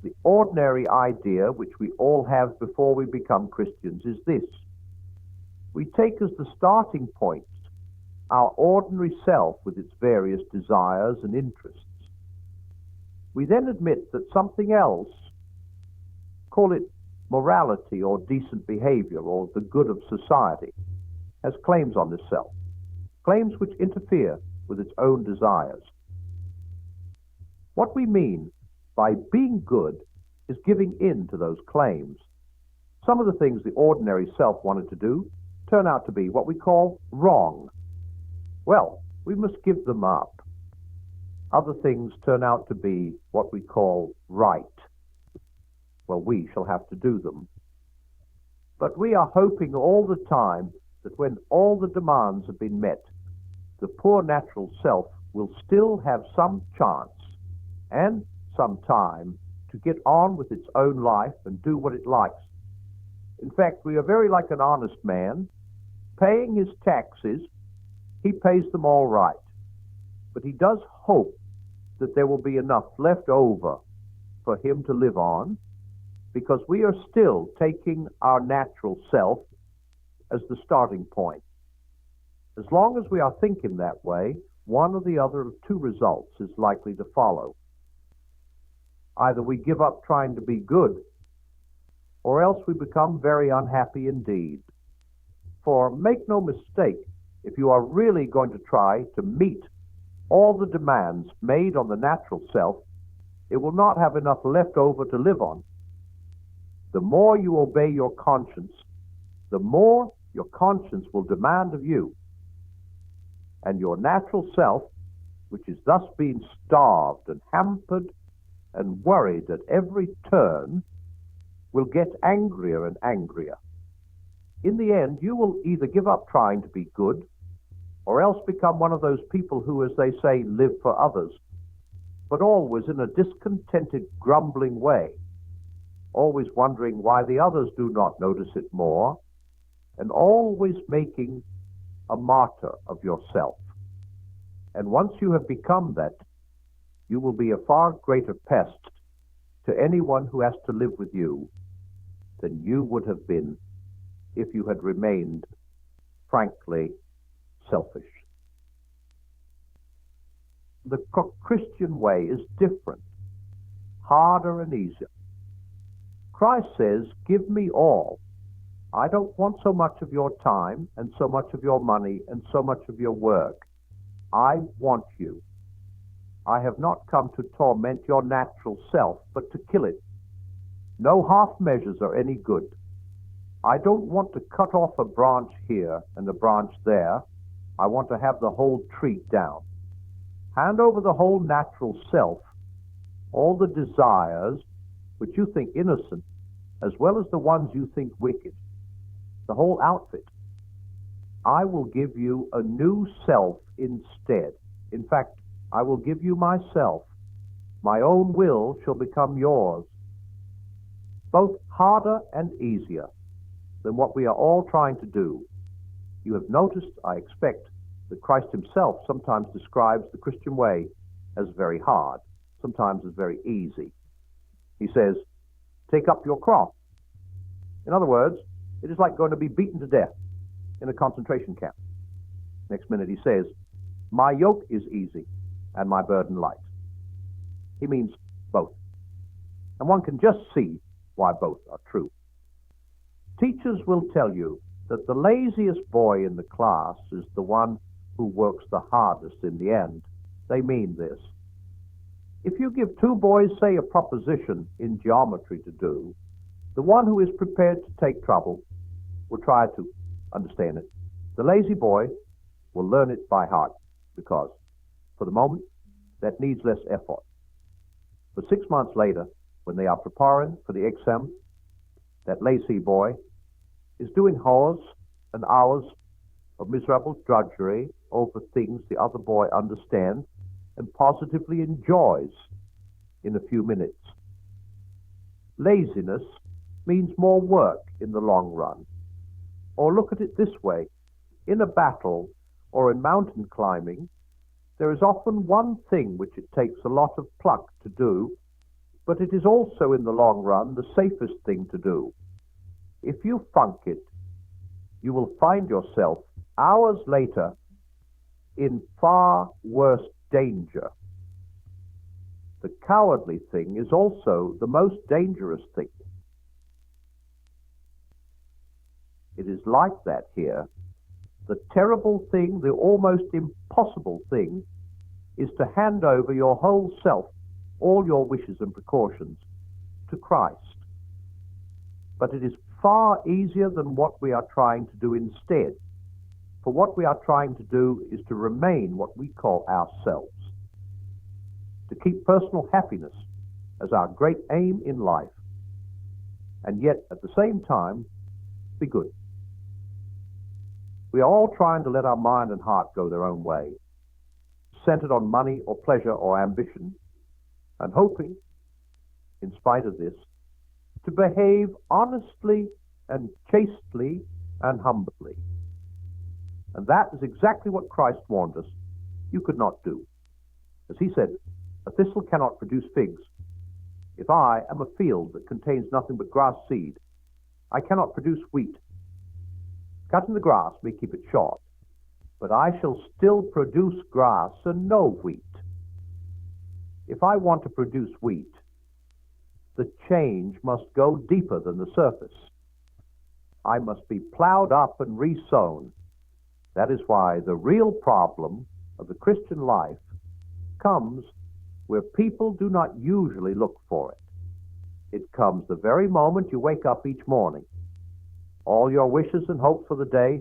The ordinary idea, which we all have before we become Christians, is this. We take as the starting point our ordinary self with its various desires and interests. We then admit that something else, call it morality or decent behavior or the good of society, has claims on this self, claims which interfere with its own desires. What we mean by being good is giving in to those claims. Some of the things the ordinary self wanted to do turn out to be what we call wrong. Well, we must give them up. Other things turn out to be what we call right. Well, we shall have to do them. But we are hoping all the time that when all the demands have been met, the poor natural self will still have some chance and some time to get on with its own life and do what it likes. In fact, we are very like an honest man, paying his taxes. He pays them all right, but he does hope that there will be enough left over for him to live on, because we are still taking our natural self as the starting point. As long as we are thinking that way, one or the other of two results is likely to follow. Either we give up trying to be good, or else we become very unhappy indeed. For make no mistake, if you are really going to try to meet all the demands made on the natural self, it will not have enough left over to live on. The more you obey your conscience, the more your conscience will demand of you. And your natural self, which is thus being starved and hampered and worried at every turn, will get angrier and angrier. In the end, you will either give up trying to be good, or else become one of those people who, as they say, live for others, but always in a discontented, grumbling way, always wondering why the others do not notice it more, and always making a martyr of yourself. And once you have become that, you will be a far greater pest to anyone who has to live with you than you would have been if you had remained, frankly, selfish. The Christian way is different, harder and easier. Christ says, give me all. I don't want so much of your time and so much of your money and so much of your work. I want you. I have not come to torment your natural self, but to kill it. No half measures are any good. I don't want to cut off a branch here and a branch there. I want to have the whole tree down. Hand over the whole natural self, all the desires which you think innocent, as well as the ones you think wicked, the whole outfit. I will give you a new self instead. In fact, I will give you myself. My own will shall become yours. Both harder and easier than what we are all trying to do. You have noticed, I expect, that Christ himself sometimes describes the Christian way as very hard, sometimes as very easy. He says, take up your cross. In other words, it is like going to be beaten to death in a concentration camp. Next minute he says, my yoke is easy and my burden light. He means both. And one can just see why both are true. Teachers will tell you that the laziest boy in the class is the one who works the hardest in the end. They mean this. If you give two boys, say, a proposition in geometry to do, the one who is prepared to take trouble will try to understand it. The lazy boy will learn it by heart because, for the moment, that needs less effort. But 6 months later, when they are preparing for the exam, that lazy boy is doing hours and hours of miserable drudgery over things the other boy understands and positively enjoys in a few minutes. Laziness means more work in the long run. Or look at it this way. In a battle or in mountain climbing, there is often one thing which it takes a lot of pluck to do but it is also in the long run the safest thing to do. If you funk it, you will find yourself hours later in far worse danger. The cowardly thing is also the most dangerous thing. It is like that here. The terrible thing, the almost impossible thing, is to hand over your whole self, all your wishes and precautions, to Christ. But it is far easier than what we are trying to do instead. For what we are trying to do is to remain what we call ourselves, to keep personal happiness as our great aim in life, and yet at the same time be good. We are all trying to let our mind and heart go their own way, centered on money or pleasure or ambition, and hoping, in spite of this, to behave honestly and chastely and humbly. And that is exactly what Christ warned us you could not do. As he said, a thistle cannot produce figs. If I am a field that contains nothing but grass seed, I cannot produce wheat. Cutting the grass may keep it short, but I shall still produce grass and no wheat. If I want to produce wheat, the change must go deeper than the surface. I must be plowed up and resown. That is why the real problem of the Christian life comes where people do not usually look for it. It comes the very moment you wake up each morning. All your wishes and hopes for the day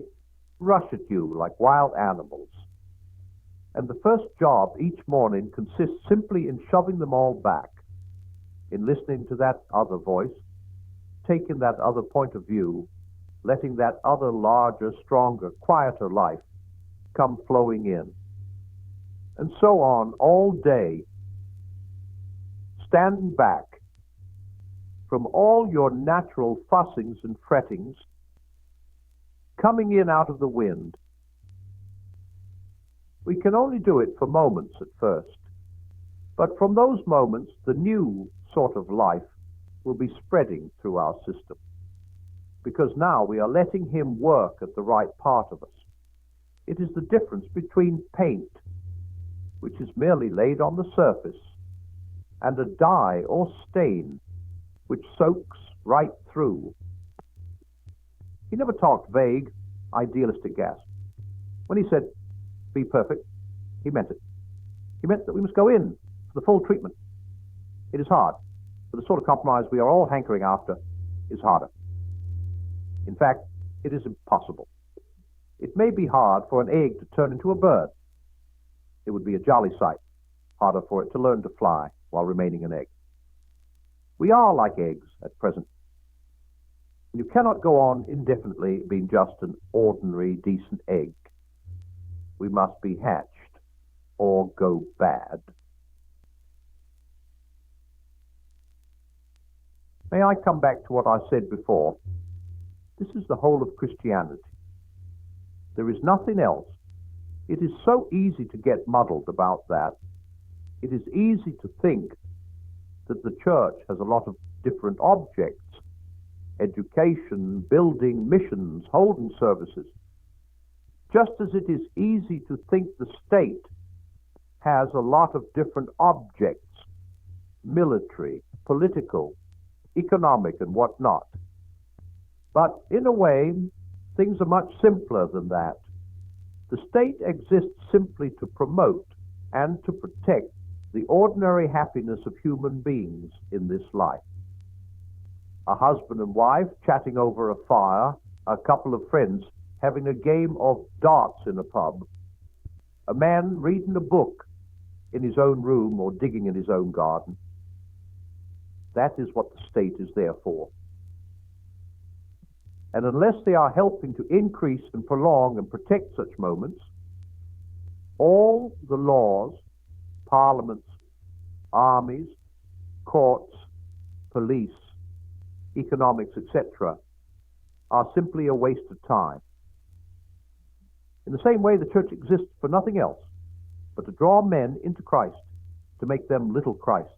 rush at you like wild animals. And the first job each morning consists simply in shoving them all back, in listening to that other voice, taking that other point of view, letting that other larger, stronger, quieter life come flowing in. And so on all day, standing back from all your natural fussings and frettings, coming in out of the wind. We can only do it for moments at first, but from those moments the new sort of life will be spreading through our system, because now we are letting him work at the right part of us. It is the difference between paint, which is merely laid on the surface, and a dye or stain, which soaks right through. He never talked vague, idealistic gas. When he said, be perfect, he meant it. He meant that we must go in for the full treatment. It is hard, but the sort of compromise we are all hankering after is harder. In fact, it is impossible. It may be hard for an egg to turn into a bird. It would be a jolly sight, harder for it to learn to fly while remaining an egg. We are like eggs at present. You cannot go on indefinitely being just an ordinary, decent egg. We must be hatched or go bad. May I come back to what I said before? This is the whole of Christianity. There is nothing else. It is so easy to get muddled about that. It is easy to think that the church has a lot of different objects: education, building, missions, holding services. Just as it is easy to think the state has a lot of different objects: military, political, economic, and whatnot. But in a way, things are much simpler than that. The state exists simply to promote and to protect the ordinary happiness of human beings in this life. A husband and wife chatting over a fire, a couple of friends having a game of darts in a pub, a man reading a book in his own room or digging in his own garden. That is what the state is there for. And unless they are helping to increase and prolong and protect such moments, all the laws, parliaments, armies, courts, police, economics, etc., are simply a waste of time. In the same way, the church exists for nothing else but to draw men into Christ, to make them little Christs.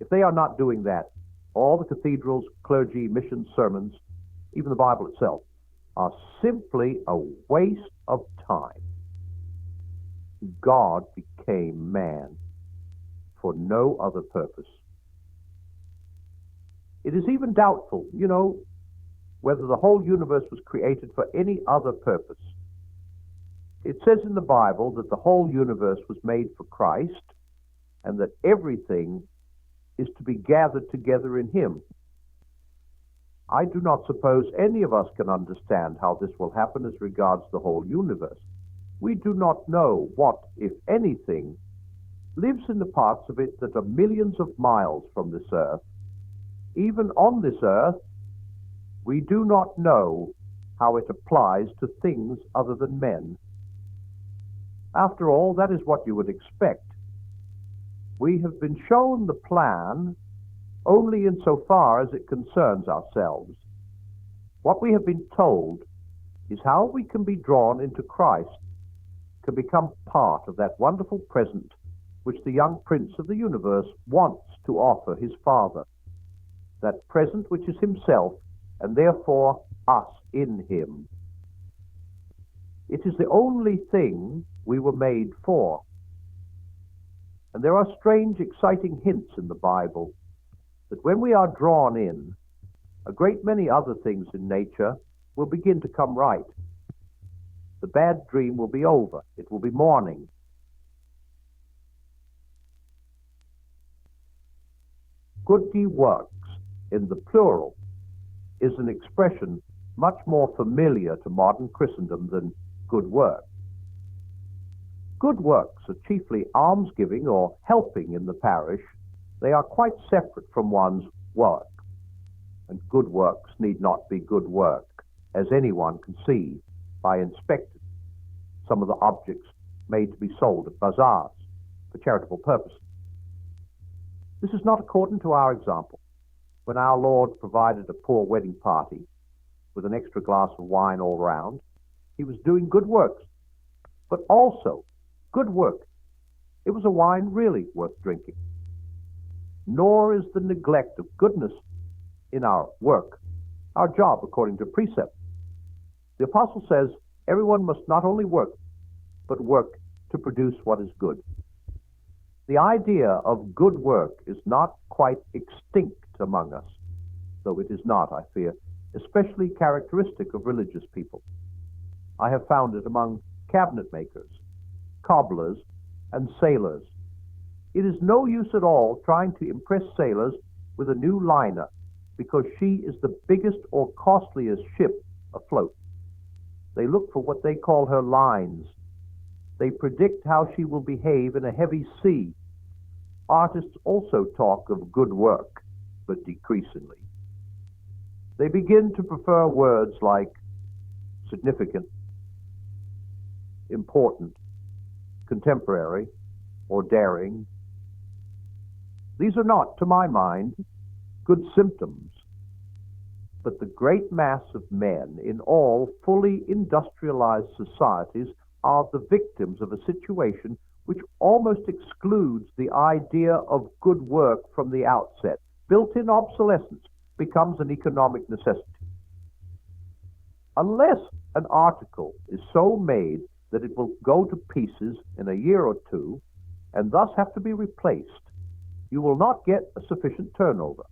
If they are not doing that, all the cathedrals, clergy, mission sermons, even the Bible itself, are simply a waste of time. God became man for no other purpose. It is even doubtful, whether the whole universe was created for any other purpose. It says in the Bible that the whole universe was made for Christ and that everything is to be gathered together in him. I do not suppose any of us can understand how this will happen as regards the whole universe. We do not know what, if anything, lives in the parts of it that are millions of miles from this earth. Even on this earth, we do not know how it applies to things other than men. After all, that is what you would expect. We have been shown the plan only insofar as it concerns ourselves. What we have been told is how we can be drawn into Christ, can become part of that wonderful present which the young prince of the universe wants to offer his Father, that present which is himself, and therefore us in him. It is the only thing we were made for. And there are strange, exciting hints in the Bible that when we are drawn in, a great many other things in nature will begin to come right. The bad dream will be over. It will be morning. Good works, in the plural, is an expression much more familiar to modern Christendom than good work. Good works are chiefly almsgiving or helping in the parish. They are quite separate from one's work. And good works need not be good work, as anyone can see by inspecting some of the objects made to be sold at bazaars for charitable purposes. This is not according to our example. When our Lord provided a poor wedding party with an extra glass of wine all round, he was doing good works, but also good work. It was a wine really worth drinking. Nor is the neglect of goodness in our work our job according to precept. The apostle says everyone must not only work, but work to produce what is good. The idea of good work is not quite extinct among us, though it is not, I fear, especially characteristic of religious people. I have found it among cabinet makers, cobblers, and sailors. It is no use at all trying to impress sailors with a new liner because she is the biggest or costliest ship afloat. They look for what they call her lines. They predict how she will behave in a heavy sea. Artists also talk of good work, but decreasingly. They begin to prefer words like significant, important, contemporary, or daring. These are not, to my mind, good symptoms, but the great mass of men in all fully industrialized societies are the victims of a situation which almost excludes the idea of good work from the outset. Built-in obsolescence becomes an economic necessity. Unless an article is so made that it will go to pieces in a year or two and thus have to be replaced, you will not get a sufficient turnover.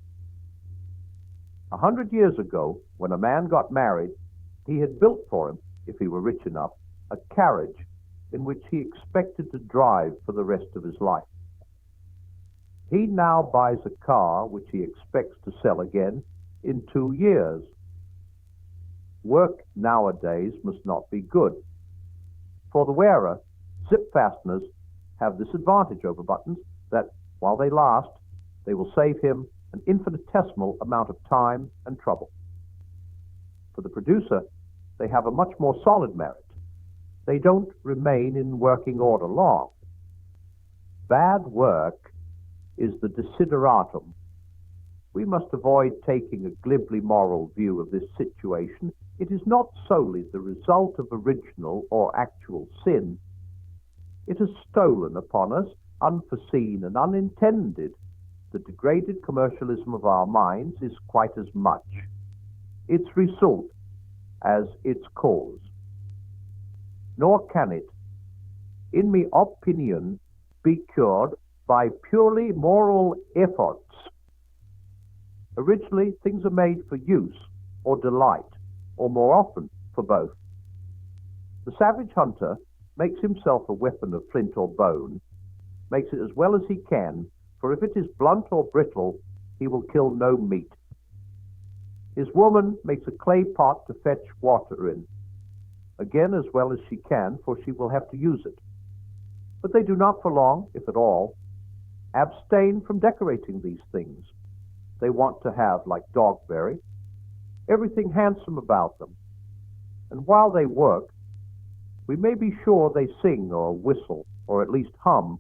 100 years ago, when a man got married, he had built for him, if he were rich enough, a carriage in which he expected to drive for the rest of his life. He now buys a car which he expects to sell again in 2 years. Work nowadays must not be good. For the wearer, zip fasteners have this advantage over buttons that, while they last, they will save him an infinitesimal amount of time and trouble. For the producer, they have a much more solid merit. They don't remain in working order long. Bad work is the desideratum. We must avoid taking a glibly moral view of this situation. It is not solely the result of original or actual sin. It has stolen upon us, unforeseen and unintended, the degraded commercialism of our minds is quite as much its result as its cause. Nor can it, in my opinion, be cured by purely moral efforts. Originally, things are made for use or delight, or more often, for both. The savage hunter makes himself a weapon of flint or bone, makes it as well as he can, for if it is blunt or brittle, he will kill no meat. His woman makes a clay pot to fetch water in, again as well as she can, for she will have to use it. But they do not for long, if at all, abstain from decorating these things. They want to have, like Dogberry, everything handsome about them. And while they work, we may be sure they sing or whistle, or at least hum.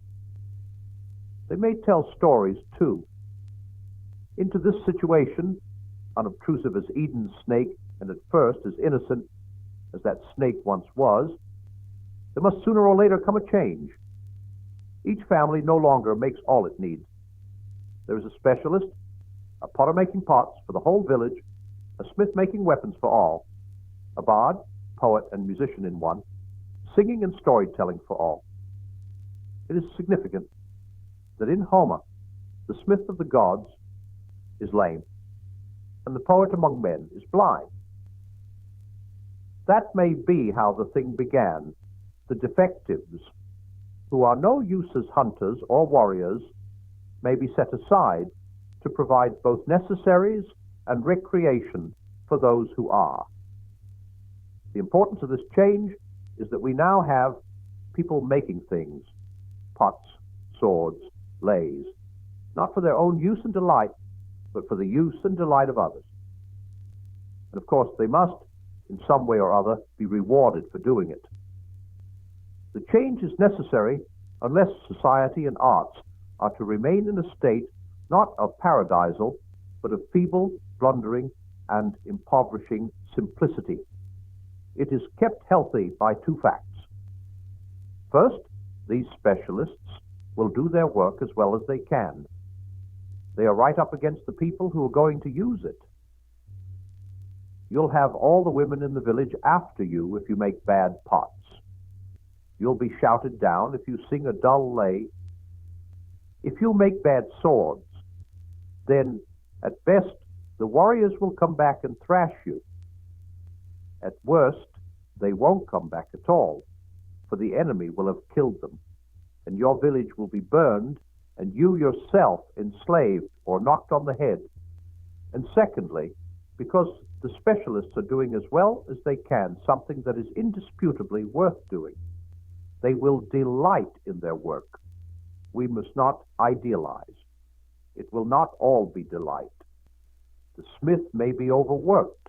They may tell stories, too. Into this situation, unobtrusive as Eden's snake, and at first as innocent as that snake once was, there must sooner or later come a change. Each family no longer makes all it needs. There is a specialist, a potter making pots for the whole village, a smith making weapons for all, a bard, poet, and musician in one, singing and storytelling for all. It is significant that in Homer, the smith of the gods is lame, and the poet among men is blind. That may be how the thing began. The defectives, who are no use as hunters or warriors, may be set aside to provide both necessaries and recreation for those who are. The importance of this change is that we now have people making things, pots, swords, lays, not for their own use and delight, but for the use and delight of others. And of course, they must, in some way or other, be rewarded for doing it. The change is necessary unless society and arts are to remain in a state not of paradisal, but of feeble, blundering, and impoverishing simplicity. It is kept healthy by two facts. First, these specialists will do their work as well as they can. They are right up against the people who are going to use it. You'll have all the women in the village after you if you make bad pots. You'll be shouted down if you sing a dull lay. If you make bad swords, then, at best, the warriors will come back and thrash you. At worst, they won't come back at all, for the enemy will have killed them, and your village will be burned, and you yourself enslaved or knocked on the head. And secondly, because the specialists are doing as well as they can something that is indisputably worth doing. They will delight in their work. We must not idealize. It will not all be delight. The smith may be overworked.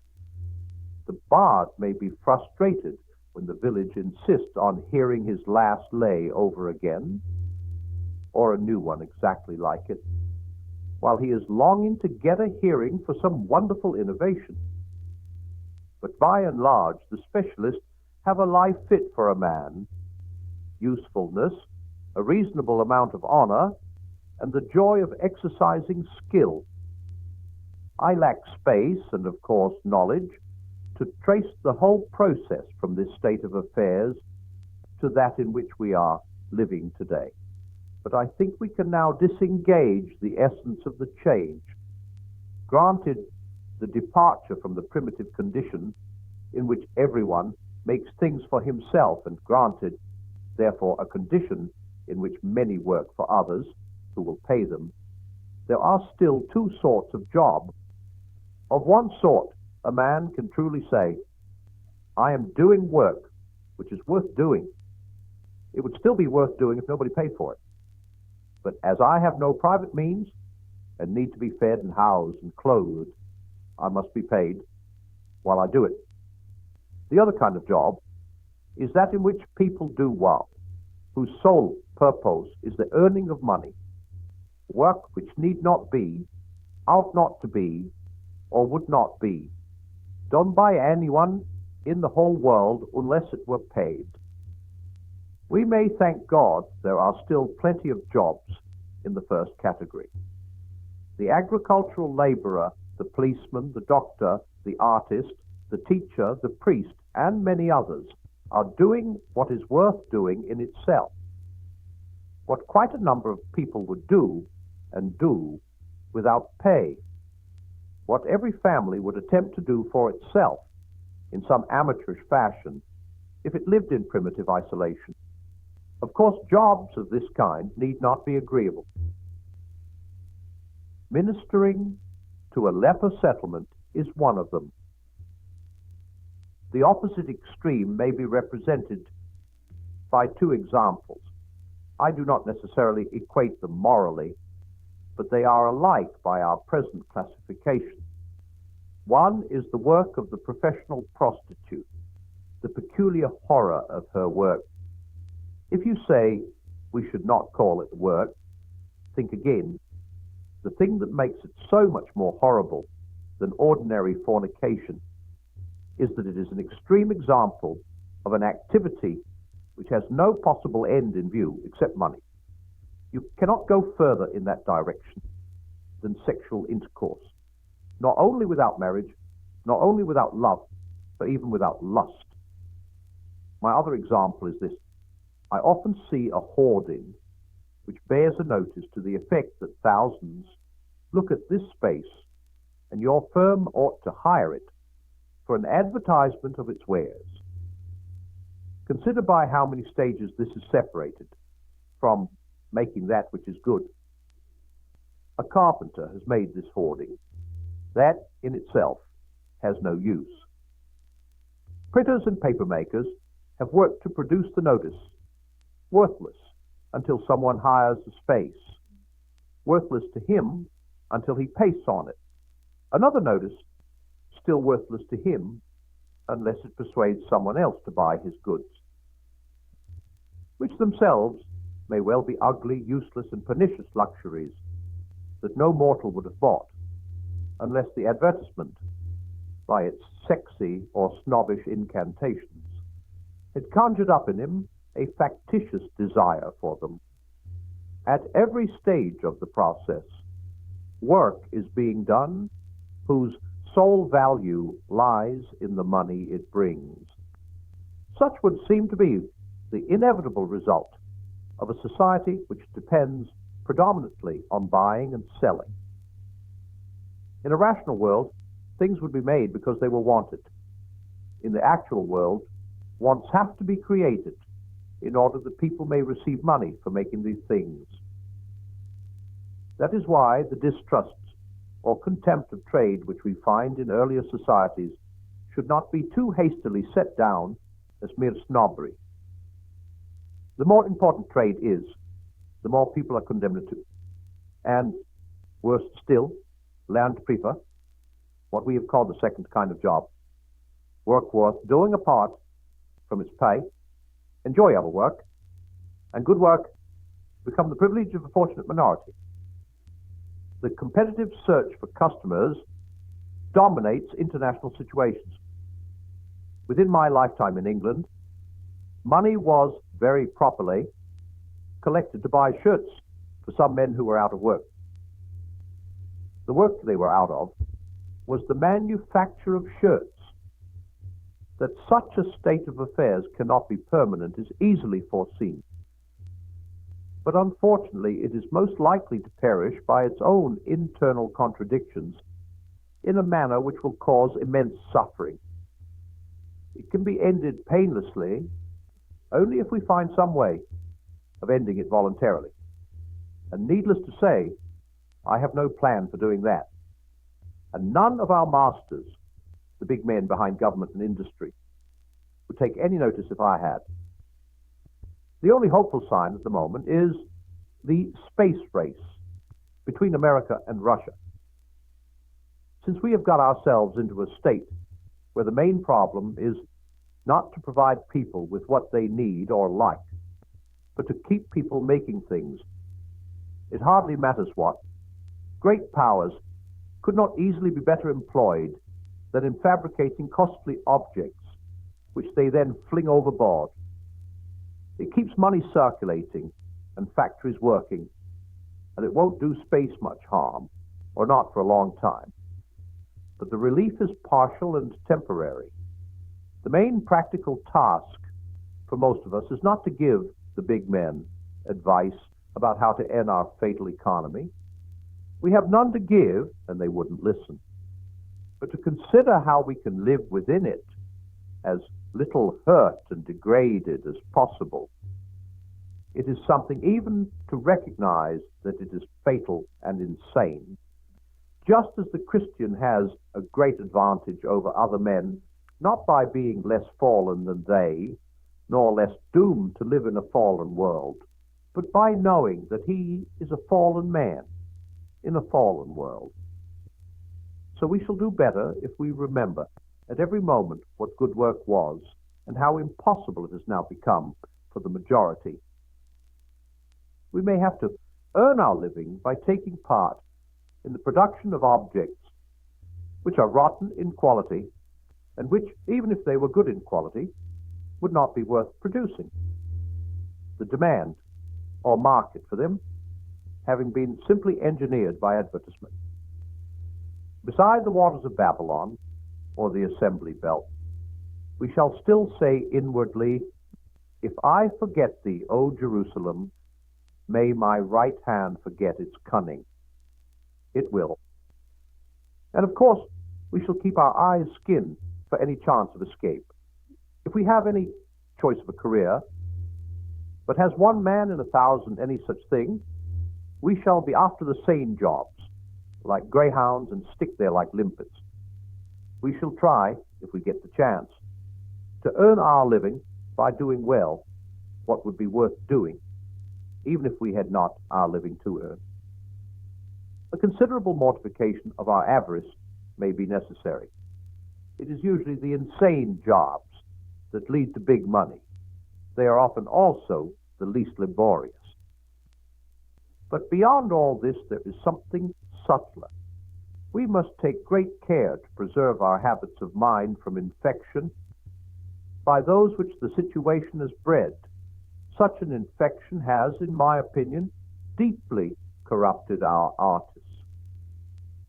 The bard may be frustrated when the village insists on hearing his last lay over again, or a new one exactly like it, while he is longing to get a hearing for some wonderful innovation. But by and large, the specialists have a life fit for a man, usefulness, a reasonable amount of honor, and the joy of exercising skill. I lack space and, of course, knowledge to trace the whole process from this state of affairs to that in which we are living today. But I think we can now disengage the essence of the change. Granted the departure from the primitive condition in which everyone makes things for himself, and granted, therefore, a condition in which many work for others who will pay them, there are still two sorts of job. Of one sort, a man can truly say, I am doing work which is worth doing. It would still be worth doing if nobody paid for it. But as I have no private means and need to be fed and housed and clothed, I must be paid while I do it. The other kind of job is that in which people do well, whose sole purpose is the earning of money, work which need not be, ought not to be, or would not be, done by anyone in the whole world unless it were paid. We may thank God there are still plenty of jobs in the first category. The agricultural laborer, the policeman, the doctor, the artist, the teacher, the priest, and many others are doing what is worth doing in itself. What quite a number of people would do, and do, without pay. What every family would attempt to do for itself in some amateurish fashion if it lived in primitive isolation. Of course, jobs of this kind need not be agreeable. Ministering to a leper settlement is one of them. The opposite extreme may be represented by two examples. I do not necessarily equate them morally, but they are alike by our present classification. One is the work of the professional prostitute, the peculiar horror of her work. If you say we should not call it work, think again. The thing that makes it so much more horrible than ordinary fornication is that it is an extreme example of an activity which has no possible end in view except money. You cannot go further in that direction than sexual intercourse, not only without marriage, not only without love, but even without lust. My other example is this. I often see a hoarding which bears a notice to the effect that thousands look at this space and your firm ought to hire it for an advertisement of its wares. Consider by how many stages this is separated from making that which is good. A carpenter has made this hoarding. That in itself has no use. Printers and paper makers have worked to produce the notice, worthless until someone hires the space, worthless to him until he pastes on it. Another notice, still worthless to him unless it persuades someone else to buy his goods, which themselves may well be ugly, useless, and pernicious luxuries that no mortal would have bought unless the advertisement, by its sexy or snobbish incantations, had conjured up in him a factitious desire for them. At every stage of the process, work is being done whose sole value lies in the money it brings. Such would seem to be the inevitable result of a society which depends predominantly on buying and selling. In a rational world, things would be made because they were wanted. In the actual world, wants have to be created in order that people may receive money for making these things. That is why the distrust or contempt of trade which we find in earlier societies should not be too hastily set down as mere snobbery. The more important trade is, the more people are condemned to. And, worse still, learn to prefer what we have called the second kind of job. Work worth doing apart from its pay, enjoy our work, and good work become the privilege of a fortunate minority. The competitive search for customers dominates international situations. Within my lifetime in England, money was very properly collected to buy shirts for some men who were out of work. The work they were out of was the manufacture of shirts. That such a state of affairs cannot be permanent is easily foreseen. But unfortunately, it is most likely to perish by its own internal contradictions in a manner which will cause immense suffering. It can be ended painlessly only if we find some way of ending it voluntarily. And needless to say, I have no plan for doing that. And none of our masters, the big men behind government and industry, would take any notice if I had. The only hopeful sign at the moment is the space race between America and Russia. Since we have got ourselves into a state where the main problem is not to provide people with what they need or like, but to keep people making things, it hardly matters what. Great powers could not easily be better employed than in fabricating costly objects which they then fling overboard. It keeps money circulating and factories working, and it won't do space much harm or not for a long time. But the relief is partial and temporary. The main practical task for most of us is not to give the big men advice about how to end our fatal economy. We have none to give, and they wouldn't listen. But to consider how we can live within it as little hurt and degraded as possible. It is something even to recognize that it is fatal and insane. Just as the Christian has a great advantage over other men, not by being less fallen than they, nor less doomed to live in a fallen world, but by knowing that he is a fallen man in a fallen world. So we shall do better if we remember at every moment what good work was and how impossible it has now become for the majority. We may have to earn our living by taking part in the production of objects which are rotten in quality and which, even if they were good in quality, would not be worth producing. The demand or market for them having been simply engineered by advertisement. Beside the waters of Babylon, or the assembly belt, we shall still say inwardly, "If I forget thee, O Jerusalem, may my right hand forget its cunning." It will. And of course, we shall keep our eyes skinned for any chance of escape. If we have any choice of a career, but has one man in 1,000 any such thing, we shall be after the sane jobs, like greyhounds, and stick there like limpets. We shall try, if we get the chance, to earn our living by doing well what would be worth doing, even if we had not our living to earn. A considerable mortification of our avarice may be necessary. It is usually the insane jobs that lead to big money. They are often also the least laborious. But beyond all this, there is something subtler. We must take great care to preserve our habits of mind from infection by those which the situation has bred. Such an infection has, in my opinion, deeply corrupted our artists.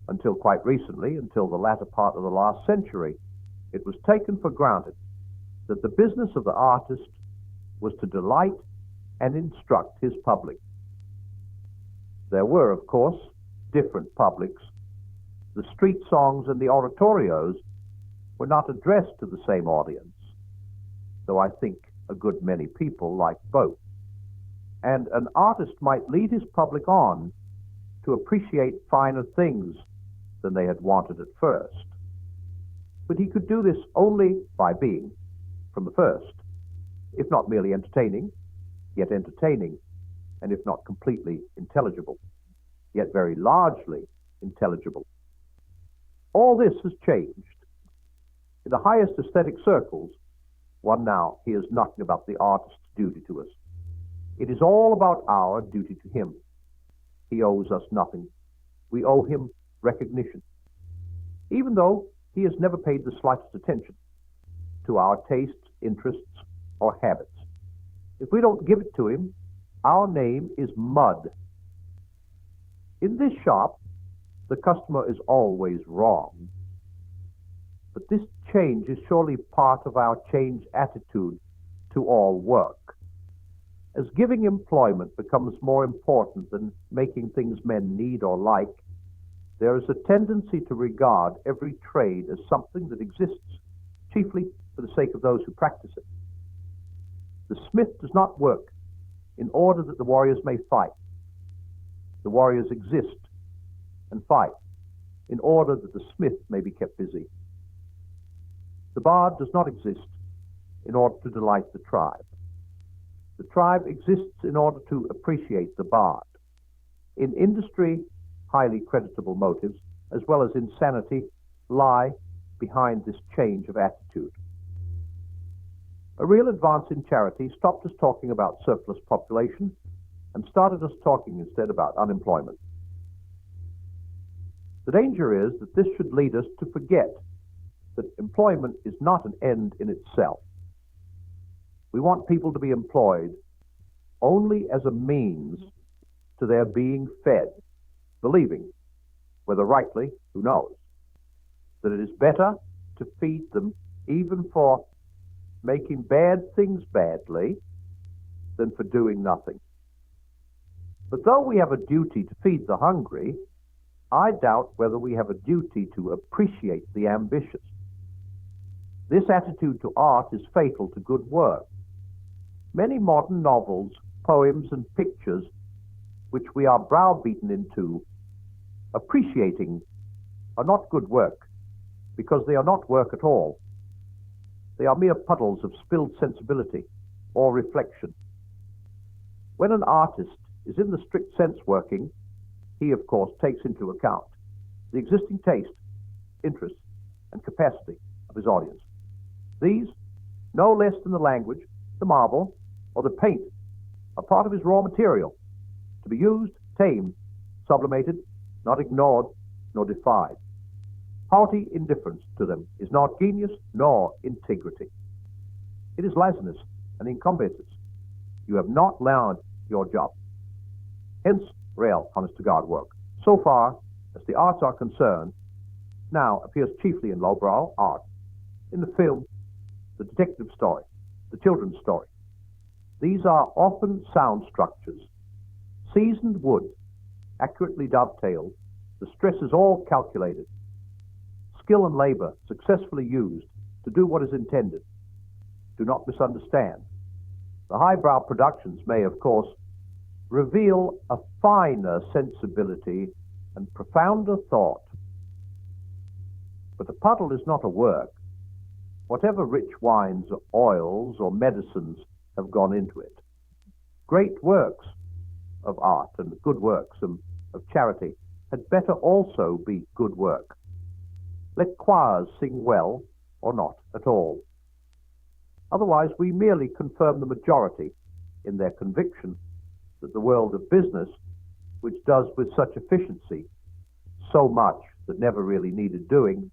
Until quite recently, until the latter part of the last century, it was taken for granted that the business of the artist was to delight and instruct his public. There were, of course, different publics. The street songs and the oratorios were not addressed to the same audience, though I think a good many people liked both. And an artist might lead his public on to appreciate finer things than they had wanted at first. But he could do this only by being, from the first, if not merely entertaining, yet entertaining, and if not completely intelligible, yet very largely intelligible. All this has changed. In the highest aesthetic circles, one now hears nothing about the artist's duty to us. It is all about our duty to him. He owes us nothing. We owe him recognition, even though he has never paid the slightest attention to our tastes, interests, or habits. If we don't give it to him, our name is mud. In this shop, the customer is always wrong. But this change is surely part of our changed attitude to all work. As giving employment becomes more important than making things men need or like, there is a tendency to regard every trade as something that exists chiefly for the sake of those who practice it. The smith does not work in order that the warriors may fight. The warriors exist and fight in order that the smith may be kept busy. The bard does not exist in order to delight the tribe. The tribe exists in order to appreciate the bard. In industry, highly creditable motives, as well as insanity, lie behind this change of attitude. A real advance in charity stopped us talking about surplus population and started us talking instead about unemployment. The danger is that this should lead us to forget that employment is not an end in itself. We want people to be employed only as a means to their being fed, believing whether rightly, who knows, that it is better to feed them even for making bad things badly than for doing nothing. But though we have a duty to feed the hungry, I doubt whether we have a duty to appreciate the ambitious. This attitude to art is fatal to good work. Many modern novels, poems, and pictures which we are browbeaten into appreciating are not good work, because they are not work at all. They are mere puddles of spilled sensibility or reflection. When an artist is in the strict sense working, he, of course, takes into account the existing taste, interest, and capacity of his audience. These, no less than the language, the marble, or the paint, are part of his raw material, to be used, tamed, sublimated, not ignored, nor defied. Haughty indifference to them is not genius nor integrity. It is laziness and incompetence. You have not learned your job. Hence, real, honest-to-God work, so far as the arts are concerned, now appears chiefly in lowbrow art, in the film, the detective story, the children's story. These are often sound structures, seasoned wood, accurately dovetailed, the stress is all calculated, skill and labor successfully used to do what is intended. Do not misunderstand. The highbrow productions may, of course, reveal a finer sensibility and profounder thought. But the puddle is not a work, whatever rich wines, oils, or medicines have gone into it. Great works of art and good works of charity had better also be good work. Let choirs sing well or not at all. Otherwise, we merely confirm the majority in their conviction that the world of business, which does with such efficiency so much that never really needed doing,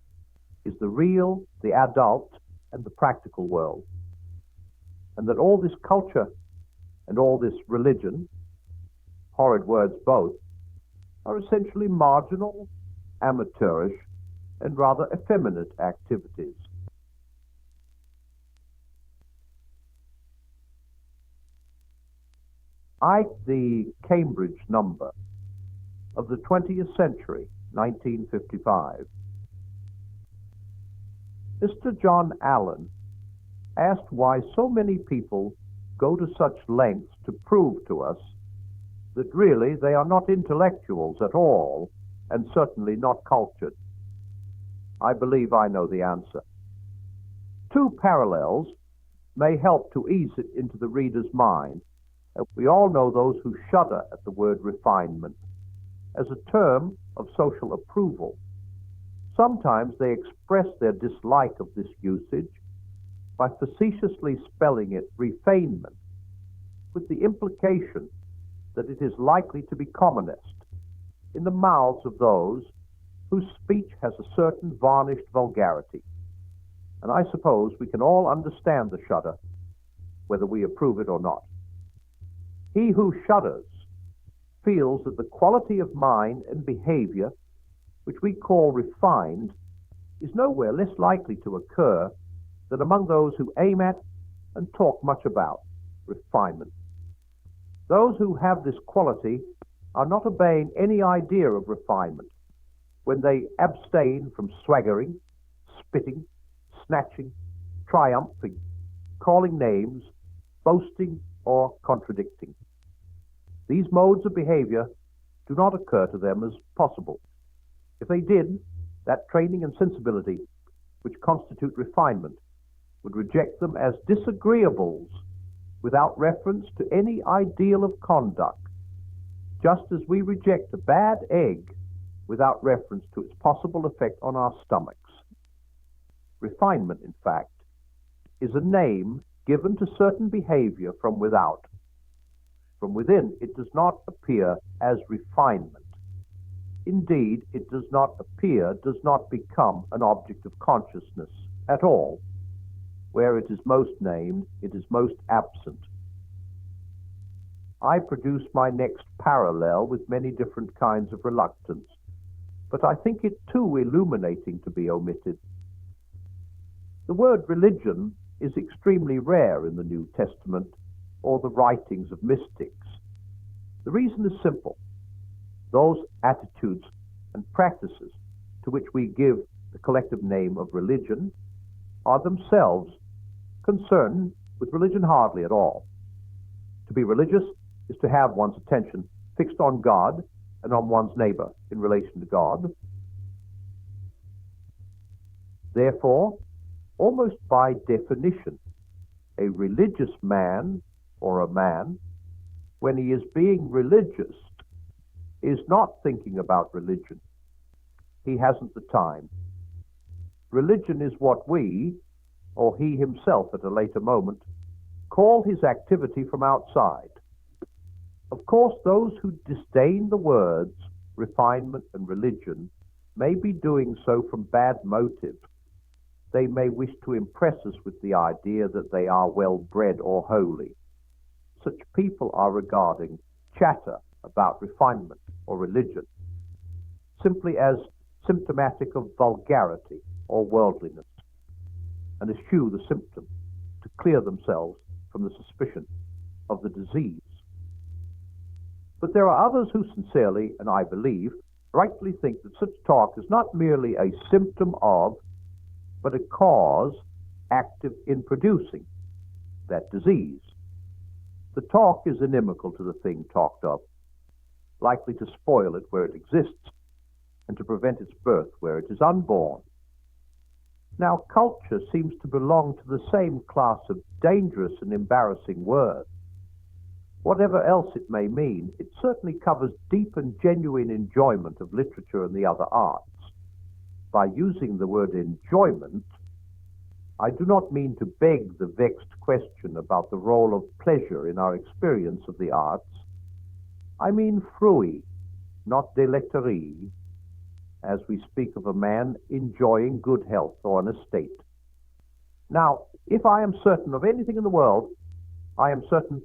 is the real, the adult, and the practical world. And that all this culture and all this religion, horrid words both, are essentially marginal, amateurish, and rather effeminate activities. The Cambridge number of the 20th century, 1955. Mr. John Allen asked why so many people go to such lengths to prove to us that really they are not intellectuals at all, and certainly not cultured. I believe I know the answer. Two parallels may help to ease it into the reader's mind. We all know those who shudder at the word refinement as a term of social approval. Sometimes they express their dislike of this usage by facetiously spelling it refinement, with the implication that it is likely to be commonest in the mouths of those whose speech has a certain varnished vulgarity. And I suppose we can all understand the shudder, whether we approve it or not. He who shudders feels that the quality of mind and behavior, which we call refined, is nowhere less likely to occur than among those who aim at and talk much about refinement. Those who have this quality are not obeying any idea of refinement when they abstain from swaggering, spitting, snatching, triumphing, calling names, boasting, or contradicting. These modes of behavior do not occur to them as possible. If they did, that training and sensibility which constitute refinement would reject them as disagreeables without reference to any ideal of conduct, just as we reject a bad egg without reference to its possible effect on our stomachs. Refinement, in fact, is a name given to certain behavior from without. From within, it does not appear as refinement. Indeed, it does not become an object of consciousness at all. Where it is most named, it is most absent. I produce my next parallel with many different kinds of reluctance, but I think it too illuminating to be omitted. The word religion is extremely rare in the New Testament or the writings of mystics. The reason is simple. Those attitudes and practices to which we give the collective name of religion are themselves concerned with religion hardly at all. To be religious is to have one's attention fixed on God and on one's neighbor in relation to God. Therefore, almost by definition, a religious man or a man, when he is being religious, is not thinking about religion. He hasn't the time. Religion is what we, or he himself at a later moment, call his activity from outside. Of course, those who disdain the words refinement and religion may be doing so from bad motive. They may wish to impress us with the idea that they are well-bred or holy. Such people are regarding chatter about refinement or religion simply as symptomatic of vulgarity or worldliness, and eschew the symptom to clear themselves from the suspicion of the disease. But there are others who sincerely, and I believe, rightly think that such talk is not merely a symptom of, but a cause active in producing that disease. The talk is inimical to the thing talked of, likely to spoil it where it exists, and to prevent its birth where it is unborn. Now, culture seems to belong to the same class of dangerous and embarrassing words. Whatever else it may mean, it certainly covers deep and genuine enjoyment of literature and the other arts. By using the word enjoyment, I do not mean to beg the vexed question about the role of pleasure in our experience of the arts. I mean fruit, not delectare, as we speak of a man enjoying good health or an estate. Now, if I am certain of anything in the world, I am certain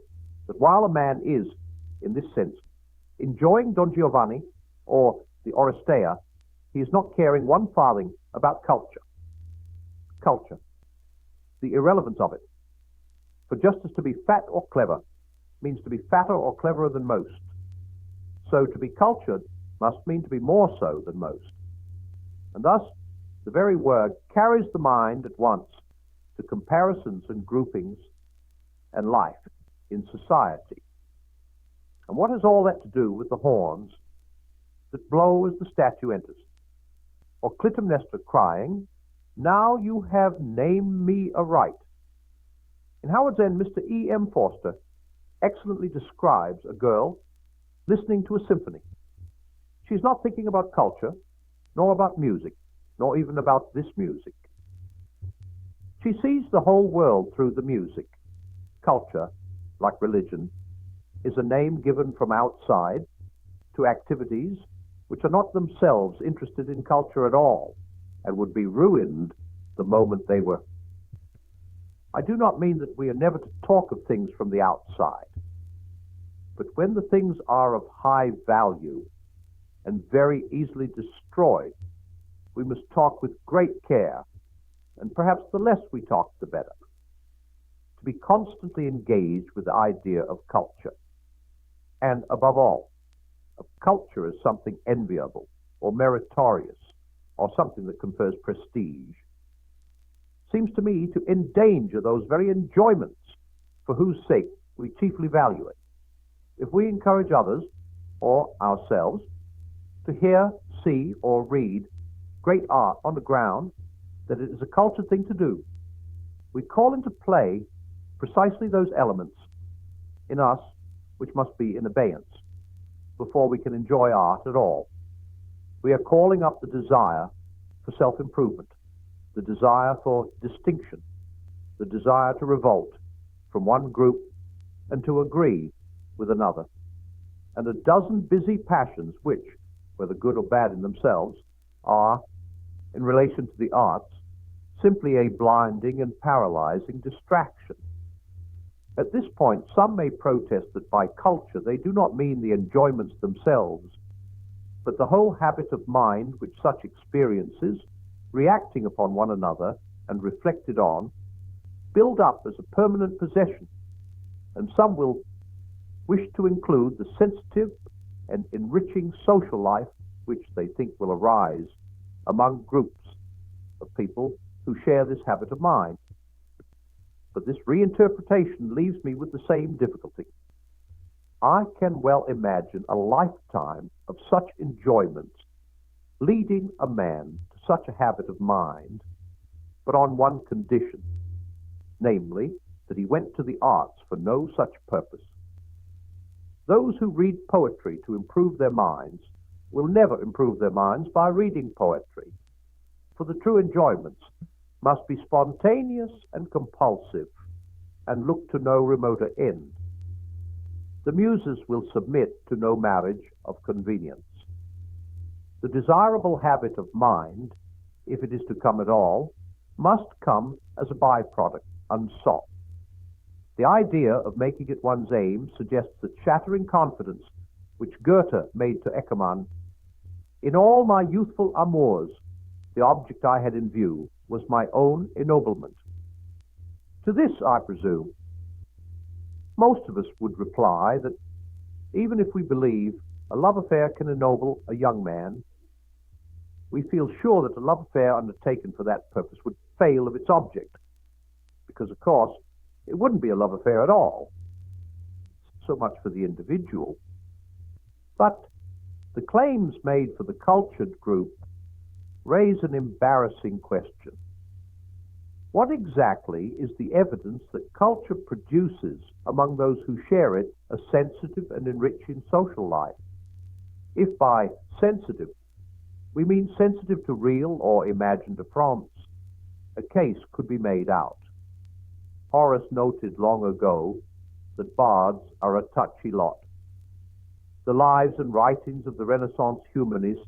that while a man is, in this sense, enjoying Don Giovanni or the Oresteia, he is not caring one farthing about culture. Culture, the irrelevance of it. For just as to be fat or clever means to be fatter or cleverer than most, so to be cultured must mean to be more so than most. And thus, the very word carries the mind at once to comparisons and groupings and life in society. And what has all that to do with the horns that blow as the statue enters? Or Clytemnestra crying, "Now you have named me aright." In Howard's End, Mr. E. M. Forster excellently describes a girl listening to a symphony. She's not thinking about culture, nor about music, nor even about this music. She sees the whole world through the music. Culture, like religion, is a name given from outside to activities which are not themselves interested in culture at all, and would be ruined the moment they were. I do not mean that we are never to talk of things from the outside, but when the things are of high value and very easily destroyed, we must talk with great care, and perhaps the less we talk, the better. To be constantly engaged with the idea of culture, and above all, of culture as something enviable or meritorious, or something that confers prestige, seems to me to endanger those very enjoyments for whose sake we chiefly value it. If we encourage others, or ourselves, to hear, see, or read great art on the ground that it is a cultured thing to do, we call into play precisely those elements in us which must be in abeyance before we can enjoy art at all. We are calling up the desire for self-improvement, the desire for distinction, the desire to revolt from one group and to agree with another, and a dozen busy passions which, whether good or bad in themselves, are, in relation to the arts, simply a blinding and paralyzing distraction. At this point, some may protest that by culture they do not mean the enjoyments themselves, but the whole habit of mind which such experiences, reacting upon one another and reflected on, build up as a permanent possession, and some will wish to include the sensitive and enriching social life which they think will arise among groups of people who share this habit of mind. But this reinterpretation leaves me with the same difficulty. I can well imagine a lifetime of such enjoyment leading a man to such a habit of mind, but on one condition, namely, that he went to the arts for no such purpose. Those who read poetry to improve their minds will never improve their minds by reading poetry, for the true enjoyments must be spontaneous and compulsive, and look to no remoter end. The muses will submit to no marriage of convenience. The desirable habit of mind, if it is to come at all, must come as a byproduct, unsought. The idea of making it one's aim suggests that shattering confidence which Goethe made to Eckermann. In all my youthful amours, the object I had in view was my own ennoblement. To this, I presume, most of us would reply that even if we believe a love affair can ennoble a young man, we feel sure that a love affair undertaken for that purpose would fail of its object, because, of course, it wouldn't be a love affair at all. So much for the individual. But the claims made for the cultured group raise an embarrassing question. What exactly is the evidence that culture produces among those who share it a sensitive and enriching social life? If by sensitive we mean sensitive to real or imagined affronts, a case could be made out. Horace noted long ago that bards are a touchy lot. The lives and writings of the Renaissance humanists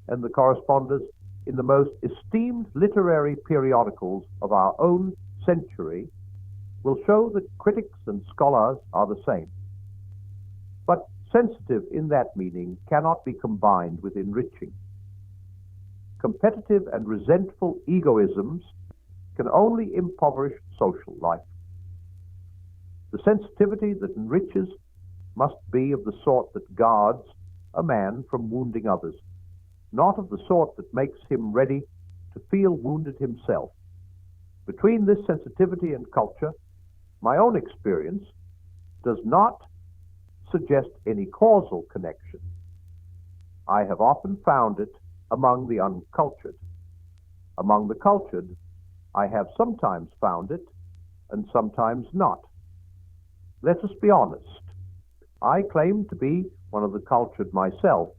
and the correspondents in the most esteemed literary periodicals of our own century will show that critics and scholars are the same. But sensitive in that meaning cannot be combined with enriching. Competitive and resentful egoisms can only impoverish social life. The sensitivity that enriches must be of the sort that guards a man from wounding others, not of the sort that makes him ready to feel wounded himself. Between this sensitivity and culture, my own experience does not suggest any causal connection. I have often found it among the uncultured. Among the cultured, I have sometimes found it and sometimes not. Let us be honest. I claim to be one of the cultured myself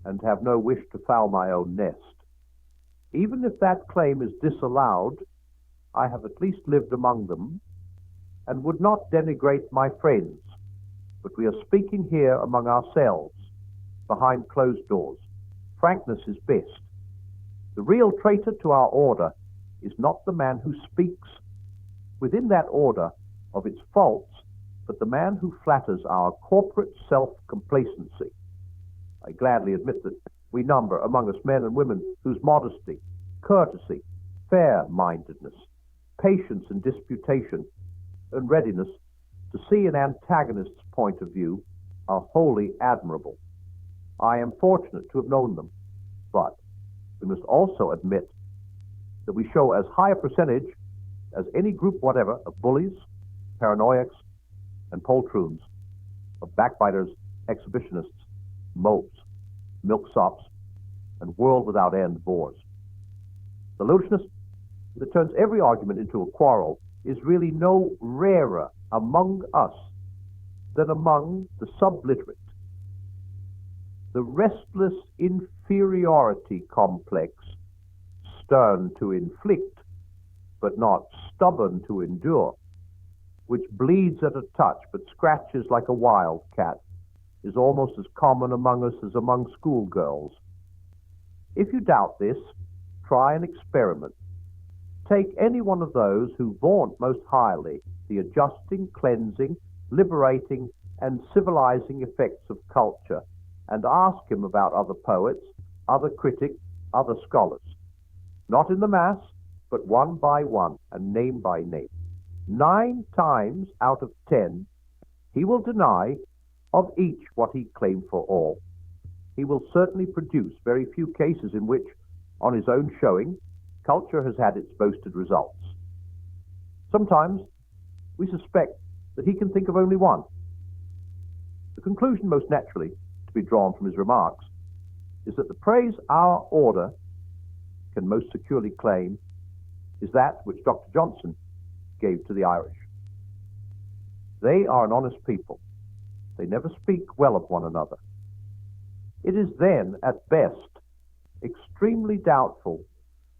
and have no wish to foul my own nest. Even if that claim is disallowed, I have at least lived among them and would not denigrate my friends, but we are speaking here among ourselves, behind closed doors. Frankness is best. The real traitor to our order is not the man who speaks within that order of its faults, but the man who flatters our corporate self-complacency. I gladly admit that we number among us men and women whose modesty, courtesy, fair-mindedness, patience in disputation, and readiness to see an antagonist's point of view are wholly admirable. I am fortunate to have known them, but we must also admit that we show as high a percentage as any group whatever of bullies, paranoiacs, and poltroons, of backbiters, exhibitionists, mopes, milksops, and world-without-end bores. The ludicrousness that turns every argument into a quarrel is really no rarer among us than among the subliterate. The restless inferiority complex, stern to inflict, but not stubborn to endure, which bleeds at a touch but scratches like a wildcat, is almost as common among us as among schoolgirls. If you doubt this, try an experiment. Take any one of those who vaunt most highly the adjusting, cleansing, liberating, and civilizing effects of culture and ask him about other poets, other critics, other scholars. Not in the mass, but one by one and name by name. 9 times out of 10, he will deny of each what he claimed for all. He will certainly produce very few cases in which, on his own showing, culture has had its boasted results. Sometimes we suspect that he can think of only one. The conclusion most naturally to be drawn from his remarks is that the praise our order can most securely claim is that which Dr. Johnson gave to the Irish. They are an honest people. They never speak well of one another. It is then, at best, extremely doubtful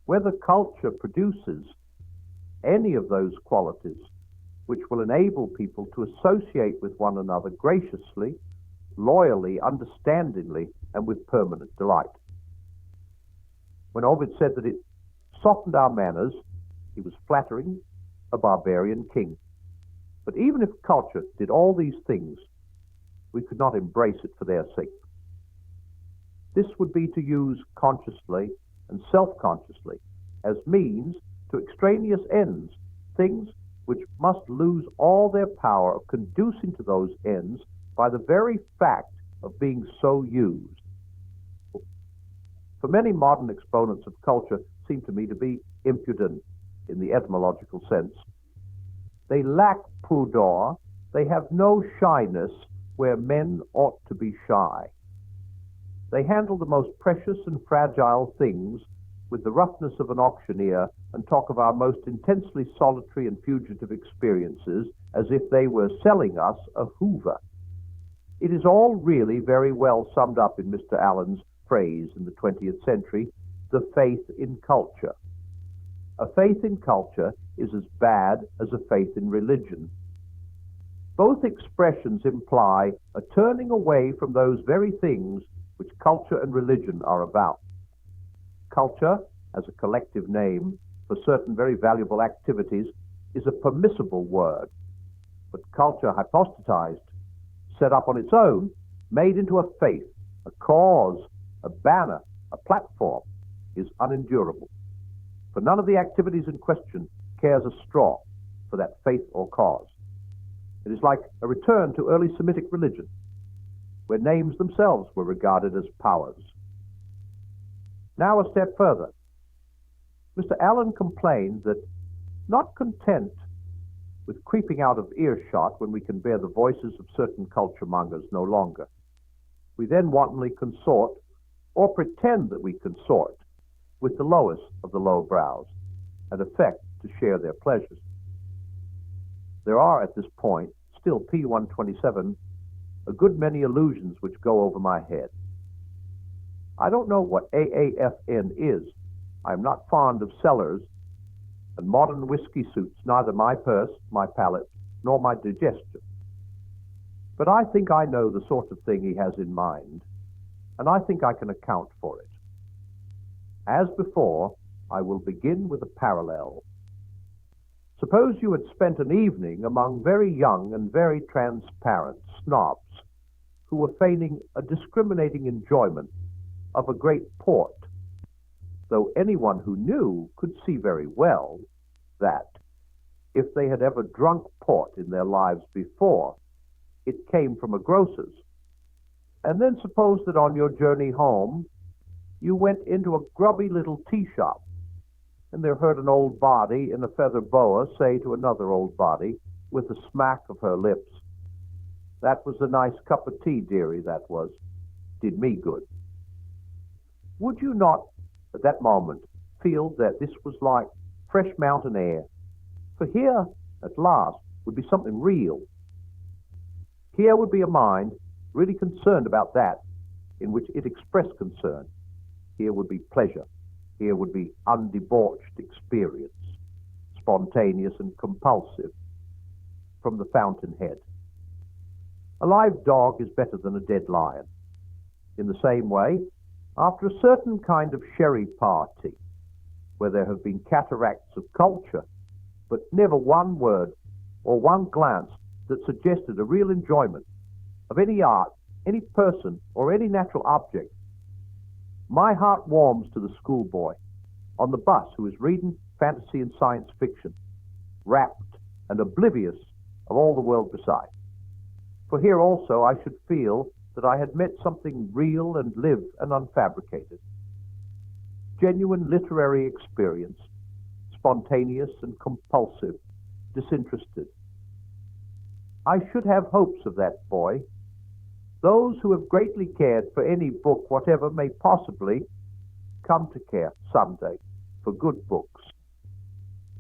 whether culture produces any of those qualities which will enable people to associate with one another graciously, loyally, understandingly, and with permanent delight. When Ovid said that it softened our manners, he was flattering a barbarian king. But even if culture did all these things, we could not embrace it for their sake. This would be to use consciously and self-consciously as means to extraneous ends, things which must lose all their power of conducing to those ends by the very fact of being so used. For many modern exponents of culture seem to me to be impudent in the etymological sense. They lack pudor, they have no shyness where men ought to be shy. They handle the most precious and fragile things with the roughness of an auctioneer and talk of our most intensely solitary and fugitive experiences as if they were selling us a Hoover. It is all really very well summed up in Mr. Allen's phrase in the 20th century, the faith in culture. A faith in culture is as bad as a faith in religion. Both expressions imply a turning away from those very things which culture and religion are about. Culture, as a collective name for certain very valuable activities, is a permissible word, but culture hypostatized, set up on its own, made into a faith, a cause, a banner, a platform, is unendurable. For none of the activities in question cares a straw for that faith or cause. It is like a return to early Semitic religion, where names themselves were regarded as powers. Now a step further. Mr. Allen complained that, not content with creeping out of earshot when we can bear the voices of certain culture mongers no longer, we then wantonly consort, or pretend that we consort, with the lowest of the low brows, and affect to share their pleasures. There are at this point, still P127, a good many illusions which go over my head. I don't know what AAFN is. I am not fond of cellars, and modern whiskey suits neither my purse, my palate, nor my digestion. But I think I know the sort of thing he has in mind, and I think I can account for it. As before, I will begin with a parallel. Suppose you had spent an evening among very young and very transparent snobs who were feigning a discriminating enjoyment of a great port, though anyone who knew could see very well that, if they had ever drunk port in their lives before, it came from a grocer's. And then suppose that on your journey home, you went into a grubby little tea shop, and there heard an old body in a feather boa say to another old body, with a smack of her lips, "That was a nice cup of tea, dearie, that was. Did me good." Would you not, at that moment, feel that this was like fresh mountain air? For here, at last, would be something real. Here would be a mind really concerned about that in which it expressed concern. Here would be pleasure. Here would be undebauched experience, spontaneous and compulsive, from the fountainhead. A live dog is better than a dead lion. In the same way, after a certain kind of sherry party, where there have been cataracts of culture, but never one word or one glance that suggested a real enjoyment of any art, any person, or any natural object. My heart warms to the schoolboy on the bus who is reading fantasy and science fiction, rapt and oblivious of all the world beside. For here also I should feel that I had met something real and live and unfabricated. Genuine literary experience, spontaneous and compulsive, disinterested. I should have hopes of that boy. Those who have greatly cared for any book whatever may possibly come to care someday for good books.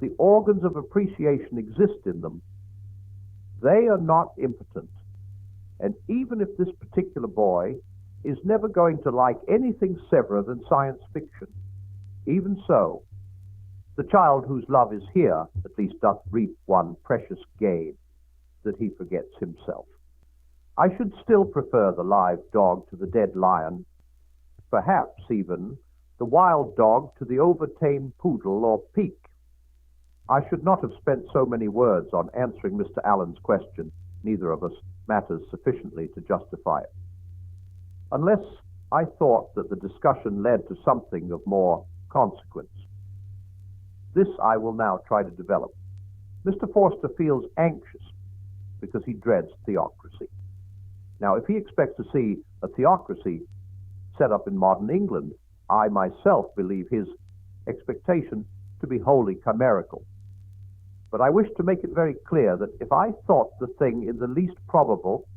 The organs of appreciation exist in them. They are not impotent. And even if this particular boy is never going to like anything severer than science fiction, even so, the child whose love is here at least doth reap one precious gain, that he forgets himself. I should still prefer the live dog to the dead lion, perhaps even the wild dog to the overtamed poodle or peak. I should not have spent so many words on answering Mr. Allen's question. Neither of us matters sufficiently to justify it. Unless I thought that the discussion led to something of more consequence. This I will now try to develop. Mr. Forster feels anxious because he dreads theocracy. Now, if he expects to see a theocracy set up in modern England, I myself believe his expectation to be wholly chimerical. But I wish to make it very clear that if I thought the thing in the least probable,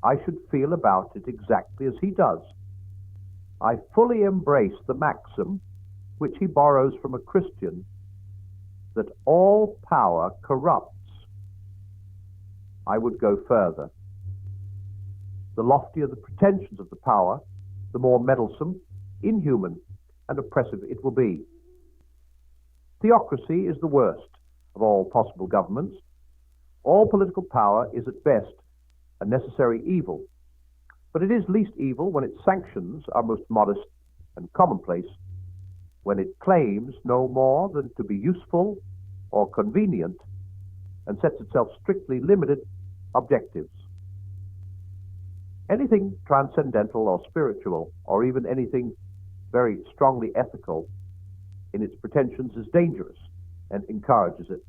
I should feel about it exactly as he does. I fully embrace the maxim, which he borrows from a Christian, that all power corrupts. I would go further. The loftier the pretensions of the power, the more meddlesome, inhuman, and oppressive it will be. Theocracy is the worst of all possible governments. All political power is at best a necessary evil, but it is least evil when its sanctions are most modest and commonplace, when it claims no more than to be useful or convenient and sets itself strictly limited objectives. Anything transcendental or spiritual, or even anything very strongly ethical in its pretensions is dangerous and encourages it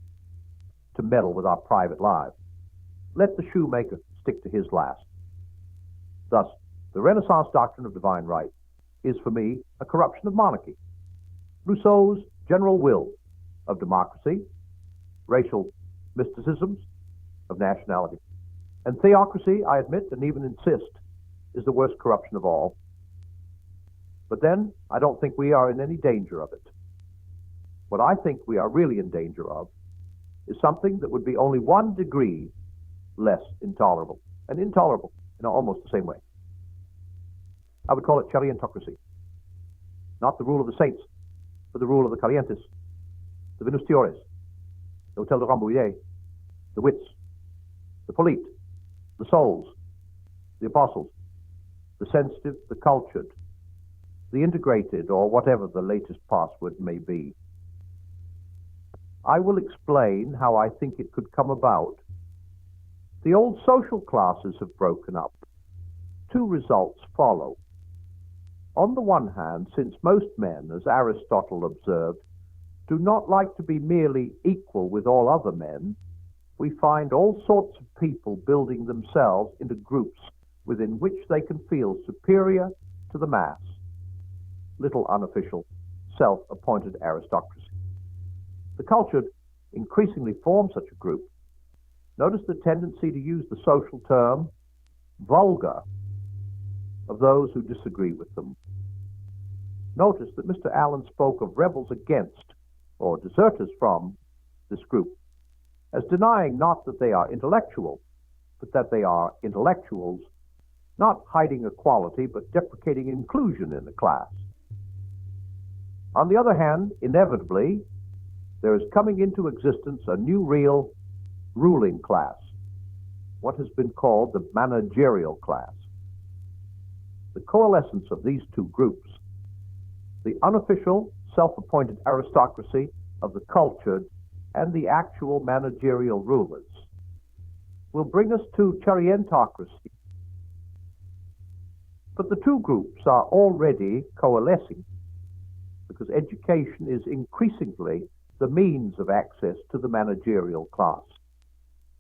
to meddle with our private lives. Let the shoemaker stick to his last. Thus, the Renaissance doctrine of divine right is for me a corruption of monarchy. Rousseau's general will of democracy, racial mysticisms of nationality. And theocracy, I admit and even insist, is the worst corruption of all. But then, I don't think we are in any danger of it. What I think we are really in danger of is something that would be only 1 degree less intolerable, and intolerable in almost the same way. I would call it charientocracy. Not the rule of the saints, but the rule of the calientes, the venustiores, the hotel de Rambouillet, the wits, the polite, the souls, the apostles, the sensitive, the cultured, the integrated, or whatever the latest password may be. I will explain how I think it could come about. The old social classes have broken up. 2 results follow. On the one hand, since most men, as Aristotle observed, do not like to be merely equal with all other men, we find all sorts of people building themselves into groups within which they can feel superior to the mass. Little unofficial, self-appointed aristocracy. The cultured increasingly form such a group. Notice the tendency to use the social term vulgar of those who disagree with them. Notice that Mr. Allen spoke of rebels against, or deserters from, this group, as denying not that they are intellectual, but that they are intellectuals, not hiding equality, but deprecating inclusion in the class. On the other hand, inevitably, there is coming into existence a new real ruling class, what has been called the managerial class. The coalescence of these 2 groups, the unofficial, self-appointed aristocracy of the cultured and the actual managerial rulers, will bring us to charientocracy, But the two groups are already coalescing because education is increasingly the means of access to the managerial class.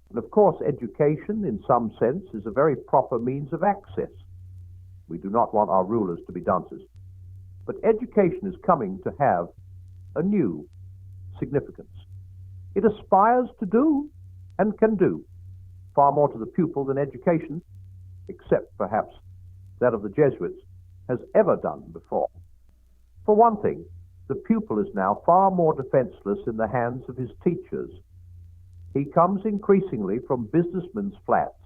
And of course, education, in some sense, is a very proper means of access. We do not want our rulers to be dunces. But education is coming to have a new significance. It aspires to do and can do far more to the pupil than education, except perhaps that of the Jesuits, has ever done before. For one thing, the pupil is now far more defenseless in the hands of his teachers. He comes increasingly from businessmen's flats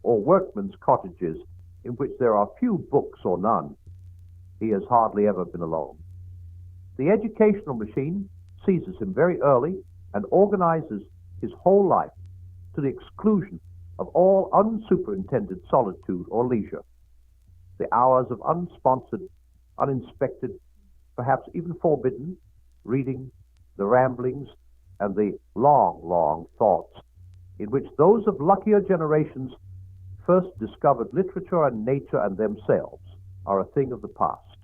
or workmen's cottages in which there are few books or none. He has hardly ever been alone. The educational machine seizes him very early and organizes his whole life to the exclusion of all unsuperintended solitude or leisure. The hours of unsponsored, uninspected, perhaps even forbidden reading, the ramblings, and the long, long thoughts in which those of luckier generations first discovered literature and nature and themselves are a thing of the past.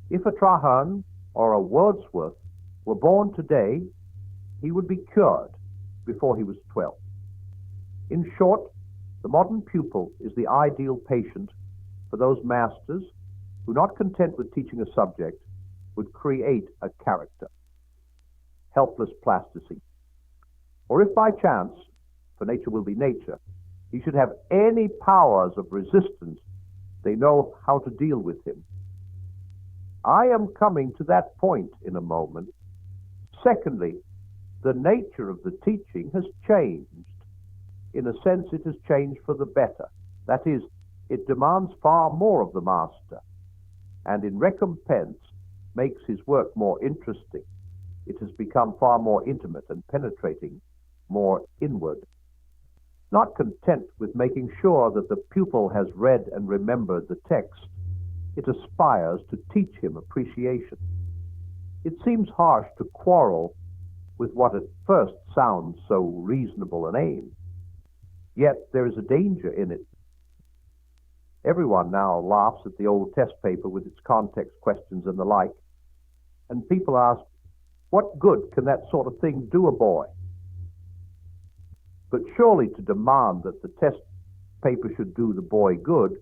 If a Traherne or a Wordsworth were born today, he would be cured before he was 12. In short, the modern pupil is the ideal patient for those masters who, not content with teaching a subject, would create a character. Helpless plasticity. Or if by chance, for nature will be nature, he should have any powers of resistance, they know how to deal with him. I am coming to that point in a moment. Secondly, the nature of the teaching has changed. In a sense, it has changed for the better. That is, it demands far more of the master, and in recompense makes his work more interesting. It has become far more intimate and penetrating, more inward. Not content with making sure that the pupil has read and remembered the text, it aspires to teach him appreciation. It seems harsh to quarrel with what at first sounds so reasonable an aim. Yet there is a danger in it. Everyone now laughs at the old test paper with its context questions and the like, and people ask, what good can that sort of thing do a boy? But surely to demand that the test paper should do the boy good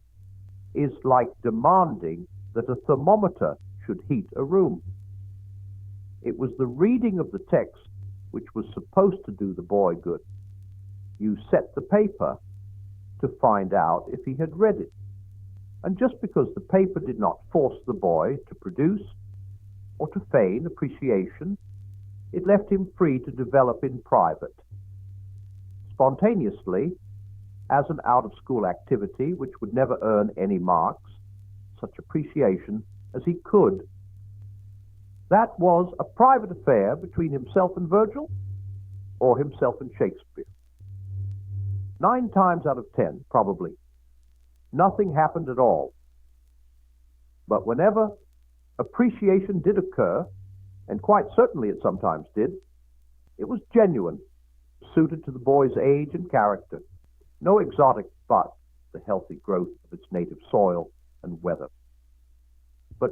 is like demanding that a thermometer should heat a room. It was the reading of the text which was supposed to do the boy good. You set the paper to find out if he had read it. And just because the paper did not force the boy to produce or to feign appreciation, it left him free to develop in private, spontaneously, as an out-of-school activity which would never earn any marks, such appreciation as he could. That was a private affair between himself and Virgil, or himself and Shakespeare. 9 times out of 10, probably, nothing happened at all. But whenever appreciation did occur, and quite certainly it sometimes did, it was genuine, suited to the boy's age and character. No exotic but the healthy growth of its native soil and weather. But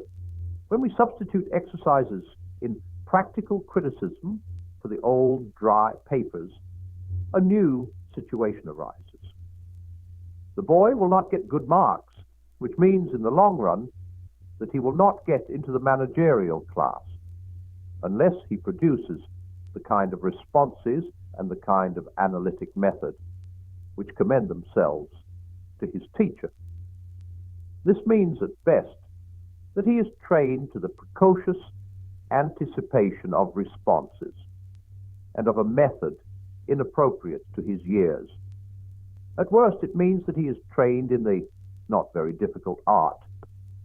when we substitute exercises in practical criticism for the old dry papers, a new situation arises. The boy will not get good marks, which means in the long run that he will not get into the managerial class unless he produces the kind of responses and the kind of analytic method which commend themselves to his teacher. This means at best that he is trained to the precocious anticipation of responses and of a method inappropriate to his years. At worst, it means that he is trained in the not very difficult art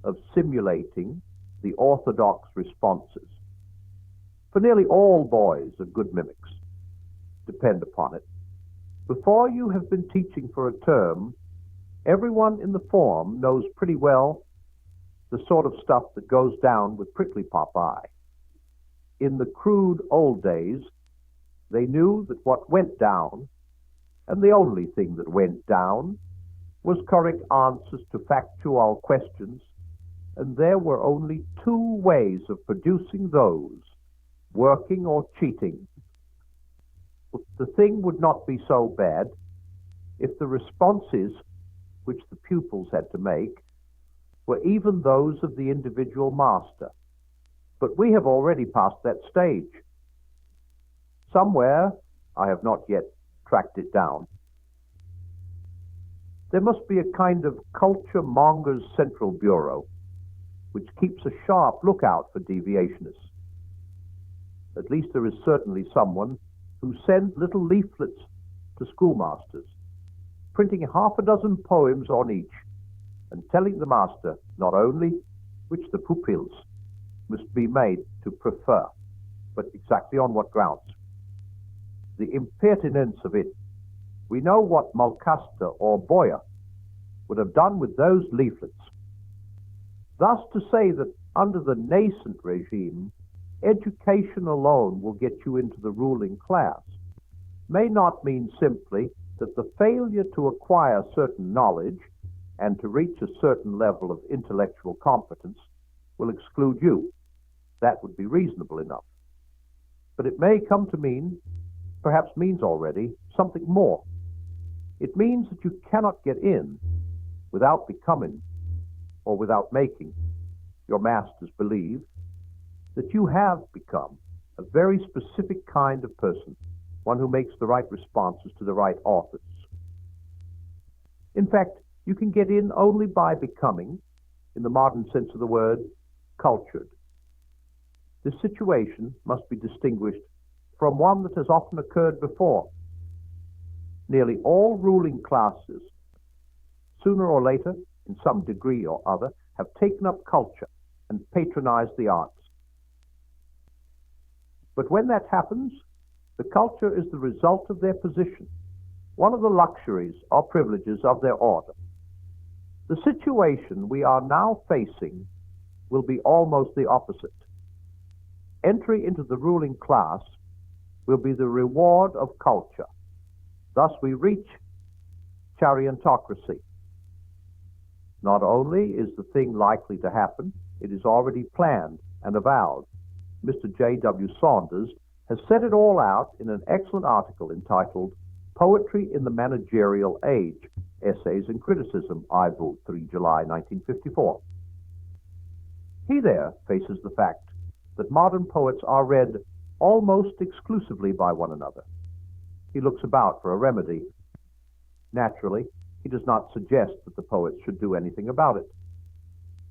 of simulating the orthodox responses. For nearly all boys are good mimics. Depend upon it. Before you have been teaching for a term, everyone in the form knows pretty well the sort of stuff that goes down with Prickly Popeye. In the crude old days, they knew that what went down, and the only thing that went down, was correct answers to factual questions, and there were only two ways of producing those, working or cheating. The thing would not be so bad if the responses which the pupils had to make were even those of the individual master. But we have already passed that stage. Somewhere, I have not yet tracked it down, there must be a kind of culture mongers central bureau which keeps a sharp lookout for deviationists. At least there is certainly someone who sends little leaflets to schoolmasters, printing half a dozen poems on each, and telling the master not only which the pupils must be made to prefer, but exactly on what grounds. The impertinence of it, we know what Mulcaster or Boyer would have done with those leaflets. Thus to say that under the nascent regime, education alone will get you into the ruling class may not mean simply that the failure to acquire certain knowledge and to reach a certain level of intellectual competence will exclude you. That would be reasonable enough. But it may come to mean, perhaps means already, something more. It means that you cannot get in without becoming or without making your masters believe that you have become a very specific kind of person, one who makes the right responses to the right authors. In fact, you can get in only by becoming, in the modern sense of the word, cultured. This situation must be distinguished from one that has often occurred before. Nearly all ruling classes, sooner or later, in some degree or other, have taken up culture and patronized the arts. But when that happens, the culture is the result of their position, one of the luxuries or privileges of their order. The situation we are now facing will be almost the opposite. Entry into the ruling class will be the reward of culture. Thus we reach chariontocracy. Not only is the thing likely to happen, it is already planned and avowed. Mr. J.W. Saunders has set it all out in an excellent article entitled Poetry in the Managerial Age, Essays and Criticism, IVU, 3 July 1954. He there faces the fact that modern poets are read almost exclusively by one another. He looks about for a remedy. Naturally, he does not suggest that the poets should do anything about it,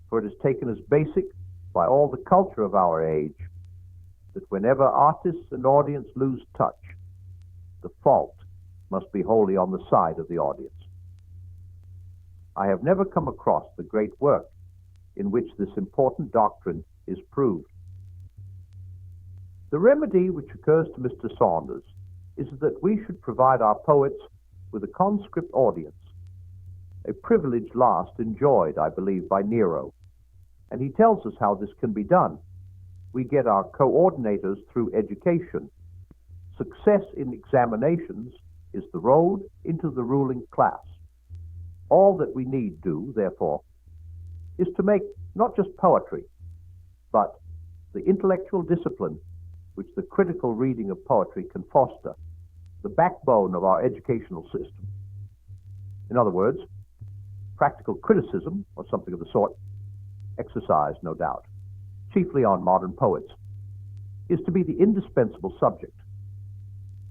for it is taken as basic by all the culture of our age that whenever artists and audience lose touch, the fault must be wholly on the side of the audience. I have never come across the great work in which this important doctrine is proved. The remedy which occurs to Mr. Saunders is that we should provide our poets with a conscript audience, a privilege last enjoyed, I believe, by Nero. And he tells us how this can be done. We get our coordinators through education. Success in examinations is the road into the ruling class. All that we need do, therefore, is to make not just poetry, but the intellectual discipline which the critical reading of poetry can foster, the backbone of our educational system. In other words, practical criticism, or something of the sort, exercised, no doubt, chiefly on modern poets, is to be the indispensable subject.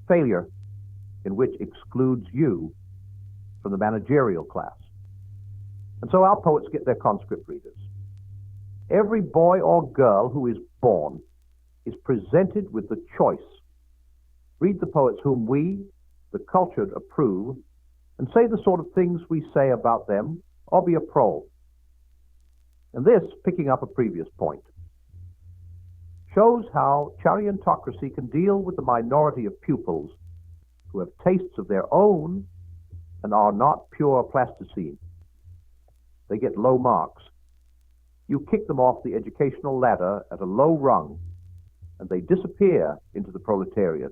Failure in which excludes you from the managerial class. And so our poets get their conscript readers. Every boy or girl who is born is presented with the choice. Read the poets whom we, the cultured, approve, and say the sort of things we say about them, or be a prole. And this, picking up a previous point, shows how chariontocracy can deal with the minority of pupils who have tastes of their own and are not pure plasticine. They get low marks. You kick them off the educational ladder at a low rung, and they disappear into the proletariat.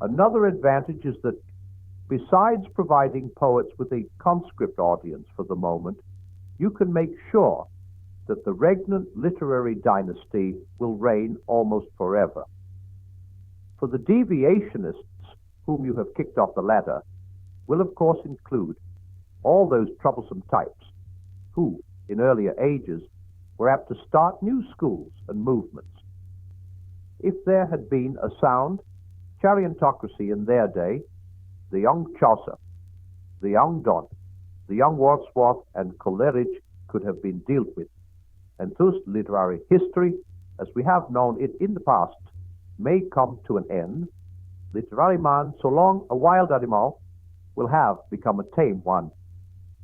Another advantage is that besides providing poets with a conscript audience for the moment, you can make sure that the regnant literary dynasty will reign almost forever. For the deviationists whom you have kicked off the ladder will of course include all those troublesome types who, in earlier ages, were apt to start new schools and movements. If there had been a sound chariontocracy in their day, the young Chaucer, the young Donne, the young Wordsworth and Coleridge could have been dealt with, and thus literary history, as we have known it in the past, may come to an end. Literary man, so long a wild animal, will have become a tame one.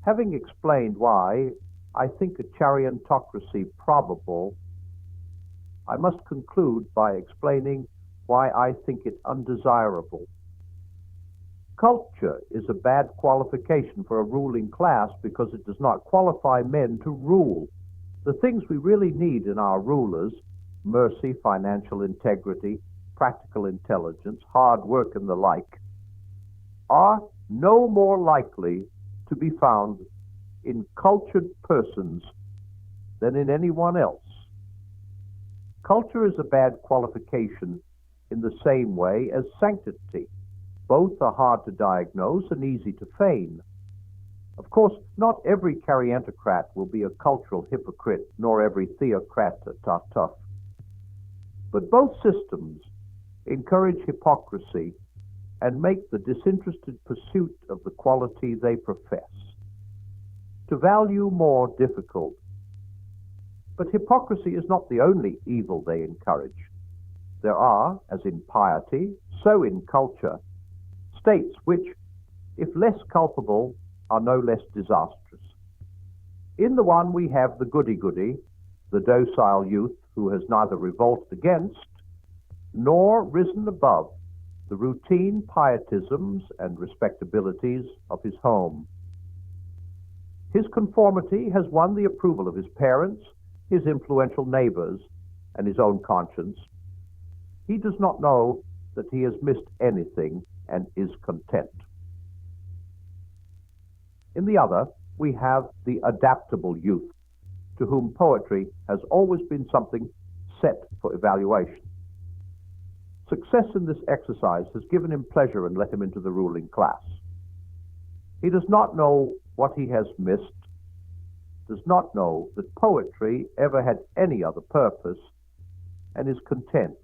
Having explained why I think a chariontocracy probable, I must conclude by explaining why I think it undesirable. Culture is a bad qualification for a ruling class because it does not qualify men to rule. The things we really need in our rulers, mercy, financial integrity, practical intelligence, hard work, and the like, are no more likely to be found in cultured persons than in anyone else. Culture is a bad qualification in the same way as sanctity. Both are hard to diagnose and easy to feign. Of course, not every chariontocrat will be a cultural hypocrite, nor every theocrat a tough. But both systems encourage hypocrisy and make the disinterested pursuit of the quality they profess to value more difficult. But hypocrisy is not the only evil they encourage. There are, as in piety, so in culture, states which, if less culpable, are no less disastrous. In the one we have the goody-goody, the docile youth who has neither revolted against nor risen above the routine pietisms and respectabilities of his home. His conformity has won the approval of his parents, his influential neighbors, and his own conscience. He does not know that he has missed anything and is content. In the other, we have the adaptable youth, to whom poetry has always been something set for evaluation. Success in this exercise has given him pleasure and let him into the ruling class. He does not know what he has missed, does not know that poetry ever had any other purpose, and is content.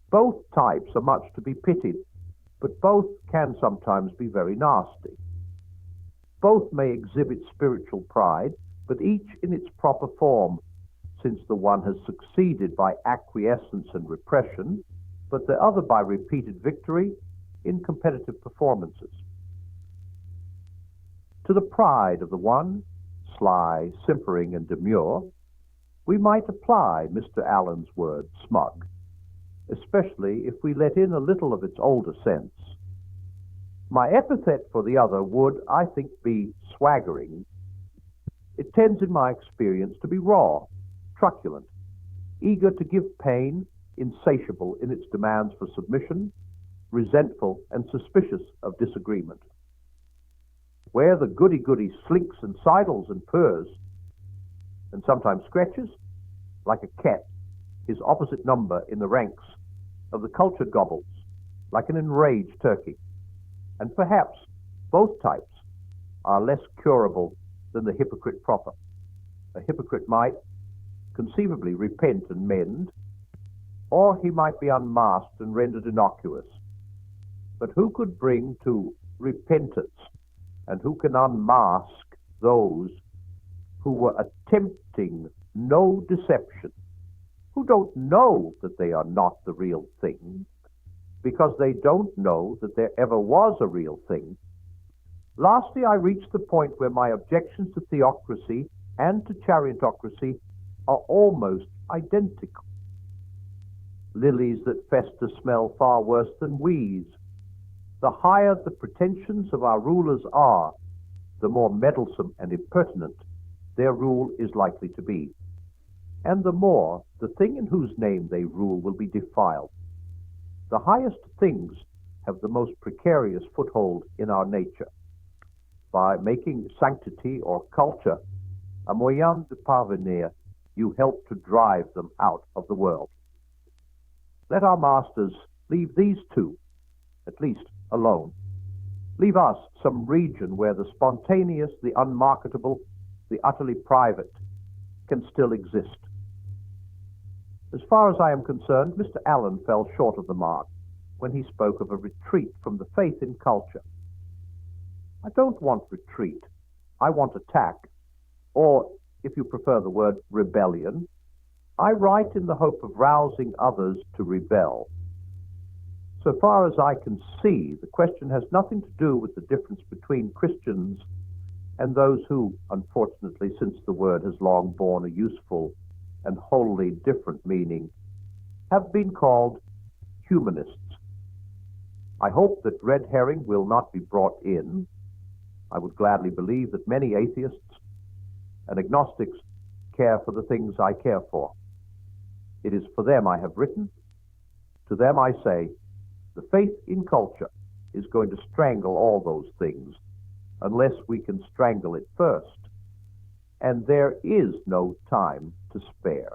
Both types are much to be pitied, but both can sometimes be very nasty. Both may exhibit spiritual pride, but each in its proper form, since the one has succeeded by acquiescence and repression, but the other by repeated victory in competitive performances. To the pride of the one, sly, simpering, and demure, we might apply Mr. Allen's word, smug, especially if we let in a little of its older sense. My epithet for the other would, I think, be swaggering. It tends, in my experience, to be raw, truculent, eager to give pain, insatiable in its demands for submission, resentful and suspicious of disagreement. Where the goody-goody slinks and sidles and purrs, and sometimes scratches, like a cat, his opposite number in the ranks of the cultured gobbles, like an enraged turkey. And perhaps both types are less curable than the hypocrite proper. A hypocrite might conceivably repent and mend, or he might be unmasked and rendered innocuous. But who could bring to repentance, and who can unmask those who were attempting no deception, who don't know that they are not the real thing, because they don't know that there ever was a real thing? Lastly, I reach the point where my objections to theocracy and to chariontocracy are almost identical. Lilies that fester smell far worse than weeds. The higher the pretensions of our rulers are, the more meddlesome and impertinent their rule is likely to be, and the more the thing in whose name they rule will be defiled. The highest things have the most precarious foothold in our nature. By making sanctity or culture a moyen de parvenir, you help to drive them out of the world. Let our masters leave these two, at least, alone. Leave us some region where the spontaneous, the unmarketable, the utterly private can still exist. As far as I am concerned, Mr. Allen fell short of the mark when he spoke of a retreat from the faith in culture. I don't want retreat. I want attack, or, if you prefer the word, rebellion. I write in the hope of rousing others to rebel. So far as I can see, the question has nothing to do with the difference between Christians and those who, unfortunately, since the word has long borne a useful and wholly different meaning, have been called humanists. I hope that red herring will not be brought in. I would gladly believe that many atheists and agnostics care for the things I care for. It is for them I have written. To them I say, the faith in culture is going to strangle all those things unless we can strangle it first. And there is no time to spare.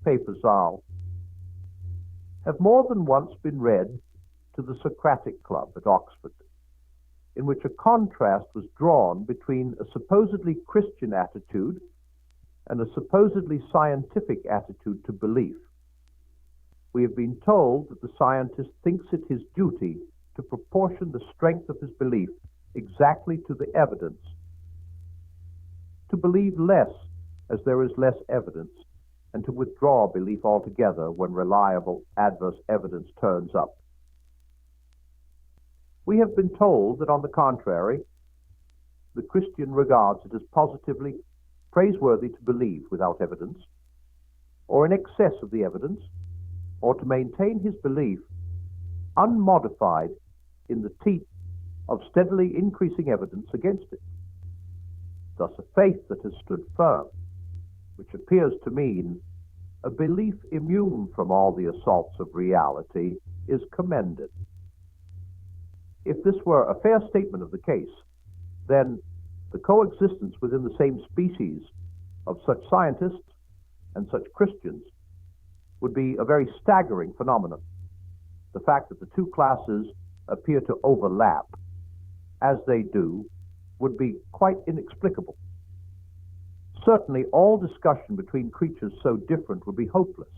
Papers have more than once been read to the Socratic Club at Oxford, in which a contrast was drawn between a supposedly Christian attitude and a supposedly scientific attitude to belief. We have been told that the scientist thinks it his duty to proportion the strength of his belief exactly to the evidence, to believe less as there is less evidence, and to withdraw belief altogether when reliable adverse evidence turns up. We have been told that, on the contrary, the Christian regards it as positively praiseworthy to believe without evidence, or in excess of the evidence, or to maintain his belief unmodified in the teeth of steadily increasing evidence against it. Thus, a faith that has stood firm, which appears to mean a belief immune from all the assaults of reality, is commended. If this were a fair statement of the case, then the coexistence within the same species of such scientists and such Christians would be a very staggering phenomenon. The fact that the two classes appear to overlap, as they do, would be quite inexplicable. Certainly, all discussion between creatures so different would be hopeless.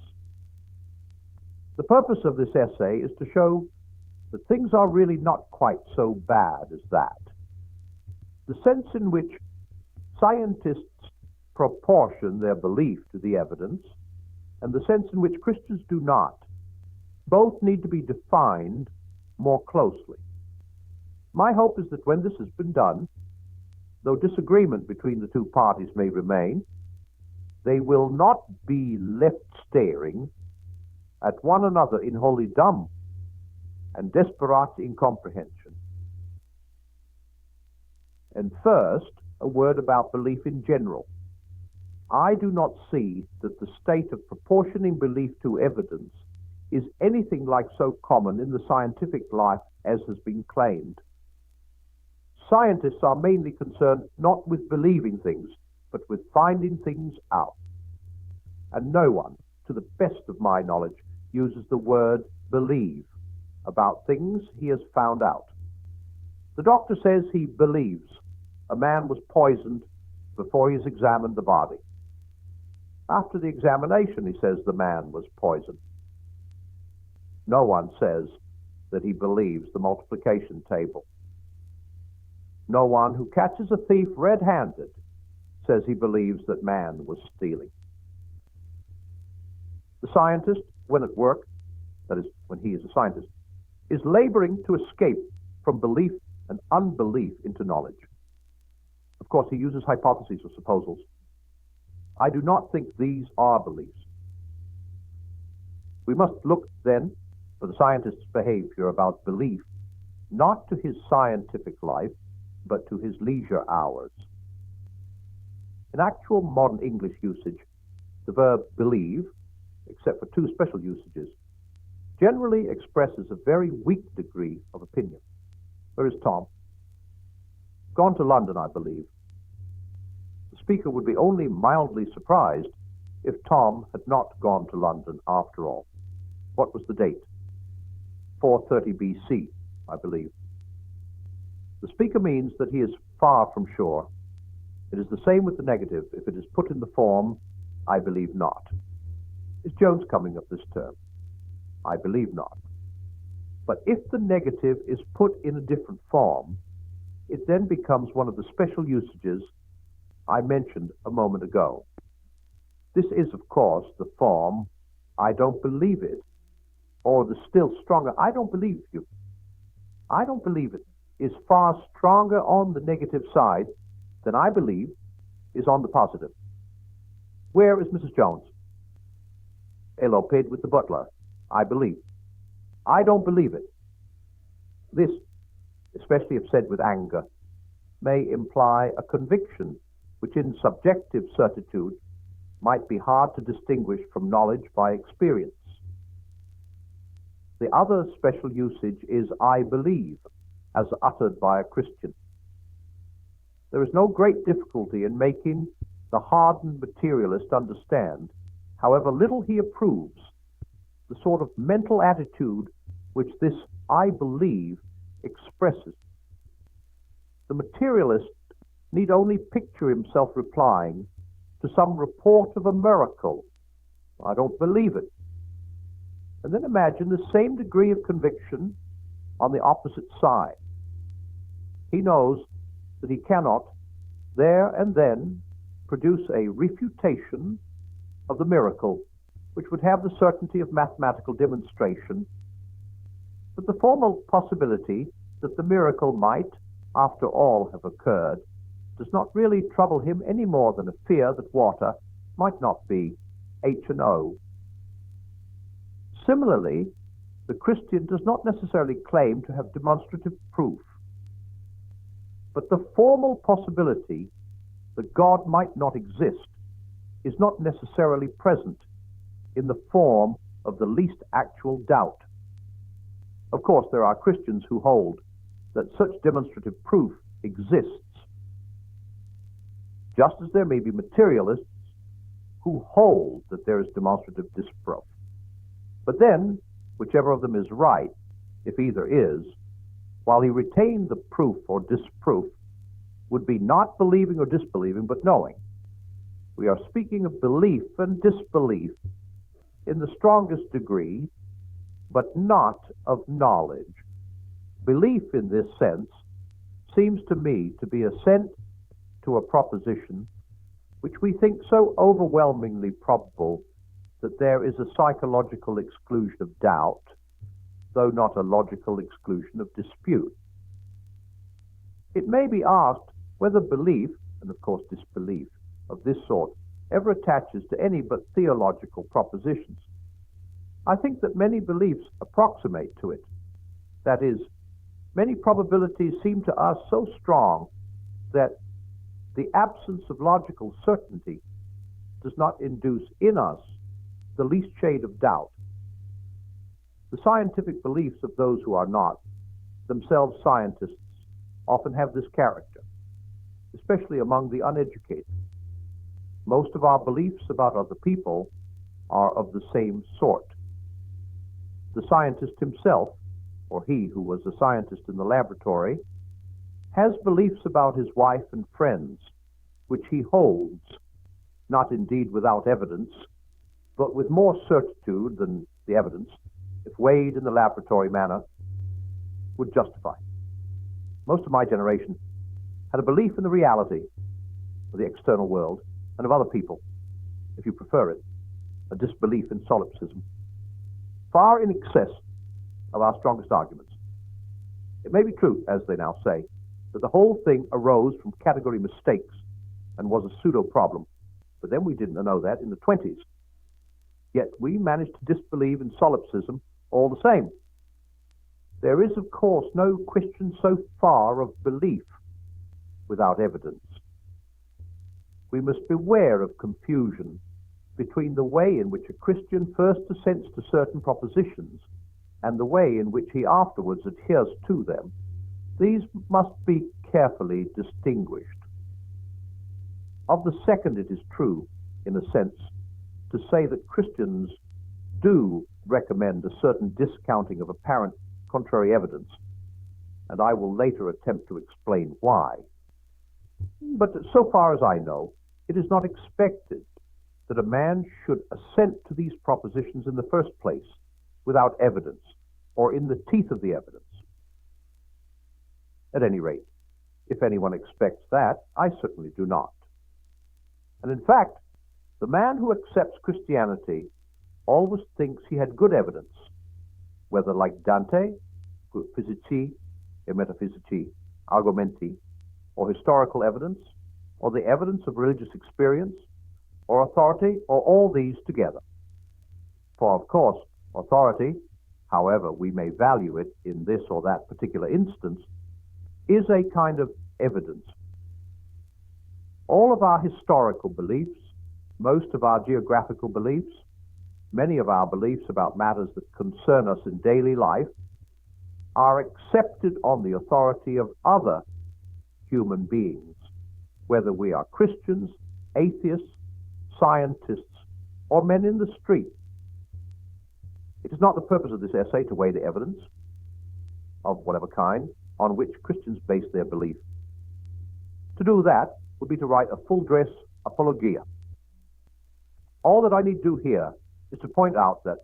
The purpose of this essay is to show that things are really not quite so bad as that. The sense in which scientists proportion their belief to the evidence, and the sense in which Christians do not, both need to be defined more closely. My hope is that when this has been done, though disagreement between the two parties may remain, they will not be left staring at one another in wholly dumb and desperate incomprehension. And first, a word about belief in general. I do not see that the state of proportioning belief to evidence is anything like so common in the scientific life as has been claimed. Scientists are mainly concerned not with believing things, but with finding things out. And no one, to the best of my knowledge, uses the word believe about things he has found out. The doctor says he believes a man was poisoned before he has examined the body. After the examination, he says the man was poisoned. No one says that he believes the multiplication table. No one who catches a thief red-handed says he believes that man was stealing. The scientist, when at work, that is, when he is a scientist, is laboring to escape from belief and unbelief into knowledge. Of course, he uses hypotheses or supposals. I do not think these are beliefs. We must look, then, for the scientist's behavior about belief, not to his scientific life, but to his leisure hours. In actual modern English usage, the verb believe, except for two special usages, generally expresses a very weak degree of opinion. Where is Tom? Gone to London, I believe. The speaker would be only mildly surprised if Tom had not gone to London after all. What was the date? 430 BC, I believe. The speaker means that he is far from sure. It is the same with the negative if it is put in the form, I believe not. Is Jones coming up this term? I believe not. But if the negative is put in a different form, it then becomes one of the special usages I mentioned a moment ago. This is, of course, the form, I don't believe it, or the still stronger, I don't believe you. I don't believe it is far stronger on the negative side than I believe is on the positive. Where is Mrs. Jones? Eloped with the butler. I believe. I don't believe it. This, especially if said with anger, may imply a conviction which in subjective certitude might be hard to distinguish from knowledge by experience. The other special usage is I believe, as uttered by a Christian. There is no great difficulty in making the hardened materialist understand, however little he approves, the sort of mental attitude which this I believe expresses. The materialist need only picture himself replying to some report of a miracle. I don't believe it. And then imagine the same degree of conviction on the opposite side. He knows that he cannot there and then produce a refutation of the miracle which would have the certainty of mathematical demonstration, but the formal possibility that the miracle might, after all, have occurred does not really trouble him any more than a fear that water might not be H&O. Similarly, the Christian does not necessarily claim to have demonstrative proof, but the formal possibility that God might not exist is not necessarily present in the form of the least actual doubt. Of course, there are Christians who hold that such demonstrative proof exists, just as there may be materialists who hold that there is demonstrative disproof. But then, whichever of them is right, if either is, while he retained the proof or disproof, would be not believing or disbelieving, but knowing. We are speaking of belief and disbelief in the strongest degree, but not of knowledge. Belief in this sense seems to me to be assent to a proposition which we think so overwhelmingly probable that there is a psychological exclusion of doubt, though not a logical exclusion of dispute. It may be asked whether belief, and of course disbelief, of this sort ever attaches to any but theological propositions. I think that many beliefs approximate to it. That is, many probabilities seem to us so strong that the absence of logical certainty does not induce in us the least shade of doubt. The scientific beliefs of those who are not themselves scientists often have this character, especially among the uneducated. Most of our beliefs about other people are of the same sort. The scientist himself, or he who was a scientist in the laboratory, has beliefs about his wife and friends, which he holds, not indeed without evidence, but with more certitude than the evidence, if weighed in the laboratory manner, would justify. Most of my generation had a belief in the reality of the external world and of other people, if you prefer it, a disbelief in solipsism, far in excess of our strongest arguments. It may be true, as they now say, that the whole thing arose from category mistakes and was a pseudo-problem, but then we didn't know that in the 20s. Yet we managed to disbelieve in solipsism all the same. There is, of course, no question so far of belief without evidence. we must beware of confusion between the way in which a Christian first assents to certain propositions and the way in which he afterwards adheres to them. These must be carefully distinguished. Of the second, it is true, in a sense, to say that Christians do recommend a certain discounting of apparent contrary evidence, and I will later attempt to explain why. But so far as I know, it is not expected that a man should assent to these propositions in the first place without evidence or in the teeth of the evidence. At any rate, if anyone expects that, I certainly do not. And in fact, the man who accepts Christianity always thinks he had good evidence, whether like Dante, physici e metaphysici argumenti, or historical evidence, or the evidence of religious experience, or authority, or all these together. For of course, authority, however we may value it in this or that particular instance, is a kind of evidence. All of our historical beliefs, most of our geographical beliefs, many of our beliefs about matters that concern us in daily life, are accepted on the authority of other human beings, whether we are Christians, atheists, scientists, or men in the street. It is not the purpose of this essay to weigh the evidence of whatever kind on which Christians base their belief. To do that would be to write a full-dress apologia. All that I need do here is to point out that,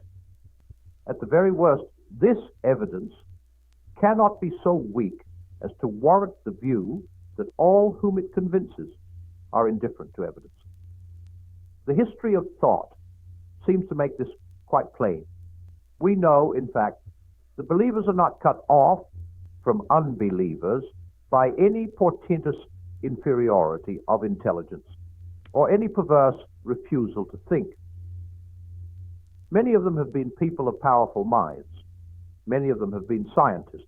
at the very worst, this evidence cannot be so weak as to warrant the view that all whom it convinces are indifferent to evidence. The history of thought seems to make this quite plain. We know, in fact, that believers are not cut off from unbelievers by any portentous inferiority of intelligence or any perverse refusal to think. Many of them have been people of powerful minds. Many of them have been scientists.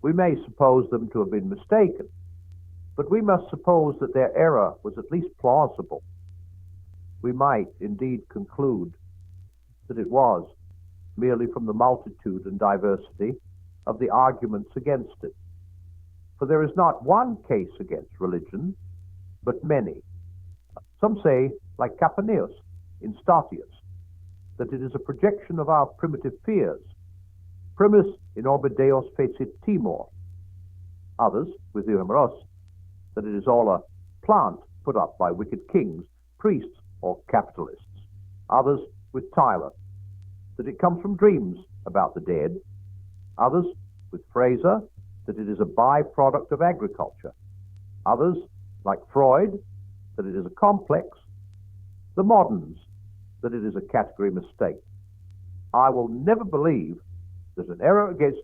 We may suppose them to have been mistaken, but we must suppose that their error was at least plausible. We might indeed conclude that it was merely from the multitude and diversity of the arguments against it. For there is not one case against religion, but many. Some say, like Capaneus in Statius, that it is a projection of our primitive fears. Primus in orbe Deus fecit timor. Others, with Euhemeros, that it is all a plant put up by wicked kings, priests, or capitalists. Others, with Tyler, that it comes from dreams about the dead. Others, with Fraser, that it is a byproduct of agriculture. Others, like Freud, that it is a complex. The moderns, that it is a category mistake. I will never believe that an error against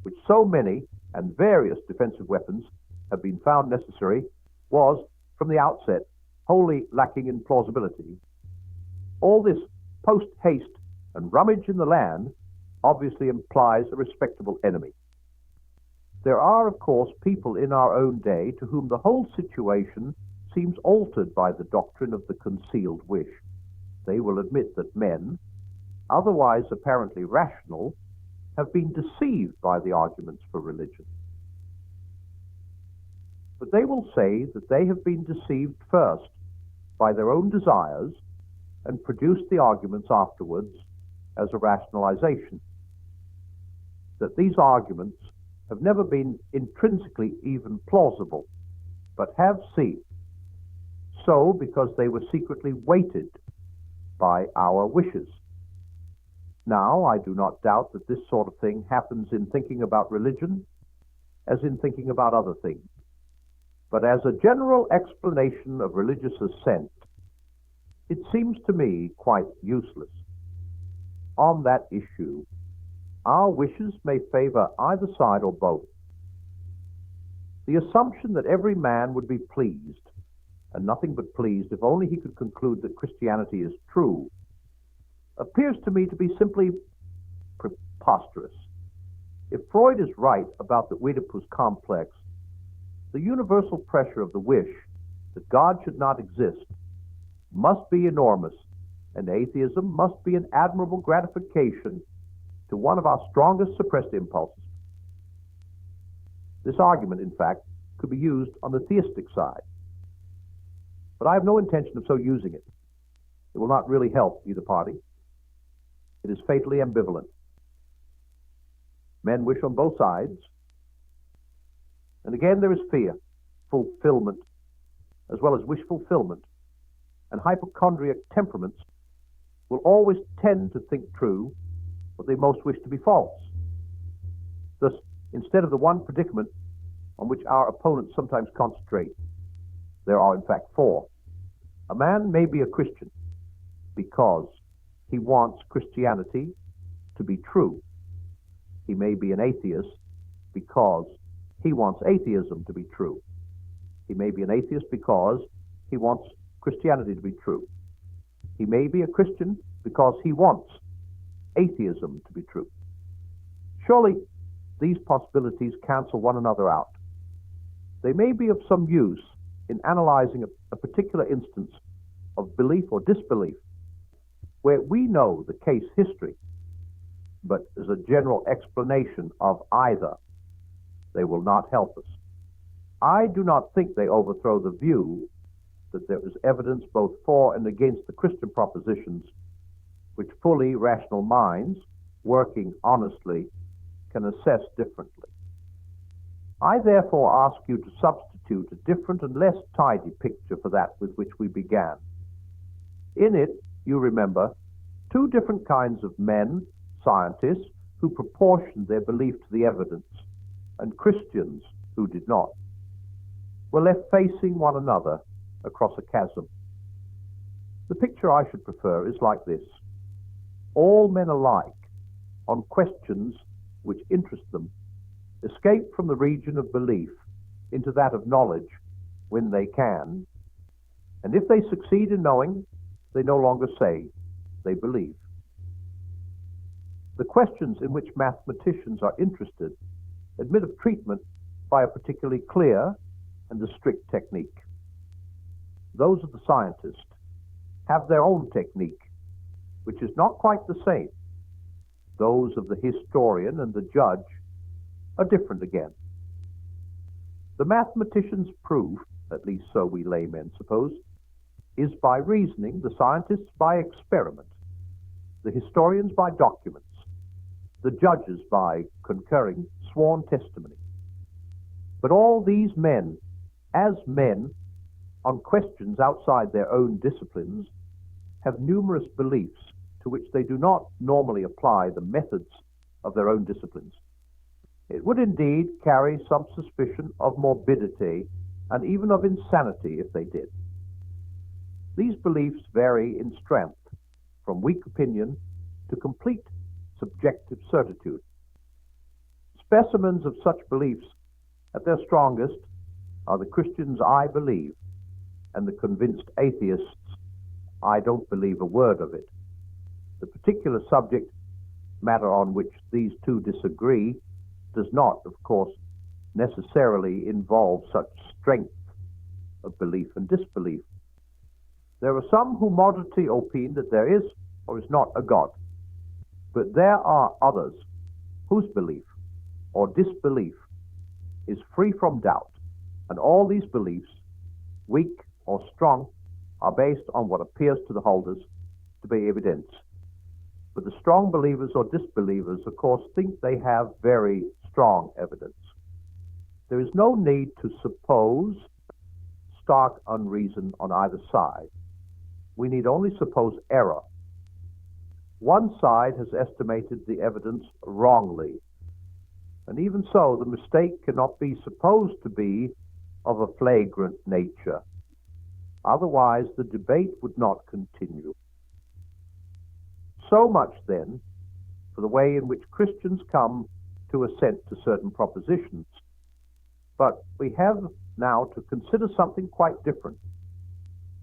which so many and various defensive weapons have been found necessary was, from the outset, wholly lacking in plausibility. All this post-haste and rummage in the land obviously implies a respectable enemy. There are, of course, people in our own day to whom the whole situation seems altered by the doctrine of the concealed wish. They will admit that men, otherwise apparently rational, have been deceived by the arguments for religion. But they will say that they have been deceived first by their own desires and produced the arguments afterwards as a rationalization. That these arguments have never been intrinsically even plausible, but have seemed so because they were secretly weighted by our wishes. Now, I do not doubt that this sort of thing happens in thinking about religion as in thinking about other things. But as a general explanation of religious assent, it seems to me quite useless. On that issue, our wishes may favor either side or both. The assumption that every man would be pleased, and nothing but pleased if only he could conclude that Christianity is true, appears to me to be simply preposterous. If Freud is right about the Oedipus complex, the universal pressure of the wish that God should not exist must be enormous, and atheism must be an admirable gratification to one of our strongest suppressed impulses. This argument, in fact, could be used on the theistic side, but I have no intention of so using it. It will not really help either party. It is fatally ambivalent. Men wish on both sides, and again there is fear, fulfillment, as well as wish fulfillment, and hypochondriac temperaments will always tend to think true what they most wish to be false. Thus, instead of the one predicament on which our opponents sometimes concentrate, there are in fact four. A man may be a Christian because he wants Christianity to be true. He may be an atheist because he wants atheism to be true. He may be an atheist because he wants Christianity to be true. He may be a Christian because he wants atheism to be true. Surely these possibilities cancel one another out. They may be of some use in analyzing a particular instance of belief or disbelief where we know the case history, but as a general explanation of either, they will not help us. I do not think they overthrow the view that there is evidence both for and against the Christian propositions which fully rational minds, working honestly, can assess differently. I therefore ask you to substitute a different and less tidy picture for that with which we began. In it, you remember, two different kinds of men, scientists, who proportioned their belief to the evidence, and Christians who did not, were left facing one another across a chasm. The picture I should prefer is like this. All men alike, on questions which interest them, escape from the region of belief into that of knowledge when they can, and if they succeed in knowing, they no longer say they believe. The questions in which mathematicians are interested admit of treatment by a particularly clear and a strict technique. Those of the scientist have their own technique, which is not quite the same. Those of the historian and the judge are different again. The mathematician's proof, at least so we laymen suppose, is by reasoning, the scientists by experiment, the historians by documents, the judges by concurring sworn testimony. But all these men, as men, on questions outside their own disciplines, have numerous beliefs to which they do not normally apply the methods of their own disciplines. It would indeed carry some suspicion of morbidity and even of insanity if they did. These beliefs vary in strength, from weak opinion to complete subjective certitude. Specimens of such beliefs at their strongest are the Christians I believe and the convinced atheists I don't believe a word of it. The particular subject matter on which these two disagree does not, of course, necessarily involve such strength of belief and disbelief. There are some who moderately opine that there is or is not a God, but there are others whose belief or disbelief is free from doubt, and all these beliefs, weak or strong, are based on what appears to the holders to be evidence. But the strong believers or disbelievers, of course, think they have very strong evidence. There is no need to suppose stark unreason on either side. We need only suppose error. One side has estimated the evidence wrongly, and even so, the mistake cannot be supposed to be of a flagrant nature. Otherwise, the debate would not continue. So much, then, for the way in which Christians come to assent to certain propositions. But we have now to consider something quite different,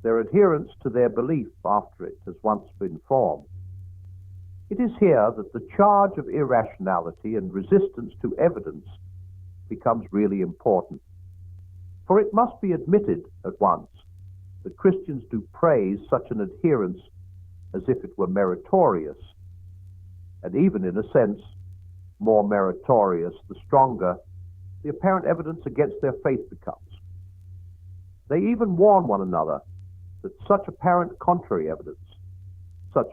their adherence to their belief after it has once been formed. It is here that the charge of irrationality and resistance to evidence becomes really important. For it must be admitted at once the Christians do praise such an adherence as if it were meritorious, and even in a sense, more meritorious the stronger the apparent evidence against their faith becomes. They even warn one another that such apparent contrary evidence, such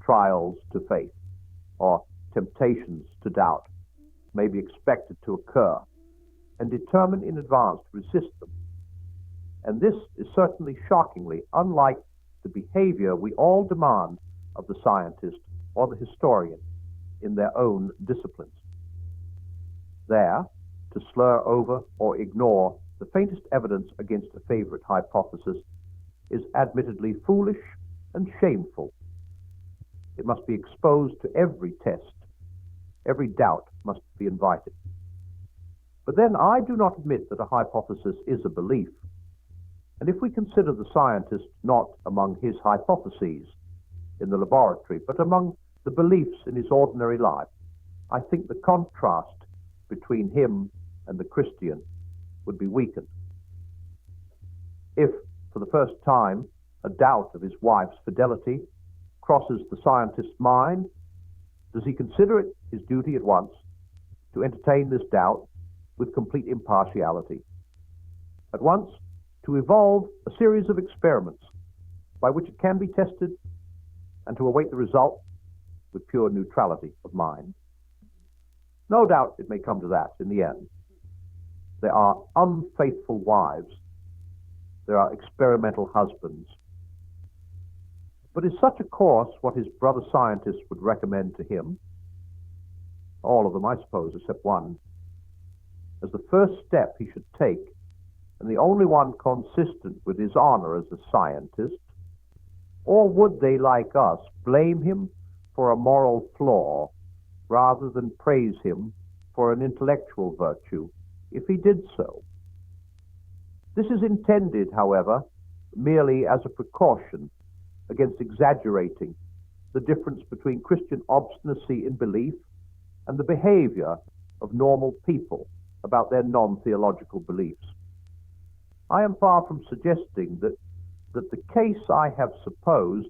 trials to faith or temptations to doubt, may be expected to occur, and determine in advance to resist them. And this is certainly shockingly unlike the behavior we all demand of the scientist or the historian in their own disciplines. There, to slur over or ignore the faintest evidence against a favorite hypothesis is admittedly foolish and shameful. It must be exposed to every test. Every doubt must be invited. But then I do not admit that a hypothesis is a belief. And if we consider the scientist not among his hypotheses in the laboratory, but among the beliefs in his ordinary life, I think the contrast between him and the Christian would be weakened. If, for the first time, a doubt of his wife's fidelity crosses the scientist's mind, does he consider it his duty at once to entertain this doubt with complete impartiality? At once, to evolve a series of experiments by which it can be tested and to await the result with pure neutrality of mind? No doubt it may come to that in the end. There are unfaithful wives. There are experimental husbands. But is such a course what his brother scientists would recommend to him? All of them, I suppose, except one. As the first step he should take, and the only one consistent with his honor as a scientist? Or would they, like us, blame him for a moral flaw rather than praise him for an intellectual virtue if he did so? This is intended, however, merely as a precaution against exaggerating the difference between Christian obstinacy in belief and the behavior of normal people about their non-theological beliefs. I am far from suggesting that the case I have supposed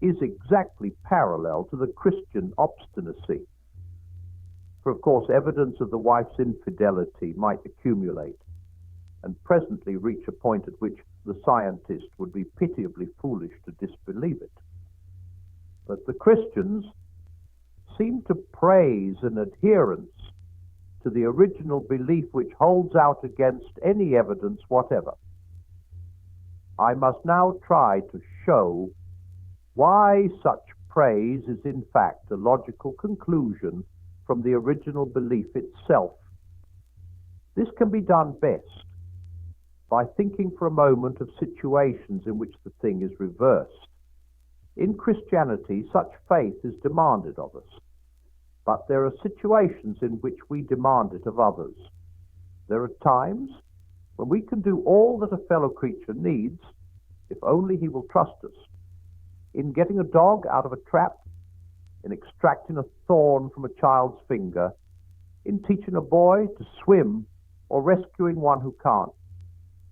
is exactly parallel to the Christian obstinacy. For of course evidence of the wife's infidelity might accumulate and presently reach a point at which the scientist would be pitiably foolish to disbelieve it. But the Christians seem to praise an adherence to the original belief which holds out against any evidence whatever. I must now try to show why such praise is in fact a logical conclusion from the original belief itself. This can be done best by thinking for a moment of situations in which the thing is reversed. In Christianity, such faith is demanded of us, but there are situations in which we demand it of others. There are times when we can do all that a fellow creature needs, if only he will trust us. In getting a dog out of a trap, in extracting a thorn from a child's finger, in teaching a boy to swim or rescuing one who can't,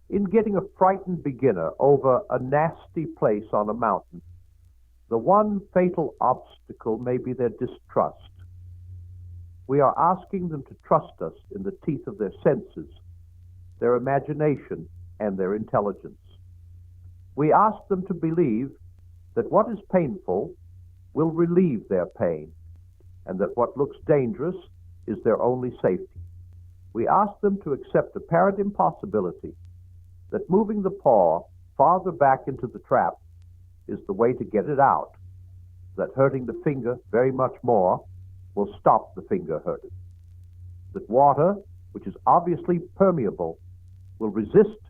in getting a frightened beginner over a nasty place on a mountain. The one fatal obstacle may be their distrust. We are asking them to trust us in the teeth of their senses, their imagination, and their intelligence. We ask them to believe that what is painful will relieve their pain, and that what looks dangerous is their only safety. We ask them to accept apparent impossibility, that moving the paw farther back into the trap is the way to get it out, that hurting the finger very much more will stop the finger hurting, that water, which is obviously permeable, will resist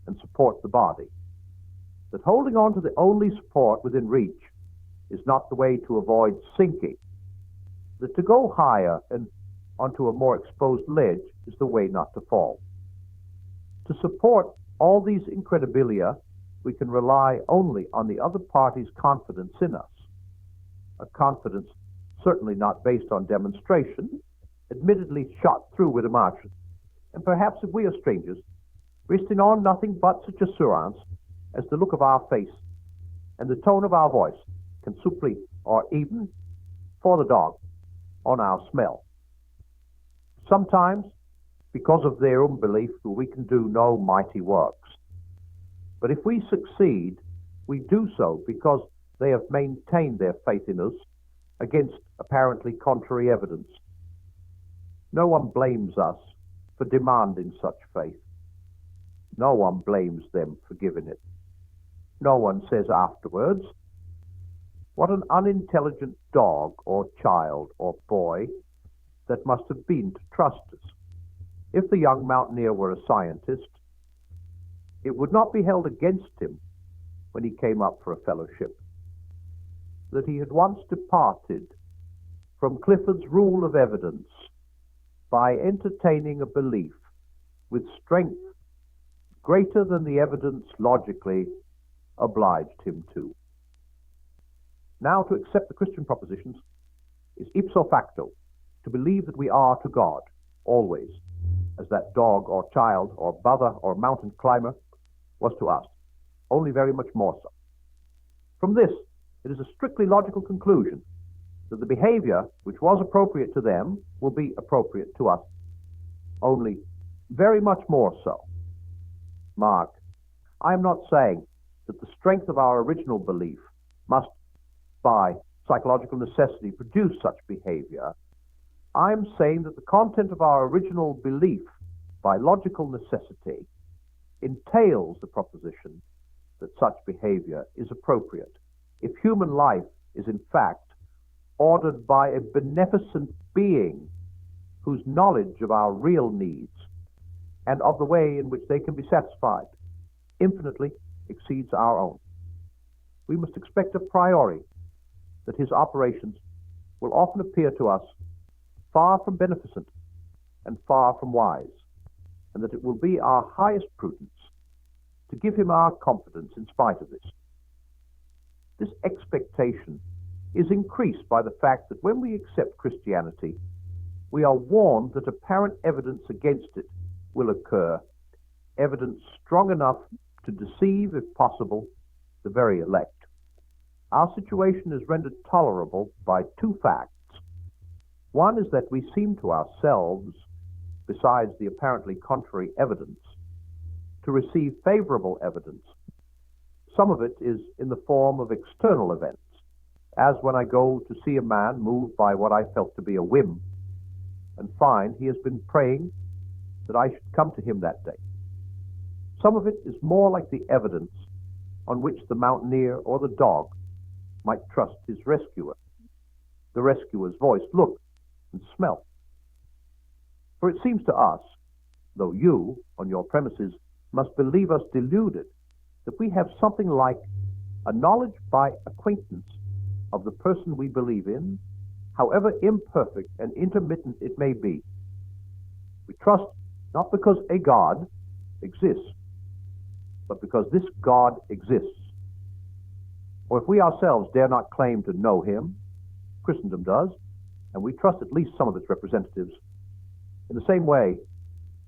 and support the body, that holding on to the only support within reach is not the way to avoid sinking, that to go higher and onto a more exposed ledge is the way not to fall. To support all these incredibilia, we can rely only on the other party's confidence in us, a confidence certainly not based on demonstration, admittedly shot through with emotion, and perhaps if we are strangers, resting on nothing but such assurance, as the look of our face and the tone of our voice can supply, or even, for the dog, on our smell. Sometimes, because of their unbelief, we can do no mighty works. But if we succeed, we do so because they have maintained their faith in us against apparently contrary evidence. No one blames us for demanding such faith. No one blames them for giving it. No one says afterwards, "What an unintelligent dog or child or boy that must have been to trust us." If the young mountaineer were a scientist, it would not be held against him when he came up for a fellowship that he had once departed from Clifford's rule of evidence by entertaining a belief with strength greater than the evidence logically obliged him to. Now, to accept the Christian propositions is ipso facto to believe that we are to God, always, as that dog or child or brother or mountain climber was to us, only very much more so. From this, it is a strictly logical conclusion that the behavior which was appropriate to them will be appropriate to us, only very much more so. Mark, I am not saying that the strength of our original belief must, by psychological necessity, produce such behavior. I am saying that the content of our original belief, by logical necessity, entails the proposition that such behavior is appropriate. If human life is in fact ordered by a beneficent being whose knowledge of our real needs and of the way in which they can be satisfied infinitely exceeds our own, we must expect a priori that his operations will often appear to us far from beneficent and far from wise, and that it will be our highest prudence to give him our confidence in spite of this. This expectation is increased by the fact that when we accept Christianity, we are warned that apparent evidence against it will occur, evidence strong enough to deceive, if possible, the very elect. Our situation is rendered tolerable by two facts. One is that we seem to ourselves, besides the apparently contrary evidence, to receive favorable evidence. Some of it is in the form of external events, as when I go to see a man moved by what I felt to be a whim, and find he has been praying that I should come to him that day. Some of it is more like the evidence on which the mountaineer or the dog might trust his rescuer, the rescuer's voice, look, and smell. For it seems to us, though you, on your premises, must believe us deluded, that we have something like a knowledge by acquaintance of the person we believe in, however imperfect and intermittent it may be. We trust not because a God exists, but because this God exists. Or if we ourselves dare not claim to know him, Christendom does, and we trust at least some of its representatives in the same way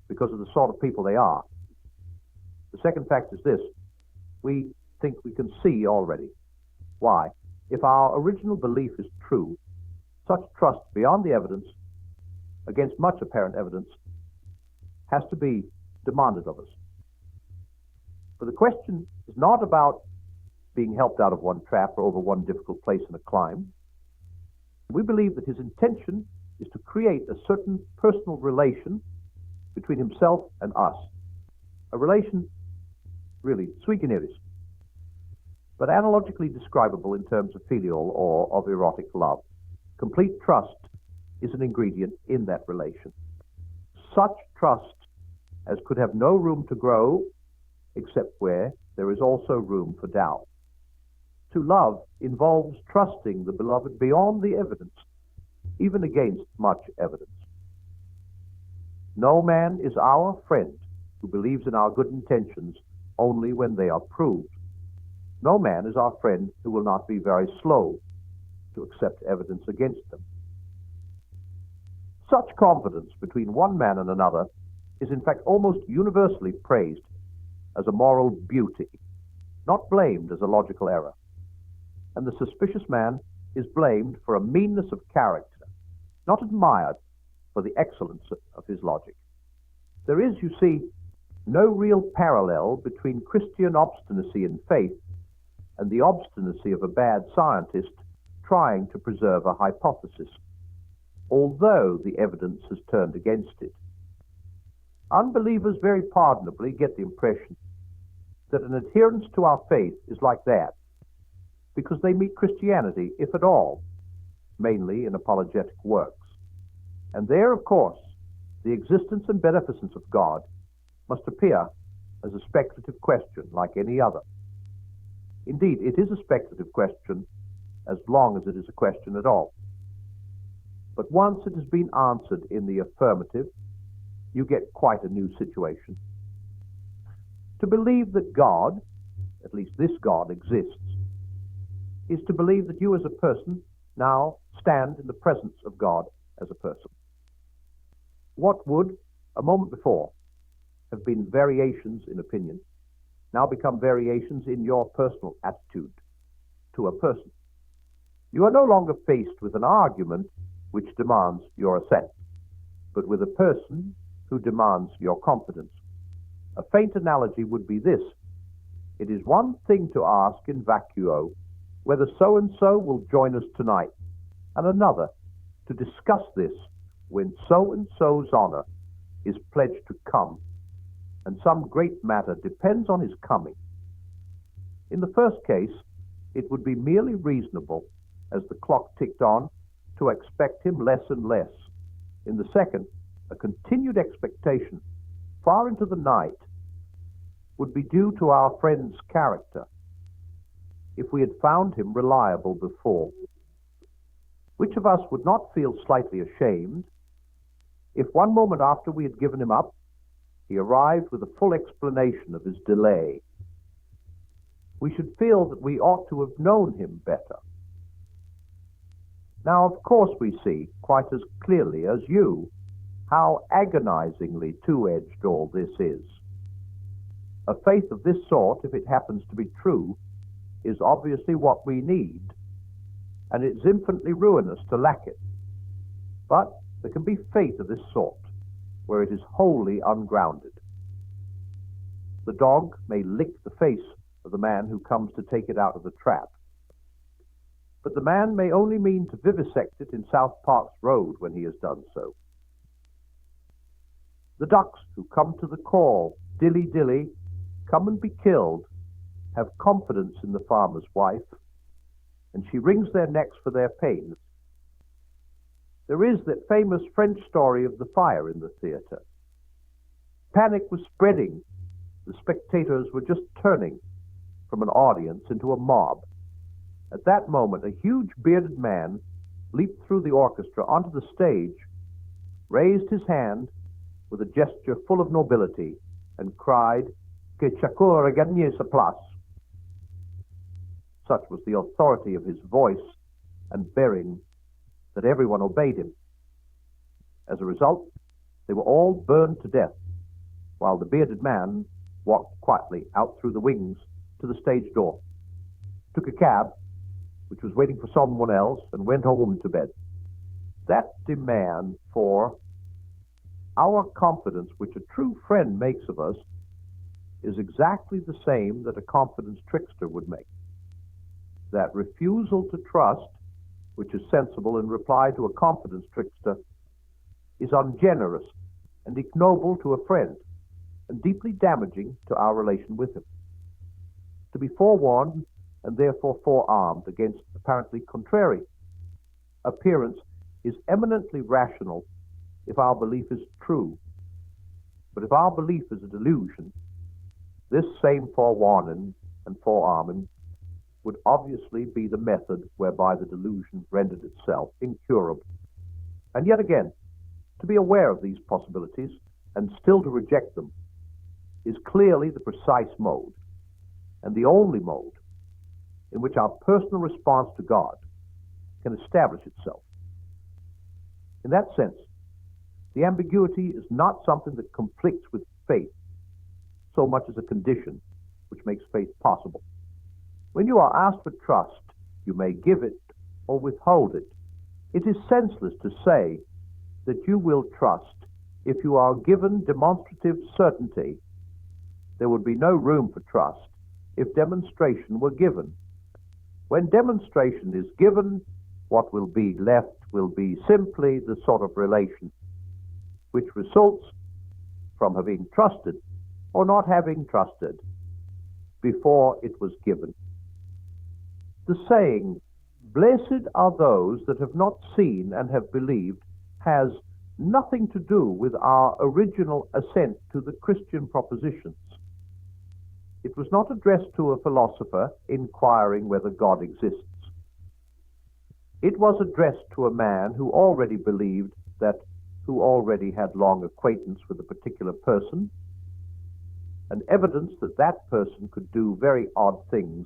because of the sort of people they are. The second fact is this: we think we can see already. Why? If our original belief is true, such trust beyond the evidence, against much apparent evidence, has to be demanded of us. For the question is not about being helped out of one trap or over one difficult place in a climb. We believe that his intention is to create a certain personal relation between himself and us, a relation really sui generis, but analogically describable in terms of filial or of erotic love. Complete trust is an ingredient in that relation. Such trust as could have no room to grow except where there is also room for doubt. To love involves trusting the beloved beyond the evidence, even against much evidence. No man is our friend who believes in our good intentions only when they are proved. No man is our friend who will not be very slow to accept evidence against them. Such confidence between one man and another is in fact almost universally praised as a moral beauty, not blamed as a logical error, and the suspicious man is blamed for a meanness of character, not admired for the excellence of his logic. There is, you see, no real parallel between Christian obstinacy in faith and the obstinacy of a bad scientist trying to preserve a hypothesis, although the evidence has turned against it. Unbelievers very pardonably get the impression that an adherence to our faith is like that, because they meet Christianity, if at all, mainly in apologetic works. And there, of course, the existence and beneficence of God must appear as a speculative question like any other. Indeed, it is a speculative question as long as it is a question at all. But once it has been answered in the affirmative, you get quite a new situation. To believe that God, at least this God, exists, is to believe that you as a person now stand in the presence of God as a person. What would, a moment before, have been variations in opinion, now become variations in your personal attitude to a person. You are no longer faced with an argument which demands your assent, but with a person who demands your confidence. A faint analogy would be this: it is one thing to ask in vacuo whether so-and-so will join us tonight, and another to discuss this when so-and-so's honor is pledged to come, and some great matter depends on his coming. In the first case, it would be merely reasonable, as the clock ticked on, to expect him less and less. In the second, a continued expectation, far into the night, would be due to our friend's character, if we had found him reliable before. Which of us would not feel slightly ashamed if one moment after we had given him up, he arrived with a full explanation of his delay? We should feel that we ought to have known him better. Now, of course, we see, quite as clearly as you, how agonizingly two-edged all this is. A faith of this sort, if it happens to be true, is obviously what we need, and it's infinitely ruinous to lack it. But there can be faith of this sort, where it is wholly ungrounded. The dog may lick the face of the man who comes to take it out of the trap, but the man may only mean to vivisect it in South Park's Road when he has done so. The ducks who come to the call, dilly dilly, come and be killed, have confidence in the farmer's wife, and she wrings their necks for their pains. There is that famous French story of the fire in the theater. Panic was spreading. The spectators were just turning from an audience into a mob. At that moment, a huge bearded man leaped through the orchestra onto the stage, raised his hand with a gesture full of nobility, and cried, "Que chacun regagne sa place." Such was the authority of his voice and bearing that everyone obeyed him. As a result, they were all burned to death, while the bearded man walked quietly out through the wings to the stage door, took a cab, which was waiting for someone else, and went home to bed. That demand for our confidence, which a true friend makes of us, is exactly the same that a confidence trickster would make. That refusal to trust, which is sensible in reply to a confidence trickster, is ungenerous and ignoble to a friend, and deeply damaging to our relation with him. To be forewarned and therefore forearmed against apparently contrary appearance is eminently rational if our belief is true. But if our belief is a delusion, this same forewarning and forearming would obviously be the method whereby the delusion rendered itself incurable. And yet again, to be aware of these possibilities and still to reject them is clearly the precise mode, and the only mode, in which our personal response to God can establish itself. In that sense, the ambiguity is not something that conflicts with faith so much as a condition which makes faith possible. When you are asked for trust, you may give it or withhold it. It is senseless to say that you will trust if you are given demonstrative certainty. There would be no room for trust if demonstration were given. When demonstration is given, what will be left will be simply the sort of relation which results from having trusted or not having trusted before it was given. The saying, "Blessed are those that have not seen and have believed," has nothing to do with our original assent to the Christian propositions. It was not addressed to a philosopher inquiring whether God exists. It was addressed to a man who already believed that, who already had long acquaintance with a particular person, and evidence that that person could do very odd things,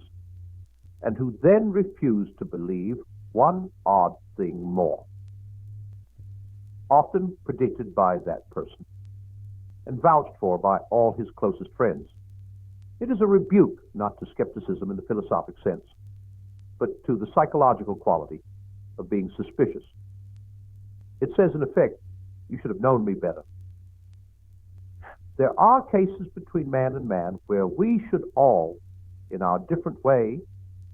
and who then refused to believe one odd thing more, often predicted by that person, and vouched for by all his closest friends. It is a rebuke not to skepticism in the philosophic sense, but to the psychological quality of being suspicious. It says, in effect, "You should have known me better." There are cases between man and man where we should all, in our different way,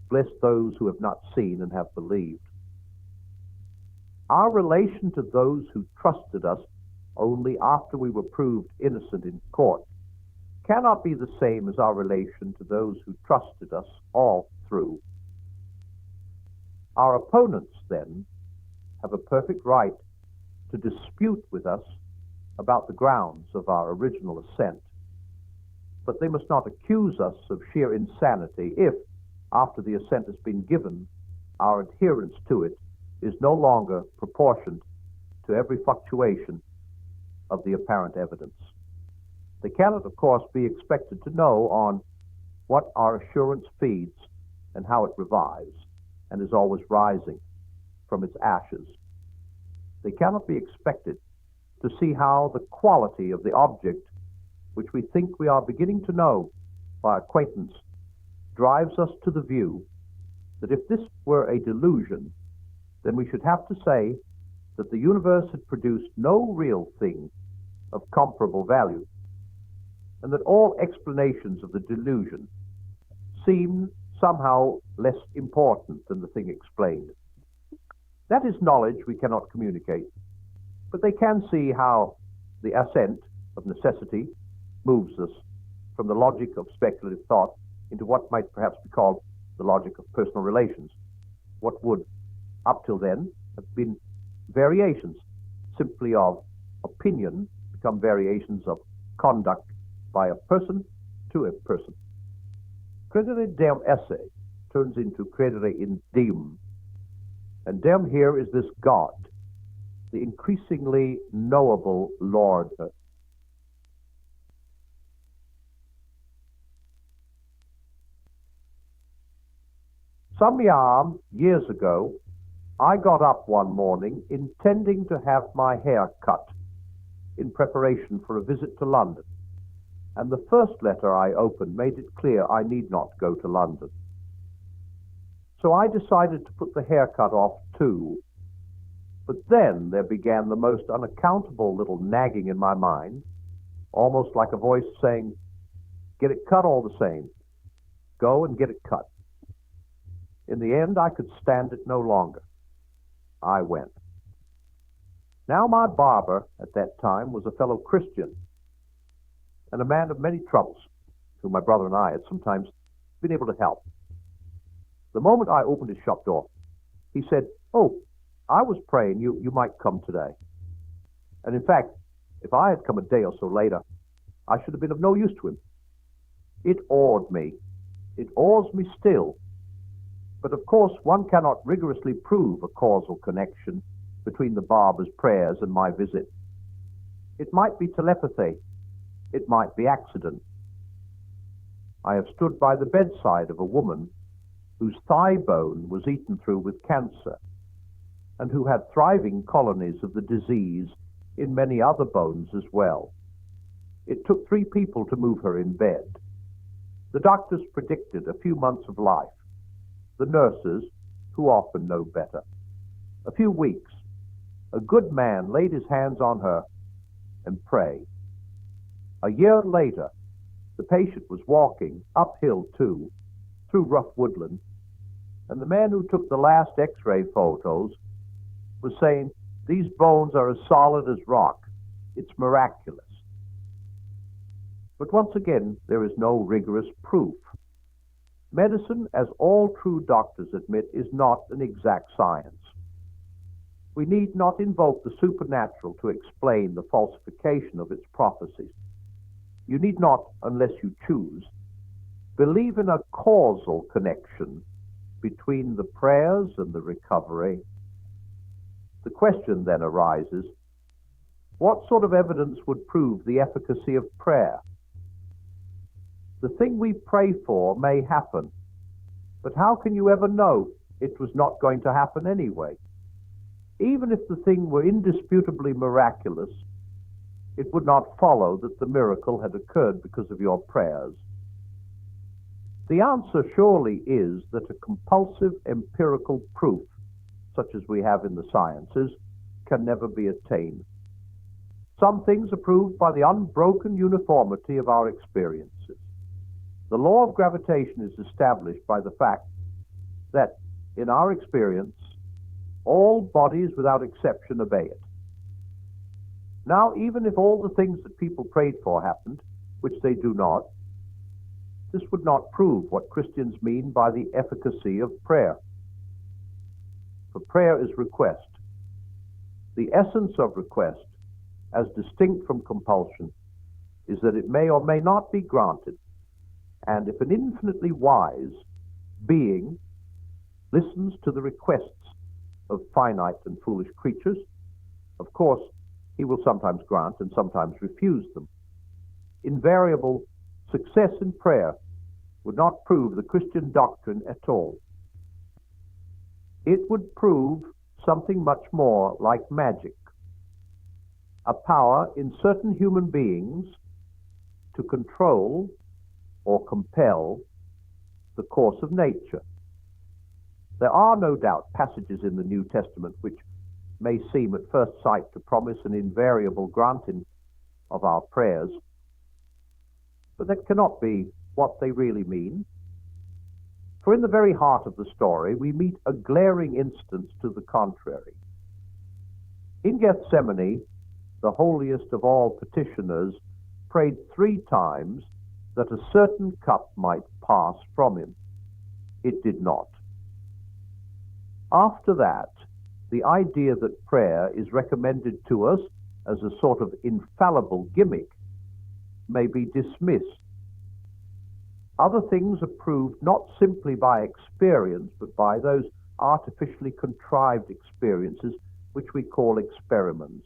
bless those who have not seen and have believed. Our relation to those who trusted us only after we were proved innocent in court cannot be the same as our relation to those who trusted us all through. Our opponents, then, have a perfect right to dispute with us about the grounds of our original assent, but they must not accuse us of sheer insanity if, after the assent has been given, our adherence to it is no longer proportioned to every fluctuation of the apparent evidence. They cannot, of course, be expected to know on what our assurance feeds and how it revives and is always rising from its ashes. They cannot be expected to see how the quality of the object which we think we are beginning to know by acquaintance drives us to the view that if this were a delusion, then we should have to say that the universe had produced no real thing of comparable value, and that all explanations of the delusion seem somehow less important than the thing explained. That is knowledge we cannot communicate, but they can see how the assent of necessity moves us from the logic of speculative thought into what might perhaps be called the logic of personal relations. What would, up till then, have been variations simply of opinion become variations of conduct by a person to a person. Credere deum esse turns into credere in deum, and deum here is this God, the increasingly knowable Lord. Some years ago, I got up one morning intending to have my hair cut in preparation for a visit to London, and the first letter I opened made it clear I need not go to London. So I decided to put the haircut off too. But then there began the most unaccountable little nagging in my mind, almost like a voice saying, "Get it cut all the same. Go and get it cut." In the end, I could stand it no longer. I went. Now my barber at that time was a fellow Christian, and a man of many troubles, whom my brother and I had sometimes been able to help. The moment I opened his shop door, he said, "Oh, I was praying you might come today." And in fact, if I had come a day or so later, I should have been of no use to him. It awed me. It awes me still. But of course, one cannot rigorously prove a causal connection between the barber's prayers and my visit. It might be telepathy. It might be accident. I have stood by the bedside of a woman whose thigh bone was eaten through with cancer, and who had thriving colonies of the disease in many other bones as well. It took 3 people to move her in bed. The doctors predicted a few months of life, the nurses, who often know better. A few weeks, a good man laid his hands on her and prayed. A year later, the patient was walking, uphill too, through rough woodland, and the man who took the last X-ray photos was saying, "These bones are as solid as rock. It's miraculous." But once again, there is no rigorous proof. Medicine, as all true doctors admit, is not an exact science. We need not invoke the supernatural to explain the falsification of its prophecies. You need not, unless you choose, believe in a causal connection between the prayers and the recovery. The question then arises, what sort of evidence would prove the efficacy of prayer? The thing we pray for may happen, but how can you ever know it was not going to happen anyway? Even if the thing were indisputably miraculous, it would not follow that the miracle had occurred because of your prayers. The answer surely is that a compulsive empirical proof, such as we have in the sciences, can never be attained. Some things are proved by the unbroken uniformity of our experiences. The law of gravitation is established by the fact that, in our experience, all bodies without exception obey it. Now, even if all the things that people prayed for happened, which they do not, this would not prove what Christians mean by the efficacy of prayer. For prayer is request. The essence of request, as distinct from compulsion, is that it may or may not be granted. And if an infinitely wise being listens to the requests of finite and foolish creatures, of course, he will sometimes grant and sometimes refuse them. Invariable success in prayer would not prove the Christian doctrine at all. It would prove something much more like magic, a power in certain human beings to control or compel the course of nature. There are no doubt passages in the New Testament which may seem at first sight to promise an invariable granting of our prayers, but that cannot be what they really mean. For in the very heart of the story, we meet a glaring instance to the contrary. In Gethsemane, the holiest of all petitioners prayed 3 times that a certain cup might pass from him. It did not. After that, the idea that prayer is recommended to us as a sort of infallible gimmick may be dismissed. Other things are proved not simply by experience, but by those artificially contrived experiences which we call experiments.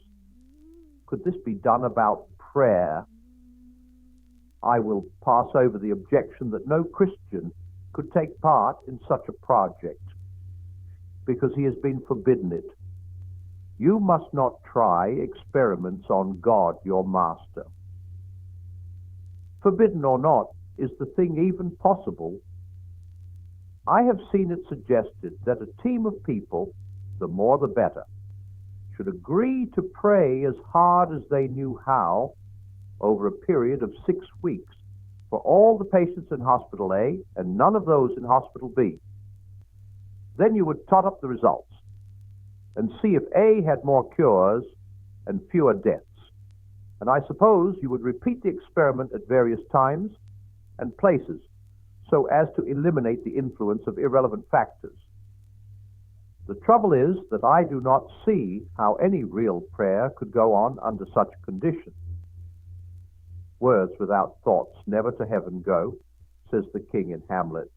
Could this be done about prayer? I will pass over the objection that no Christian could take part in such a project, because he has been forbidden it. You must not try experiments on God, your master. Forbidden or not, is the thing even possible? I have seen it suggested that a team of people, the more the better, should agree to pray as hard as they knew how over a period of 6 weeks for all the patients in Hospital A and none of those in Hospital B. Then you would tot up the results and see if A had more cures and fewer deaths. And I suppose you would repeat the experiment at various times and places so as to eliminate the influence of irrelevant factors. The trouble is that I do not see how any real prayer could go on under such conditions. Words without thoughts never to heaven go, says the king in Hamlet.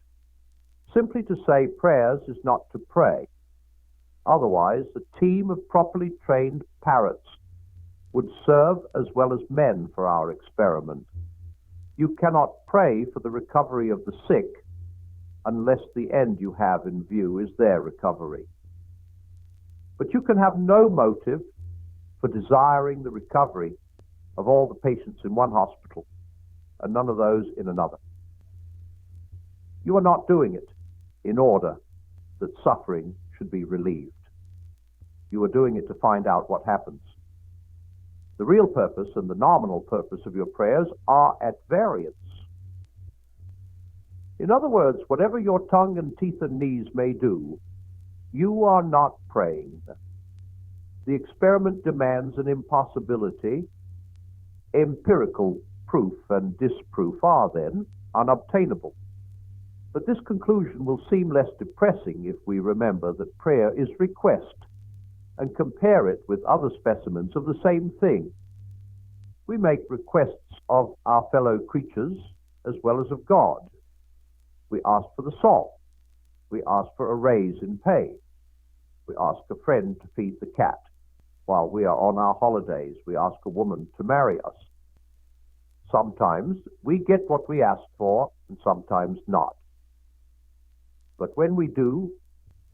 Simply to say prayers is not to pray. Otherwise, a team of properly trained parrots would serve as well as men for our experiment. You cannot pray for the recovery of the sick unless the end you have in view is their recovery. But you can have no motive for desiring the recovery of all the patients in one hospital and none of those in another. You are not doing it in order that suffering should be relieved. You are doing it to find out what happens. The real purpose and the nominal purpose of your prayers are at variance. In other words, whatever your tongue and teeth and knees may do, you are not praying. The experiment demands an impossibility. Empirical proof and disproof are then unobtainable. But this conclusion will seem less depressing if we remember that prayer is request and compare it with other specimens of the same thing. We make requests of our fellow creatures as well as of God. We ask for the salt. We ask for a raise in pay. We ask a friend to feed the cat. While we are on our holidays, we ask a woman to marry us. Sometimes we get what we ask for, and sometimes not. But when we do,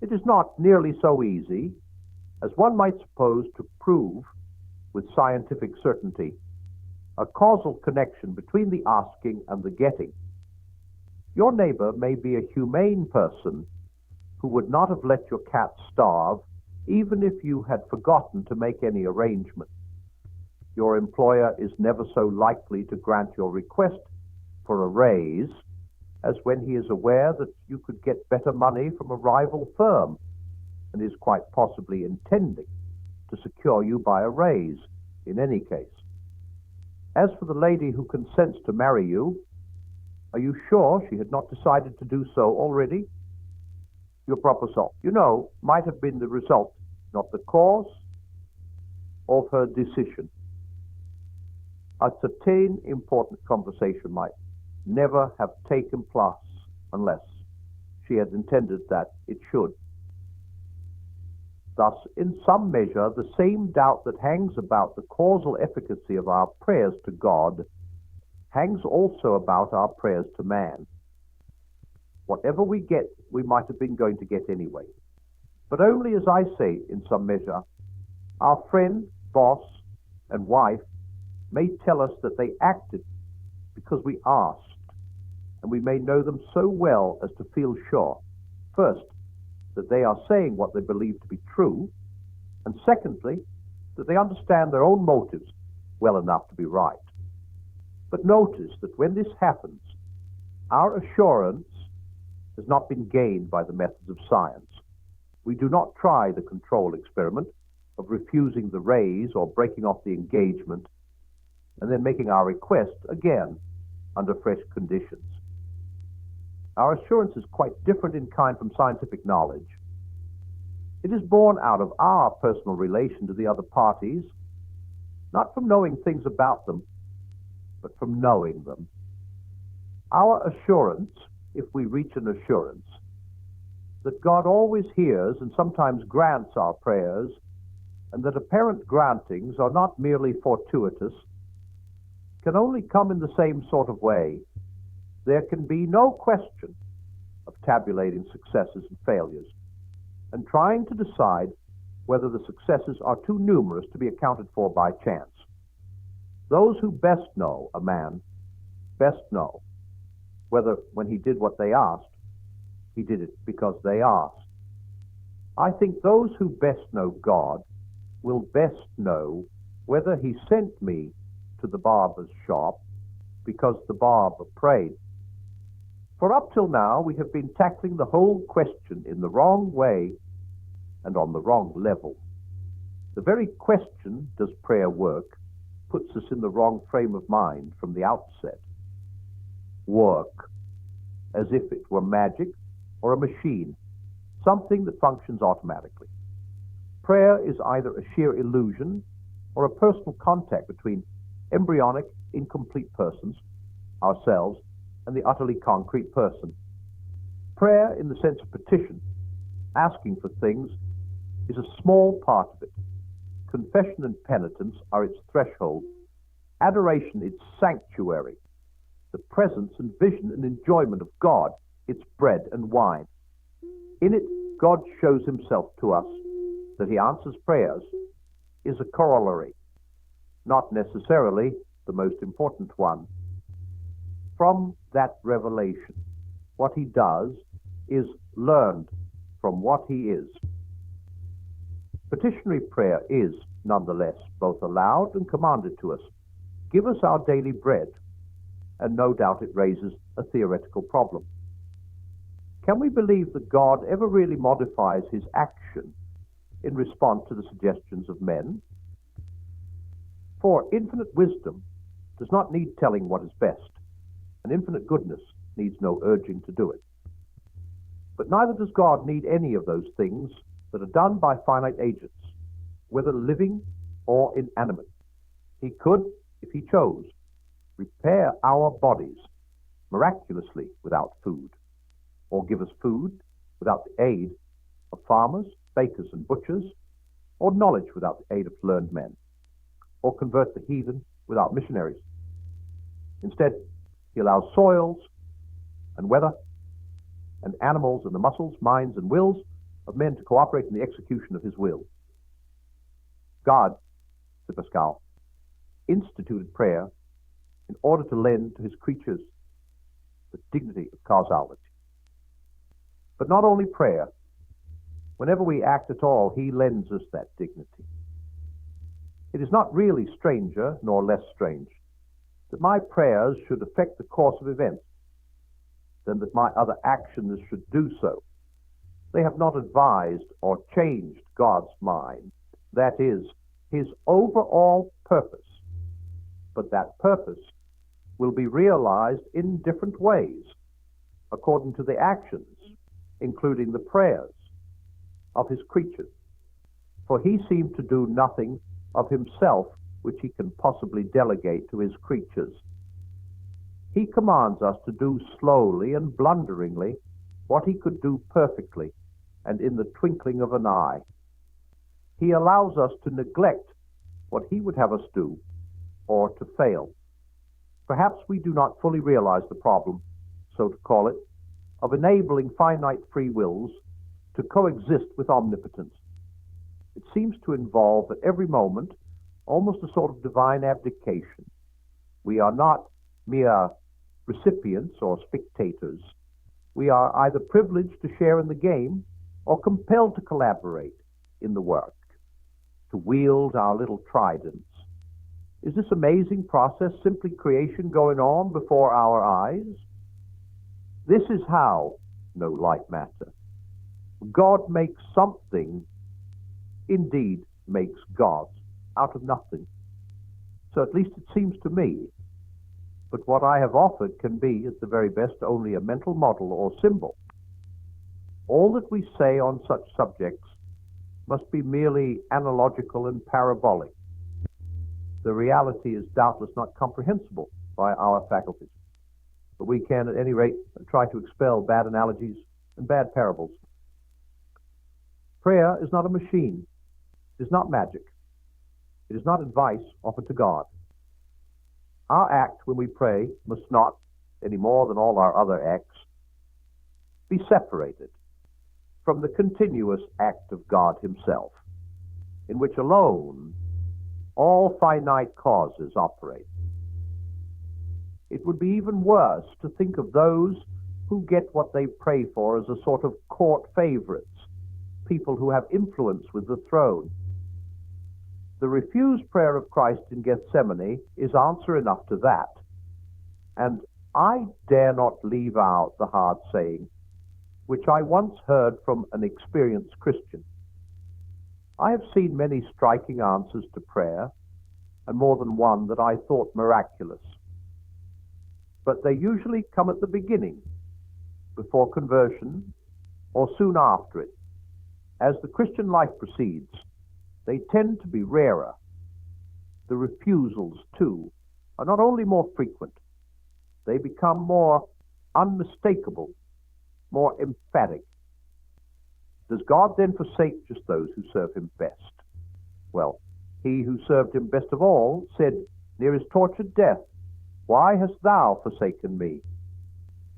it is not nearly so easy as one might suppose to prove with scientific certainty a causal connection between the asking and the getting. Your neighbor may be a humane person who would not have let your cat starve even if you had forgotten to make any arrangement. Your employer is never so likely to grant your request for a raise as when he is aware that you could get better money from a rival firm and is quite possibly intending to secure you by a raise in any case. As for the lady who consents to marry you, are you sure she had not decided to do so already? Your proper self, might have been the result, not the cause, of her decision. A certain important conversation might never have taken place unless she had intended that it should. Thus, in some measure, the same doubt that hangs about the causal efficacy of our prayers to God hangs also about our prayers to man. Whatever we get, we might have been going to get anyway. But only, as I say, in some measure, our friend, boss, and wife may tell us that they acted because we asked, and we may know them so well as to feel sure, first, that they are saying what they believe to be true, and secondly, that they understand their own motives well enough to be right. But notice that when this happens, our assurance has not been gained by the methods of science. We do not try the control experiment of refusing the raise or breaking off the engagement and then making our request again under fresh conditions. Our assurance is quite different in kind from scientific knowledge. It is born out of our personal relation to the other parties, not from knowing things about them, but from knowing them. Our assurance, if we reach an assurance, that God always hears and sometimes grants our prayers, and that apparent grantings are not merely fortuitous, can only come in the same sort of way. There can be no question of tabulating successes and failures, and trying to decide whether the successes are too numerous to be accounted for by chance. Those who best know a man best know whether when he did what they asked, he did it because they asked. I think those who best know God will best know whether he sent me to the barber's shop because the barber prayed. For up till now, we have been tackling the whole question in the wrong way and on the wrong level. The very question, does prayer work, puts us in the wrong frame of mind from the outset. Work, as if it were magic or a machine, something that functions automatically. Prayer is either a sheer illusion or a personal contact between embryonic, incomplete persons, ourselves, and the utterly concrete person. Prayer, in the sense of petition, asking for things, is a small part of it. Confession and penitence are its threshold. Adoration its sanctuary. The presence and vision and enjoyment of God its bread and wine. In it, God shows himself to us. That he answers prayers is a corollary, not necessarily the most important one. From that revelation, what he does is learned from what he is. Petitionary prayer is, nonetheless, both allowed and commanded to us. Give us our daily bread, and no doubt it raises a theoretical problem. Can we believe that God ever really modifies his action in response to the suggestions of men? For infinite wisdom does not need telling what is best, and infinite goodness needs no urging to do it. But neither does God need any of those things that are done by finite agents, whether living or inanimate. He could, if he chose, repair our bodies miraculously without food, or give us food without the aid of farmers, bakers, and butchers, or knowledge without the aid of learned men, or convert the heathen without missionaries. Instead, he allows soils and weather and animals and the muscles, minds, and wills of men to cooperate in the execution of his will. God, said Pascal, instituted prayer in order to lend to his creatures the dignity of causality. But not only prayer. Whenever we act at all, he lends us that dignity. It is not really stranger, nor less strange, that my prayers should affect the course of events than that my other actions should do so. They have not advised or changed God's mind, that is, his overall purpose. But that purpose will be realized in different ways, according to the actions, including the prayers, of his creatures. For he seemed to do nothing of himself which he can possibly delegate to his creatures. He commands us to do slowly and blunderingly what he could do perfectly and in the twinkling of an eye. He allows us to neglect what he would have us do, or to fail. Perhaps we do not fully realize the problem, so to call it, of enabling finite free wills to coexist with omnipotence. It seems to involve at every moment almost a sort of divine abdication. We are not mere recipients or spectators. We are either privileged to share in the game or compelled to collaborate in the work, to wield our little tridents. Is this amazing process simply creation going on before our eyes? This is how, no light matter, God makes something, indeed makes God, out of nothing. So at least it seems to me. But what I have offered can be, at the very best, only a mental model or symbol. All that we say on such subjects must be merely analogical and parabolic. The reality is doubtless not comprehensible by our faculties, but we can, at any rate, try to expel bad analogies and bad parables. Prayer is not a machine. It is not magic. It is not advice offered to God. Our act when we pray must not, any more than all our other acts, be separated from the continuous act of God himself, in which alone all finite causes operate. It would be even worse to think of those who get what they pray for as a sort of court favorites, people who have influence with the throne. The refused prayer of Christ in Gethsemane is answer enough to that. And I dare not leave out the hard saying, which I once heard from an experienced Christian. I have seen many striking answers to prayer, and more than one that I thought miraculous. But they usually come at the beginning, before conversion, or soon after it. As the Christian life proceeds, they tend to be rarer. The refusals, too, are not only more frequent, they become more unmistakable, more emphatic. Does God then forsake just those who serve him best? Well, he who served him best of all said, near his tortured death, "Why hast thou forsaken me?"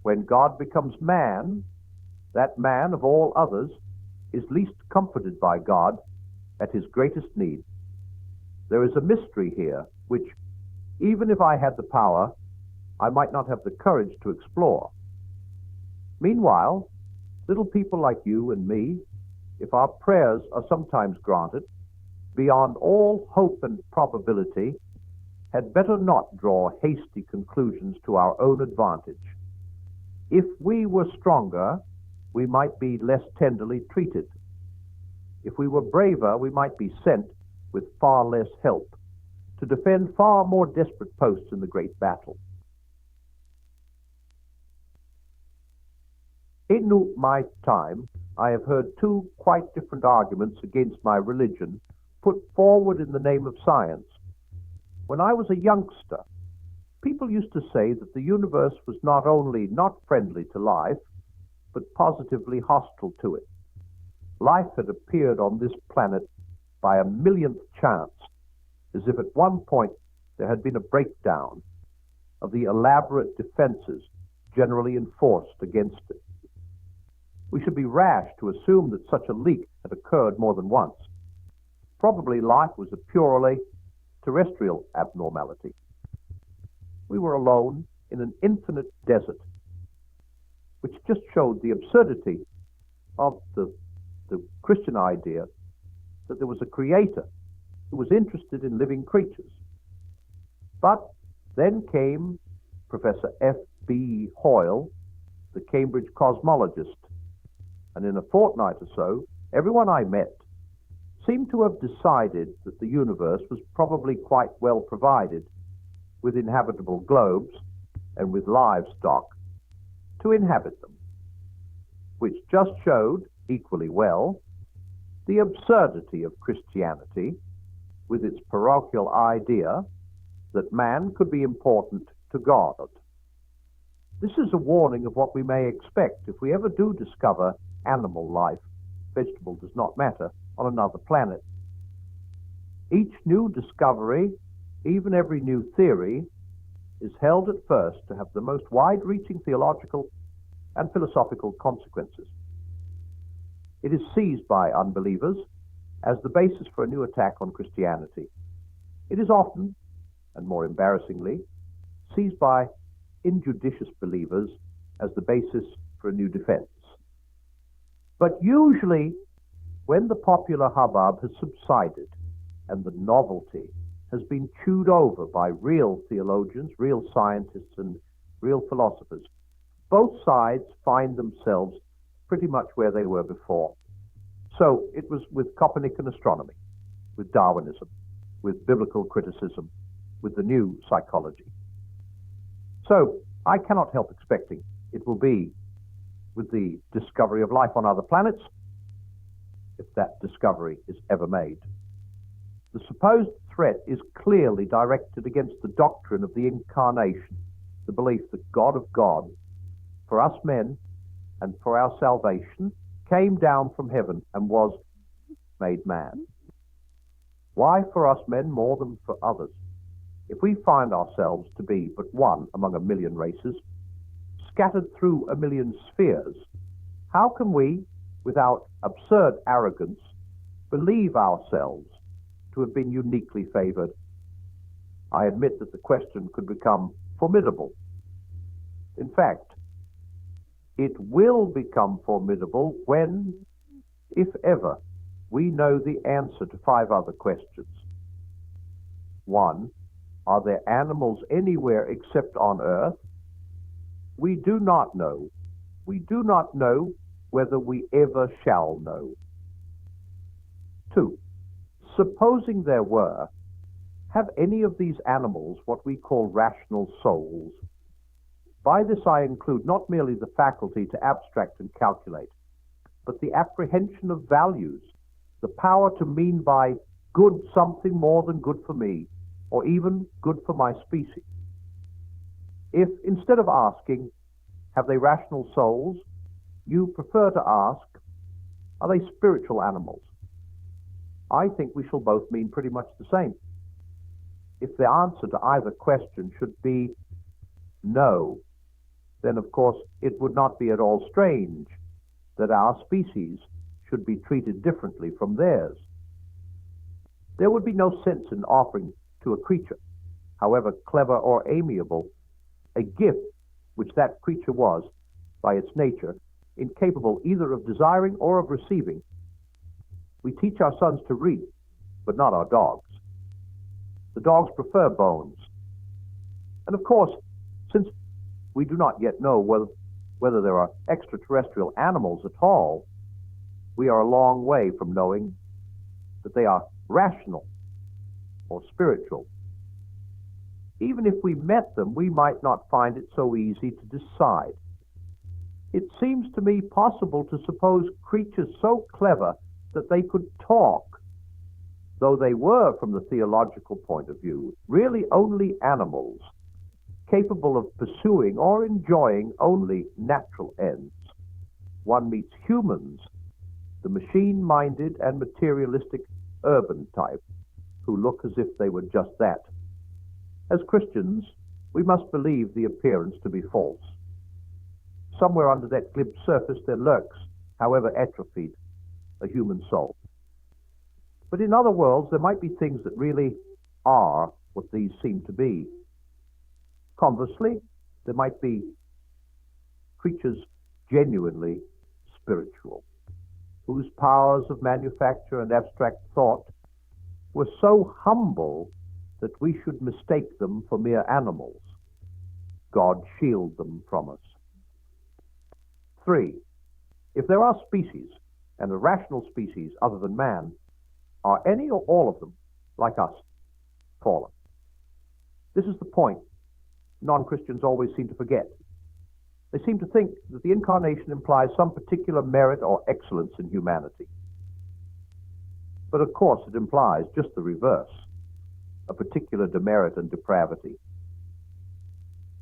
When God becomes man, that man of all others is least comforted by God at his greatest need. There is a mystery here which, even if I had the power, I might not have the courage to explore. Meanwhile, Little people like you and me, if our prayers are sometimes granted, beyond all hope and probability, had better not draw hasty conclusions to our own advantage. If we were stronger, we might be less tenderly treated. If we were braver, we might be sent with far less help to defend far more desperate posts in the great battle. In my time, I have heard two quite different arguments against my religion put forward in the name of science. When I was a youngster, people used to say that the universe was not only not friendly to life, but positively hostile to it. Life had appeared on this planet by a millionth chance, as if at one point there had been a breakdown of the elaborate defenses generally enforced against it. We should be rash to assume that such a leak had occurred more than once. Probably life was a purely terrestrial abnormality. We were alone in an infinite desert, which just showed the absurdity of the Christian idea that there was a creator who was interested in living creatures. But then came Professor F.B. Hoyle, the Cambridge cosmologist, and in a fortnight or so, everyone I met seemed to have decided that the universe was probably quite well provided with inhabitable globes and with livestock to inhabit them, which just showed, equally well, the absurdity of Christianity with its parochial idea that man could be important to God. This is a warning of what we may expect if we ever do discover animal life, vegetable does not matter, on another planet. Each new discovery, even every new theory, is held at first to have the most wide-reaching theological and philosophical consequences. It is seized by unbelievers as the basis for a new attack on Christianity. It is often, and more embarrassingly, seized by injudicious believers as the basis for a new defense. But usually, when the popular hubbub has subsided and the novelty has been chewed over by real theologians, real scientists, and real philosophers, both sides find themselves pretty much where they were before. So it was with Copernican astronomy, with Darwinism, with biblical criticism, with the new psychology. So I cannot help expecting it will be with the discovery of life on other planets, if that discovery is ever made. The supposed threat is clearly directed against the doctrine of the incarnation, the belief that God of God, for us men and for our salvation, came down from heaven and was made man. Why for us men more than for others? If we find ourselves to be but one among a million races, scattered through a million spheres, how can we, without absurd arrogance, believe ourselves to have been uniquely favored? I admit that the question could become formidable. In fact, it will become formidable when, if ever, we know the answer to 5 other questions. 1. Are there animals anywhere except on Earth? We do not know. We do not know whether we ever shall know. 2. Supposing there were, have any of these animals what we call rational souls? By this I include not merely the faculty to abstract and calculate, but the apprehension of values, the power to mean by good something more than good for me, or even good for my species. If, instead of asking, have they rational souls, you prefer to ask, are they spiritual animals? I think we shall both mean pretty much the same. If the answer to either question should be no, then of course it would not be at all strange that our species should be treated differently from theirs. There would be no sense in offering to a creature, however clever or amiable, a gift which that creature was, by its nature, incapable either of desiring or of receiving. We teach our sons to read, but not our dogs. The dogs prefer bones. And of course, since we do not yet know whether there are extraterrestrial animals at all, we are a long way from knowing that they are rational or spiritual. Even if we met them, we might not find it so easy to decide. It seems to me possible to suppose creatures so clever that they could talk, though they were, from the theological point of view, really only animals, capable of pursuing or enjoying only natural ends. One meets humans, the machine-minded and materialistic urban type, who look as if they were just that. As Christians, we must believe the appearance to be false. Somewhere under that glib surface there lurks, however atrophied, a human soul. But in other worlds, there might be things that really are what these seem to be. Conversely, there might be creatures genuinely spiritual, whose powers of manufacture and abstract thought were so humble that we should mistake them for mere animals. God shield them from us. 3. If there are species, and a rational species other than man, are any or all of them, like us, fallen? This is the point non-Christians always seem to forget. They seem to think that the incarnation implies some particular merit or excellence in humanity. But of course it implies just the reverse, a particular demerit and depravity.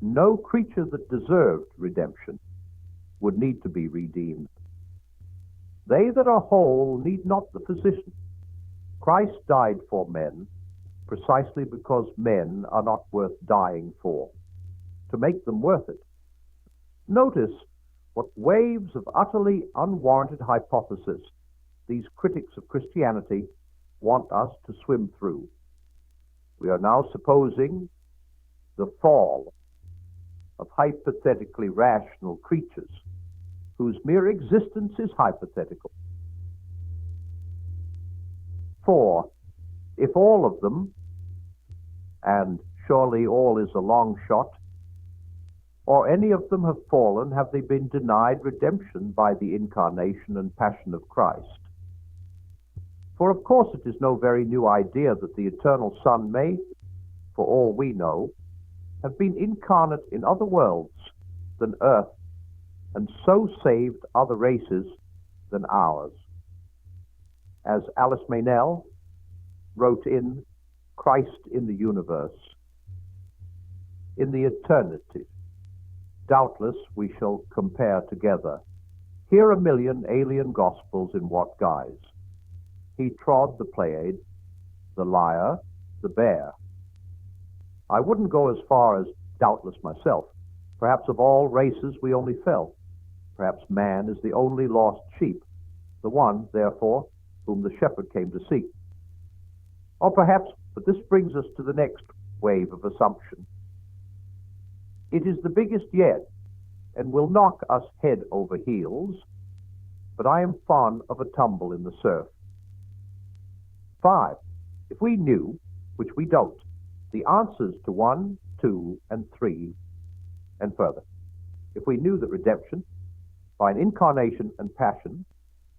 No creature that deserved redemption would need to be redeemed. They that are whole need not the physician. Christ died for men precisely because men are not worth dying for, to make them worth it. Notice what waves of utterly unwarranted hypothesis these critics of Christianity want us to swim through. We are now supposing the fall of hypothetically rational creatures whose mere existence is hypothetical. 4. If all of them, and surely all is a long shot, or any of them have fallen, have they been denied redemption by the incarnation and passion of Christ? For of course it is no very new idea that the eternal Son may, for all we know, have been incarnate in other worlds than earth, and so saved other races than ours. As Alice Meynell wrote in Christ in the Universe, in the eternity, doubtless we shall compare together. Here a million alien gospels in what guise? He trod the Pleiad, the lyre, the bear. I wouldn't go as far as doubtless myself. Perhaps of all races we only fell. Perhaps man is the only lost sheep, the one, therefore, whom the shepherd came to seek. Or perhaps, but this brings us to the next wave of assumption. It is the biggest yet, and will knock us head over heels, but I am fond of a tumble in the surf. 5. If we knew, which we don't, the answers to 1, 2, and 3, and further, if we knew that redemption, by an incarnation and passion,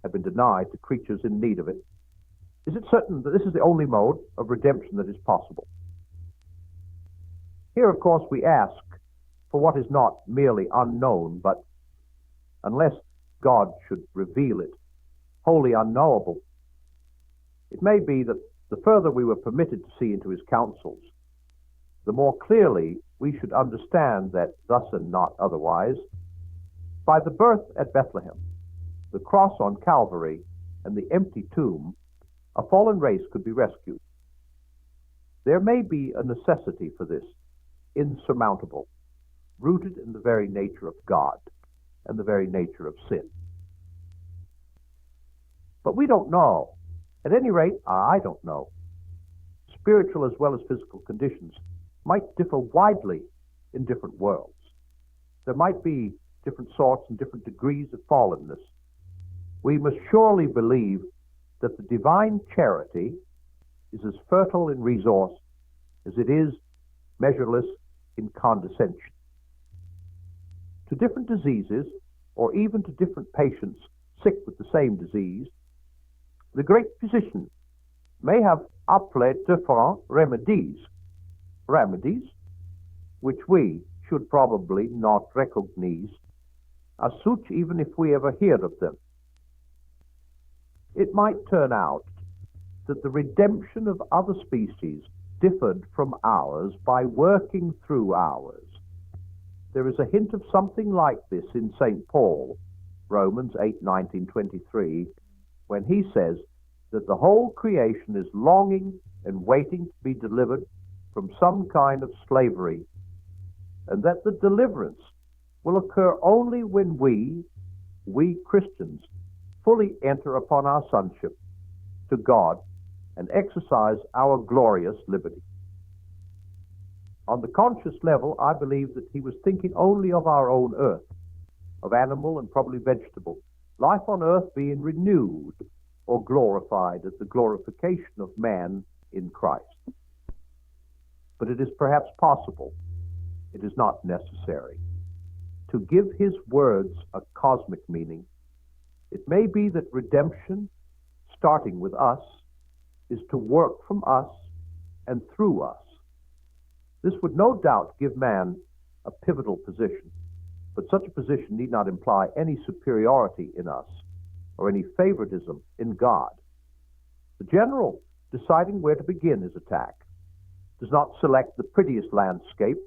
had been denied to creatures in need of it, is it certain that this is the only mode of redemption that is possible? Here, of course, we ask for what is not merely unknown, but, unless God should reveal it, wholly unknowable. It may be that the further we were permitted to see into his counsels, the more clearly we should understand that thus and not otherwise, by the birth at Bethlehem, the cross on Calvary, and the empty tomb, a fallen race could be rescued. There may be a necessity for this, insurmountable, rooted in the very nature of God and the very nature of sin. But we don't know. At any rate, I don't know. Spiritual as well as physical conditions might differ widely in different worlds. There might be different sorts and different degrees of fallenness, we must surely believe that the divine charity is as fertile in resource as it is measureless in condescension. To different diseases, or even to different patients sick with the same disease, the great physician may have appelé different remedies which we should probably not recognize as such even if we ever heard of them. It might turn out that the redemption of other species differed from ours by working through ours. There is a hint of something like this in St. Paul, Romans 8:19-23, when he says that the whole creation is longing and waiting to be delivered from some kind of slavery, and that the deliverance will occur only when we Christians, fully enter upon our sonship to God and exercise our glorious liberty. On the conscious level, I believe that he was thinking only of our own earth, of animal and probably vegetable, life on earth being renewed or glorified at the glorification of man in Christ. But it is perhaps possible, it is not necessary, to give his words a cosmic meaning. It may be that redemption, starting with us, is to work from us and through us. This would no doubt give man a pivotal position, but such a position need not imply any superiority in us or any favoritism in God. The general, deciding where to begin his attack, does not select the prettiest landscape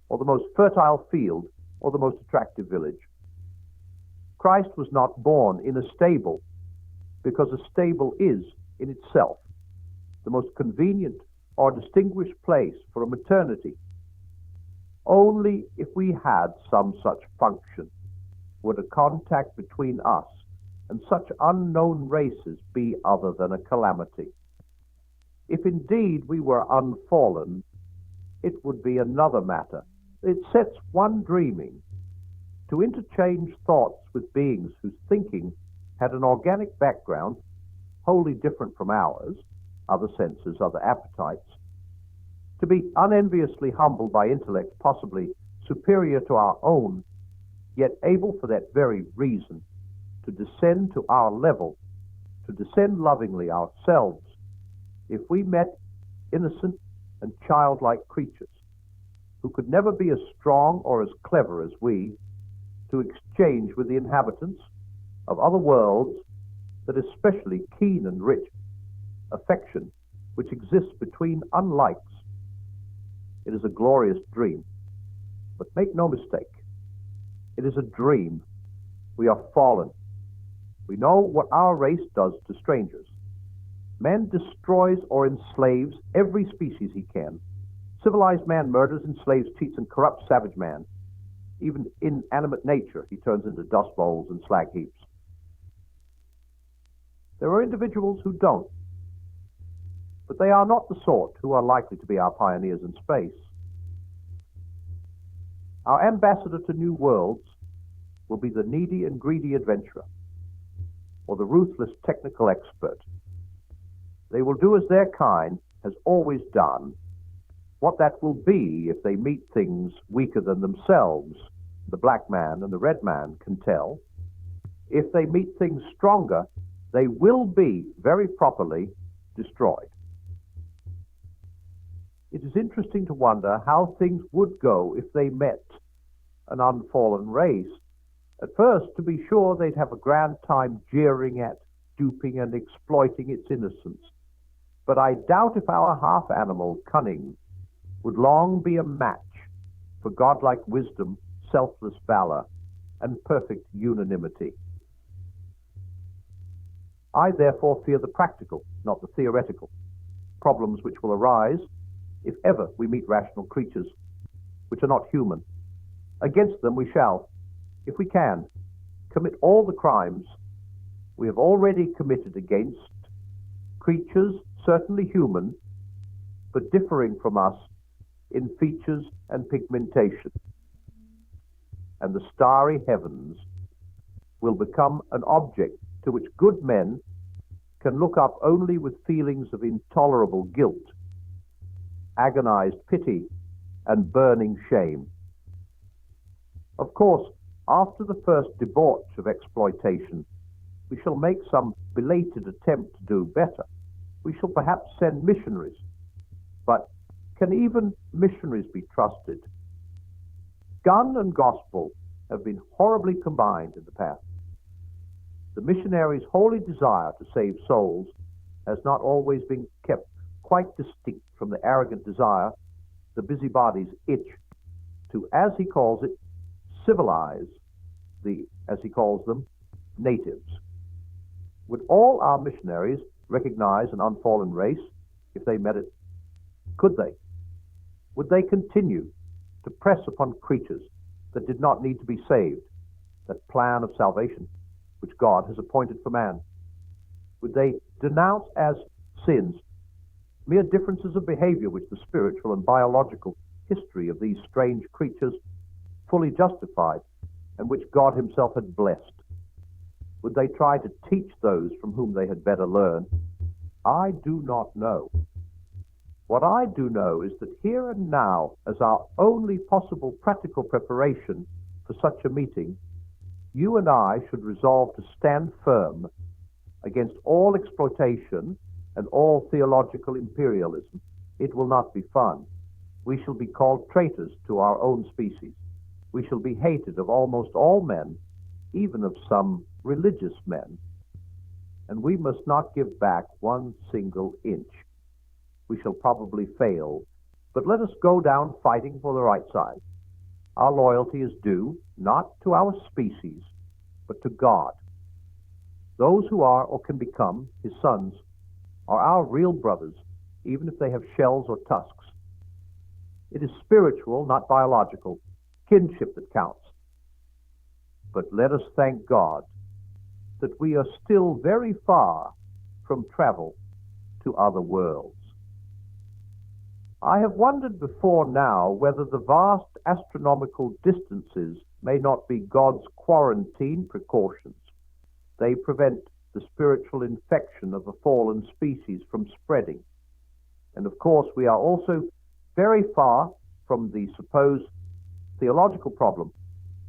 or the most fertile field or the most attractive village. Christ was not born in a stable because a stable is, in itself, the most convenient or distinguished place for a maternity. Only if we had some such function would a contact between us and such unknown races be other than a calamity. If indeed we were unfallen, it would be another matter. It sets one dreaming. To interchange thoughts with beings whose thinking had an organic background wholly different from ours, other senses, other appetites, to be unenviously humbled by intellect possibly superior to our own, yet able for that very reason to descend to our level, to descend lovingly ourselves, if we met innocent and childlike creatures who could never be as strong or as clever as we, to exchange with the inhabitants of other worlds that especially keen and rich affection which exists between unlikes. It is a glorious dream. But make no mistake, it is a dream. We are fallen. We know what our race does to strangers. Man destroys or enslaves every species he can. Civilized man murders, enslaves, cheats, and corrupts savage man. Even inanimate nature he turns into dust bowls and slag heaps. There are individuals who don't, but they are not the sort who are likely to be our pioneers in space. Our ambassador to new worlds will be the needy and greedy adventurer, or the ruthless technical expert. They will do as their kind has always done. What that will be if they meet things weaker than themselves, the black man and the red man can tell. If they meet things stronger, they will be, very properly, destroyed. It is interesting to wonder how things would go if they met an unfallen race. At first, to be sure, they'd have a grand time jeering at, duping, and exploiting its innocence. But I doubt if our half-animal cunning would long be a match for godlike wisdom, selfless valor, and perfect unanimity. I therefore fear the practical, not the theoretical, problems which will arise if ever we meet rational creatures which are not human. Against them we shall, if we can, commit all the crimes we have already committed against creatures certainly human, but differing from us in features and pigmentation. and the starry heavens will become an object to which good men can look up only with feelings of intolerable guilt, agonized pity, and burning shame. Of course, after the first debauch of exploitation, we shall make some belated attempt to do better. We shall perhaps send missionaries. But can even missionaries be trusted? Gun and gospel have been horribly combined in the past. The missionary's holy desire to save souls has not always been kept quite distinct from the arrogant desire the busybody's itch to, as he calls it, civilize the, as he calls them, natives. Would all our missionaries recognize an unfallen race if they met it? Could they? Would they continue to press upon creatures that did not need to be saved, that plan of salvation which God has appointed for man? Would they denounce as sins mere differences of behavior which the spiritual and biological history of these strange creatures fully justified and which God himself had blessed? Would they try to teach those from whom they had better learn? I do not know. What I do know is that here and now, as our only possible practical preparation for such a meeting, you and I should resolve to stand firm against all exploitation and all theological imperialism. It will not be fun. We shall be called traitors to our own species. We shall be hated of almost all men, even of some religious men. And we must not give back one single inch. We shall probably fail, but let us go down fighting for the right side. Our loyalty is due not to our species, but to God. Those who are or can become his sons are our real brothers, even if they have shells or tusks. It is spiritual, not biological, kinship that counts. But let us thank God that we are still very far from travel to other worlds. I have wondered before now whether the vast astronomical distances may not be God's quarantine precautions. They prevent the spiritual infection of a fallen species from spreading. And of course, we are also very far from the supposed theological problem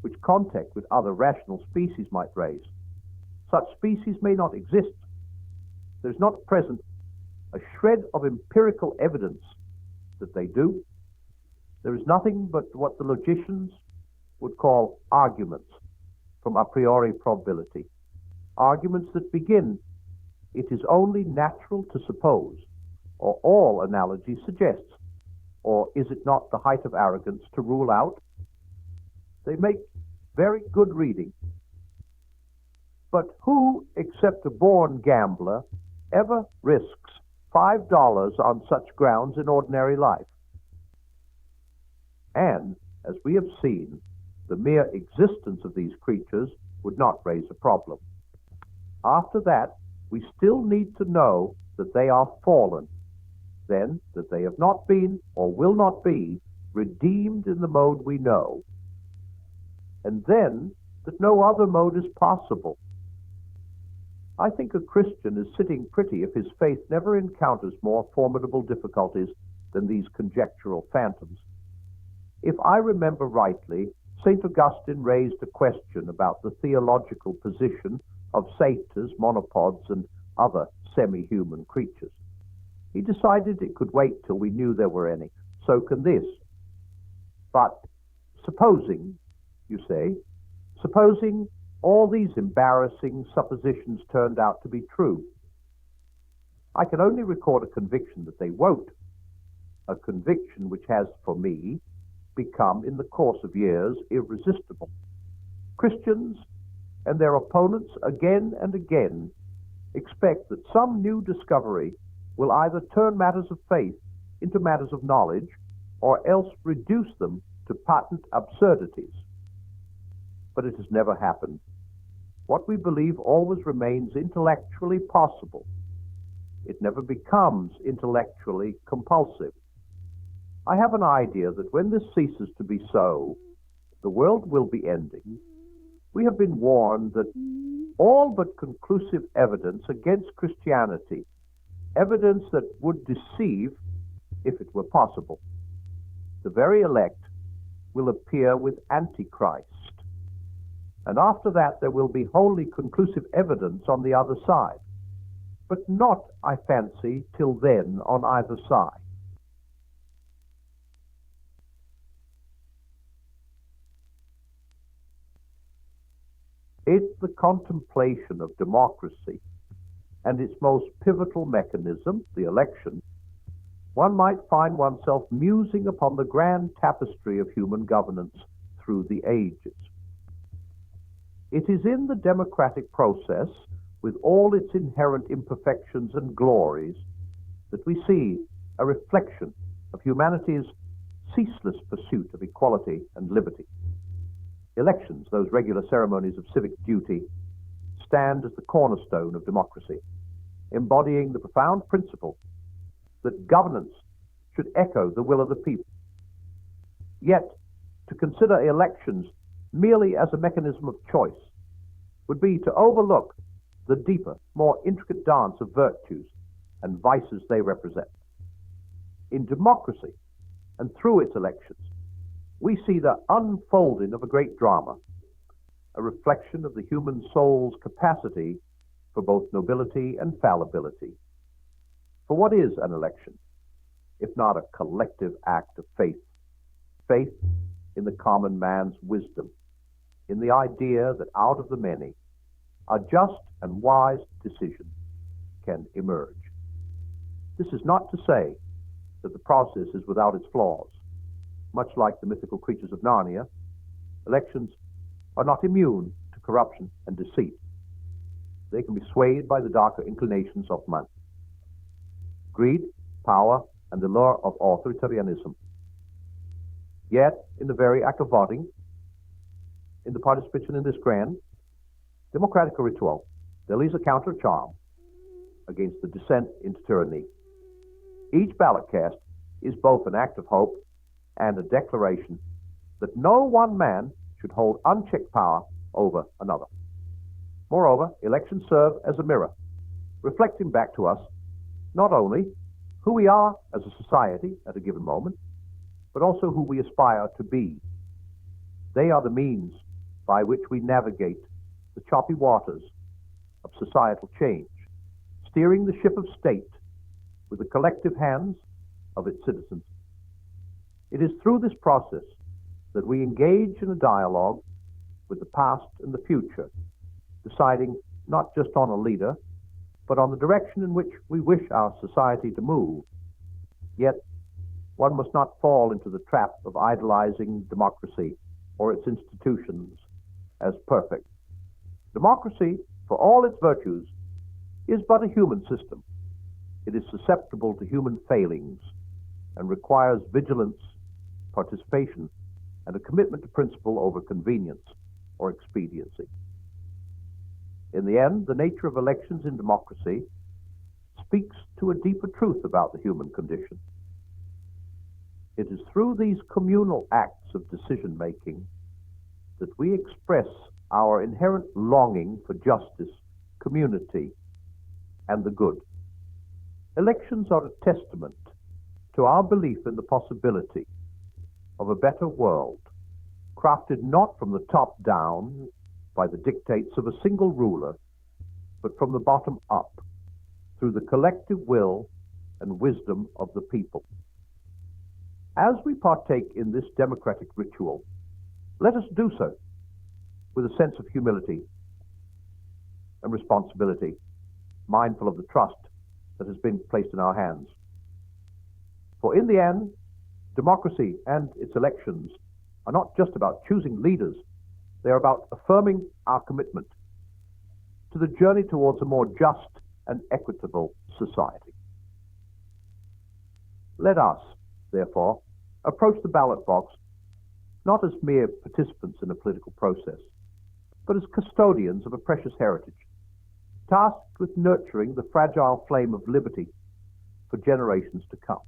which contact with other rational species might raise. Such species may not exist. There is not present a shred of empirical evidence that they do. There is nothing but what the logicians would call arguments from a priori probability. Arguments that begin, it is only natural to suppose, or all analogy suggests, or is it not the height of arrogance to rule out? They make very good reading. But who, except a born gambler, ever risks $5 on such grounds in ordinary life? And, as we have seen, the mere existence of these creatures would not raise a problem. After that, we still need to know that they are fallen, then that they have not been, or will not be, redeemed in the mode we know, and then that no other mode is possible. I think a Christian is sitting pretty if his faith never encounters more formidable difficulties than these conjectural phantoms. If I remember rightly, St. Augustine raised a question about the theological position of satyrs, monopods, and other semi-human creatures. He decided it could wait till we knew there were any. So can this. But supposing, you say, supposing all these embarrassing suppositions turned out to be true, I can only record a conviction that they won't, a conviction which has, for me, become, in the course of years, irresistible. Christians and their opponents again and again expect that some new discovery will either turn matters of faith into matters of knowledge, or else reduce them to patent absurdities. But it has never happened. What we believe always remains intellectually possible. It never becomes intellectually compulsive. I have an idea that when this ceases to be so, the world will be ending, we have been warned that all but conclusive evidence against Christianity, evidence that would deceive, if it were possible, the very elect, will appear with Antichrist. And after that, there will be wholly conclusive evidence on the other side. But not, I fancy, till then on either side. It's the contemplation of democracy and its most pivotal mechanism, the election. One might find oneself musing upon the grand tapestry of human governance through the ages. It is in the democratic process, with all its inherent imperfections and glories, that we see a reflection of humanity's ceaseless pursuit of equality and liberty. Elections, those regular ceremonies of civic duty, stand as the cornerstone of democracy, embodying the profound principle that governance should echo the will of the people. Yet, to consider elections merely as a mechanism of choice would be to overlook the deeper, more intricate dance of virtues and vices they represent. In democracy, and through its elections, we see the unfolding of a great drama, a reflection of the human soul's capacity for both nobility and fallibility. For what is an election, if not a collective act of faith? Faith in the common man's wisdom, in the idea that out of the many, a just and wise decision can emerge. This is not to say that the process is without its flaws. Much like the mythical creatures of Narnia, elections are not immune to corruption and deceit. They can be swayed by the darker inclinations of man. Greed, power, and the lure of authoritarianism. Yet, in the very act of voting, in the participation in this grand democratic ritual, there is a counter charm against the descent into tyranny. Each ballot cast is both an act of hope and a declaration that no one man should hold unchecked power over another. Moreover, elections serve as a mirror, reflecting back to us not only who we are as a society at a given moment, but also who we aspire to be. They are the means by which we navigate the choppy waters of societal change, steering the ship of state with the collective hands of its citizens. It is through this process that we engage in a dialogue with the past and the future, deciding not just on a leader, but on the direction in which we wish our society to move. Yet, one must not fall into the trap of idolizing democracy or its institutions as perfect. Democracy, for all its virtues, is but a human system. It is susceptible to human failings and requires vigilance, participation, and a commitment to principle over convenience or expediency. In the end, the nature of elections in democracy speaks to a deeper truth about the human condition. It is through these communal acts of decision-making that we express our inherent longing for justice, community, and the good. Elections are a testament to our belief in the possibility of a better world, crafted not from the top down by the dictates of a single ruler, but from the bottom up, through the collective will and wisdom of the people. As we partake in this democratic ritual, let us do so with a sense of humility and responsibility, mindful of the trust that has been placed in our hands. For in the end, democracy and its elections are not just about choosing leaders, they are about affirming our commitment to the journey towards a more just and equitable society. Let us, therefore, approach the ballot box not as mere participants in a political process, but as custodians of a precious heritage, tasked with nurturing the fragile flame of liberty for generations to come.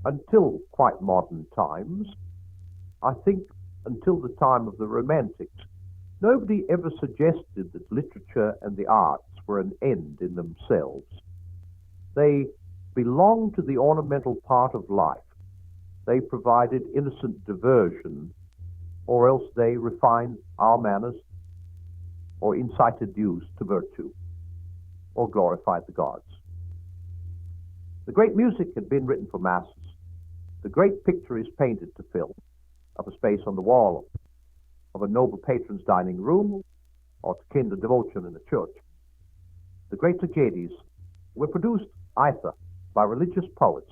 until quite modern times, I think until the time of the Romantics, nobody ever suggested that literature and the arts were an end in themselves. They belonged to the ornamental part of life. They provided innocent diversion, or else they refined our manners, or incited youth to virtue, or glorified the gods. The great music had been written for masses. The great picture is painted to film, of a space on the wall, of a noble patron's dining room, or to kindle devotion in a church. The great tragedies were produced either by religious poets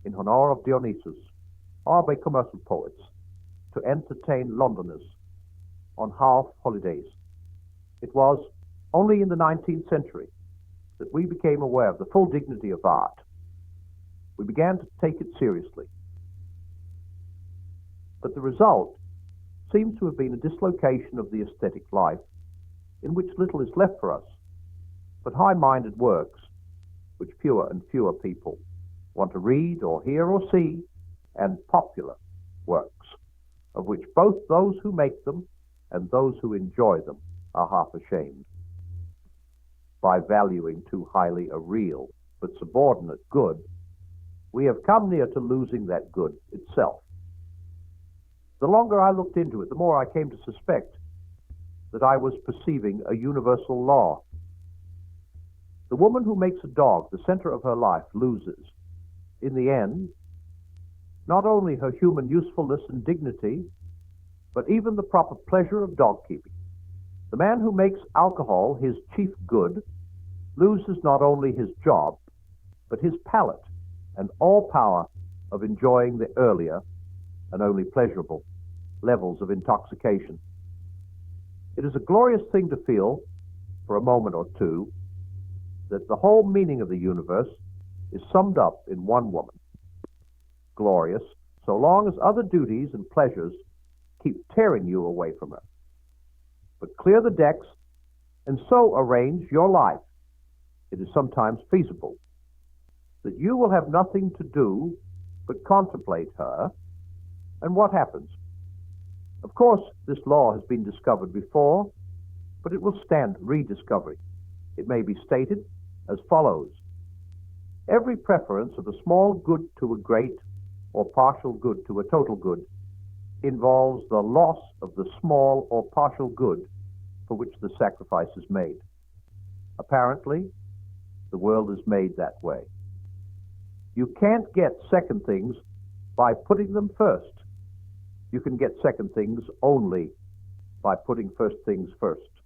in honor of Dionysus, or by commercial poets to entertain Londoners on half holidays. It was only in the 19th century that we became aware of the full dignity of art. We began to take it seriously. But the result seems to have been a dislocation of the aesthetic life, in which little is left for us but high-minded works, which fewer and fewer people want to read or hear or see, and popular works, of which both those who make them and those who enjoy them are half ashamed. By valuing too highly a real but subordinate good, we have come near to losing that good itself. The longer I looked into it, the more I came to suspect that I was perceiving a universal law. The woman who makes a dog the center of her life loses, in the end, not only her human usefulness and dignity, but even the proper pleasure of dog keeping. The man who makes alcohol his chief good loses not only his job, but his palate and all power of enjoying the earlier and only pleasurable levels of intoxication. It is a glorious thing to feel, for a moment or two, that the whole meaning of the universe is summed up in one woman. Glorious, so long as other duties and pleasures keep tearing you away from her. But clear the decks, and so arrange your life. It is sometimes feasible that you will have nothing to do but contemplate her, and what happens? Of course, this law has been discovered before, but it will stand rediscovery. It may be stated as follows. Every preference of a small good to a great, or partial good to a total good, involves the loss of the small or partial good for which the sacrifice is made. Apparently, the world is made that way. You can't get second things by putting them first. You can get second things only by putting first things first.